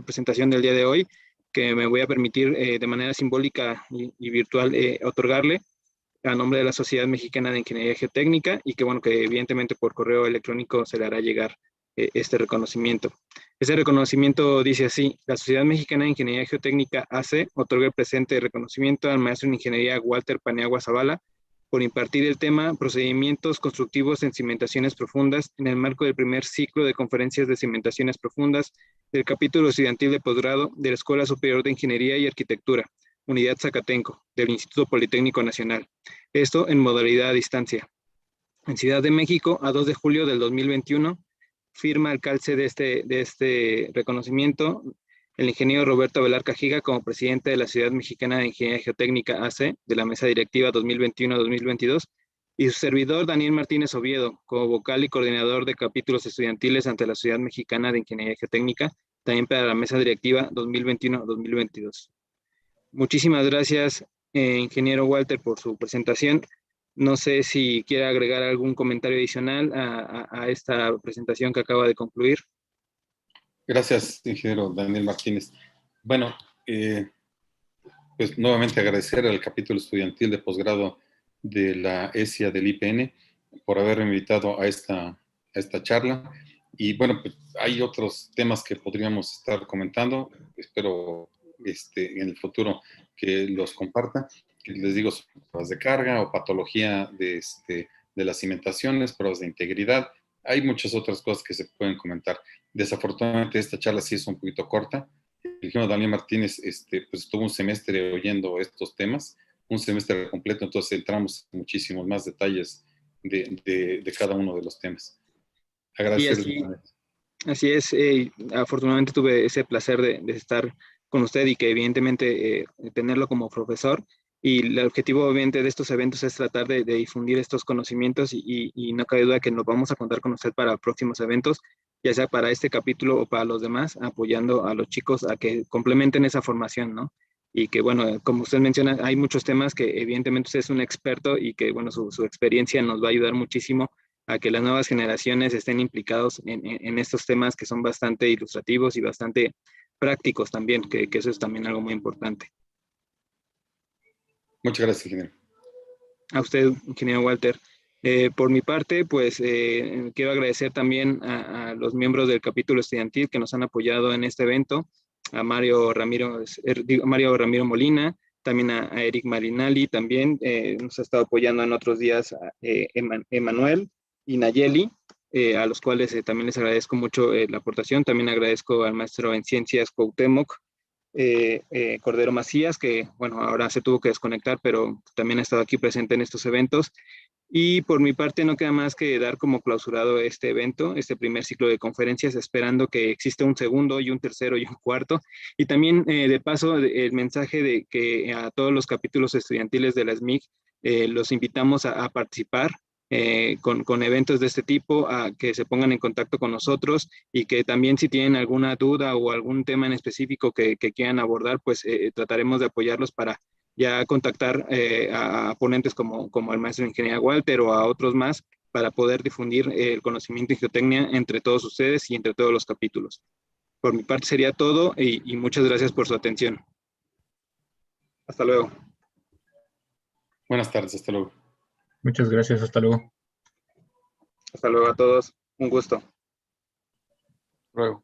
Speaker 1: presentación del día de hoy, que me voy a permitir de manera simbólica y virtual otorgarle a nombre de la Sociedad Mexicana de Ingeniería Geotécnica y que, bueno, que evidentemente por correo electrónico se le hará llegar este reconocimiento. Ese reconocimiento dice así: la Sociedad Mexicana de Ingeniería Geotécnica AC otorga el presente reconocimiento al maestro en ingeniería Walter Paniagua Zavala por impartir el tema Procedimientos constructivos en cimentaciones profundas en el marco del primer ciclo de conferencias de cimentaciones profundas del capítulo estudiantil de posgrado de la Escuela Superior de Ingeniería y Arquitectura, Unidad Zacatenco, del Instituto Politécnico Nacional. Esto en modalidad a distancia. En Ciudad de México, a 2 de julio del 2021, firma el calce de este reconocimiento el ingeniero Roberto Velar Cajiga como presidente de la Sociedad Mexicana de Ingeniería Geotécnica AC, de la Mesa Directiva 2021-2022, y su servidor Daniel Martínez Oviedo, como vocal y coordinador de capítulos estudiantiles ante la Sociedad Mexicana de Ingeniería Geotécnica, también para la Mesa Directiva 2021-2022. Muchísimas gracias, ingeniero Walter, por su presentación. No sé si quiere agregar algún comentario adicional a esta presentación que acaba de concluir.
Speaker 3: Gracias, ingeniero Daniel Martínez. Bueno, pues nuevamente agradecer al capítulo estudiantil de posgrado de la ESIA del IPN por haberme invitado a esta charla. Y bueno, pues hay otros temas que podríamos estar comentando. Espero en el futuro que los comparta. Que les digo, son pruebas de carga o patología de las cimentaciones, pruebas de integridad. Hay muchas otras cosas que se pueden comentar. Desafortunadamente esta charla sí es un poquito corta. El ingeniero Daniel Martínez pues estuvo un semestre oyendo estos temas, un semestre completo, entonces entramos en muchísimos más detalles de cada uno de los temas.
Speaker 1: Sí,
Speaker 3: Agradecerles.
Speaker 1: así es. Afortunadamente tuve ese placer de estar con usted y que evidentemente tenerlo como profesor. Y el objetivo obviamente de estos eventos es tratar de difundir estos conocimientos y no cabe duda que nos vamos a contar con usted para próximos eventos ya sea para este capítulo o para los demás, apoyando a los chicos a que complementen esa formación, ¿no? Y que, bueno, como usted menciona, hay muchos temas que evidentemente usted es un experto y que, bueno, su experiencia nos va a ayudar muchísimo a que las nuevas generaciones estén implicados en estos temas que son bastante ilustrativos y bastante prácticos también, que eso es también algo muy importante.
Speaker 3: Muchas gracias, ingeniero.
Speaker 1: A usted, ingeniero Walter. Por mi parte, pues quiero agradecer también a los miembros del capítulo estudiantil que nos han apoyado en este evento, a Mario Ramiro Molina, también a Eric Marinali, también nos ha estado apoyando en otros días Emanuel y Nayeli, a los cuales también les agradezco mucho la aportación. También agradezco al maestro en ciencias Cuauhtémoc Cordero Macías, que bueno, ahora se tuvo que desconectar, pero también ha estado aquí presente en estos eventos. Y por mi parte no queda más que dar como clausurado este evento, este primer ciclo de conferencias, esperando que exista un segundo y un tercero y un cuarto. Y también de paso el mensaje de que a todos los capítulos estudiantiles de la SMIC los invitamos a participar con eventos de este tipo, a que se pongan en contacto con nosotros y que también si tienen alguna duda o algún tema en específico que quieran abordar, pues trataremos de apoyarlos para ya contactar a ponentes como el maestro de ingeniería Walter o a otros más para poder difundir el conocimiento en geotecnia entre todos ustedes y entre todos los capítulos. Por mi parte sería todo y muchas gracias por su atención. Hasta luego.
Speaker 3: Buenas tardes, hasta luego.
Speaker 5: Muchas gracias, hasta luego.
Speaker 1: Hasta luego a todos. Un gusto.
Speaker 3: Luego.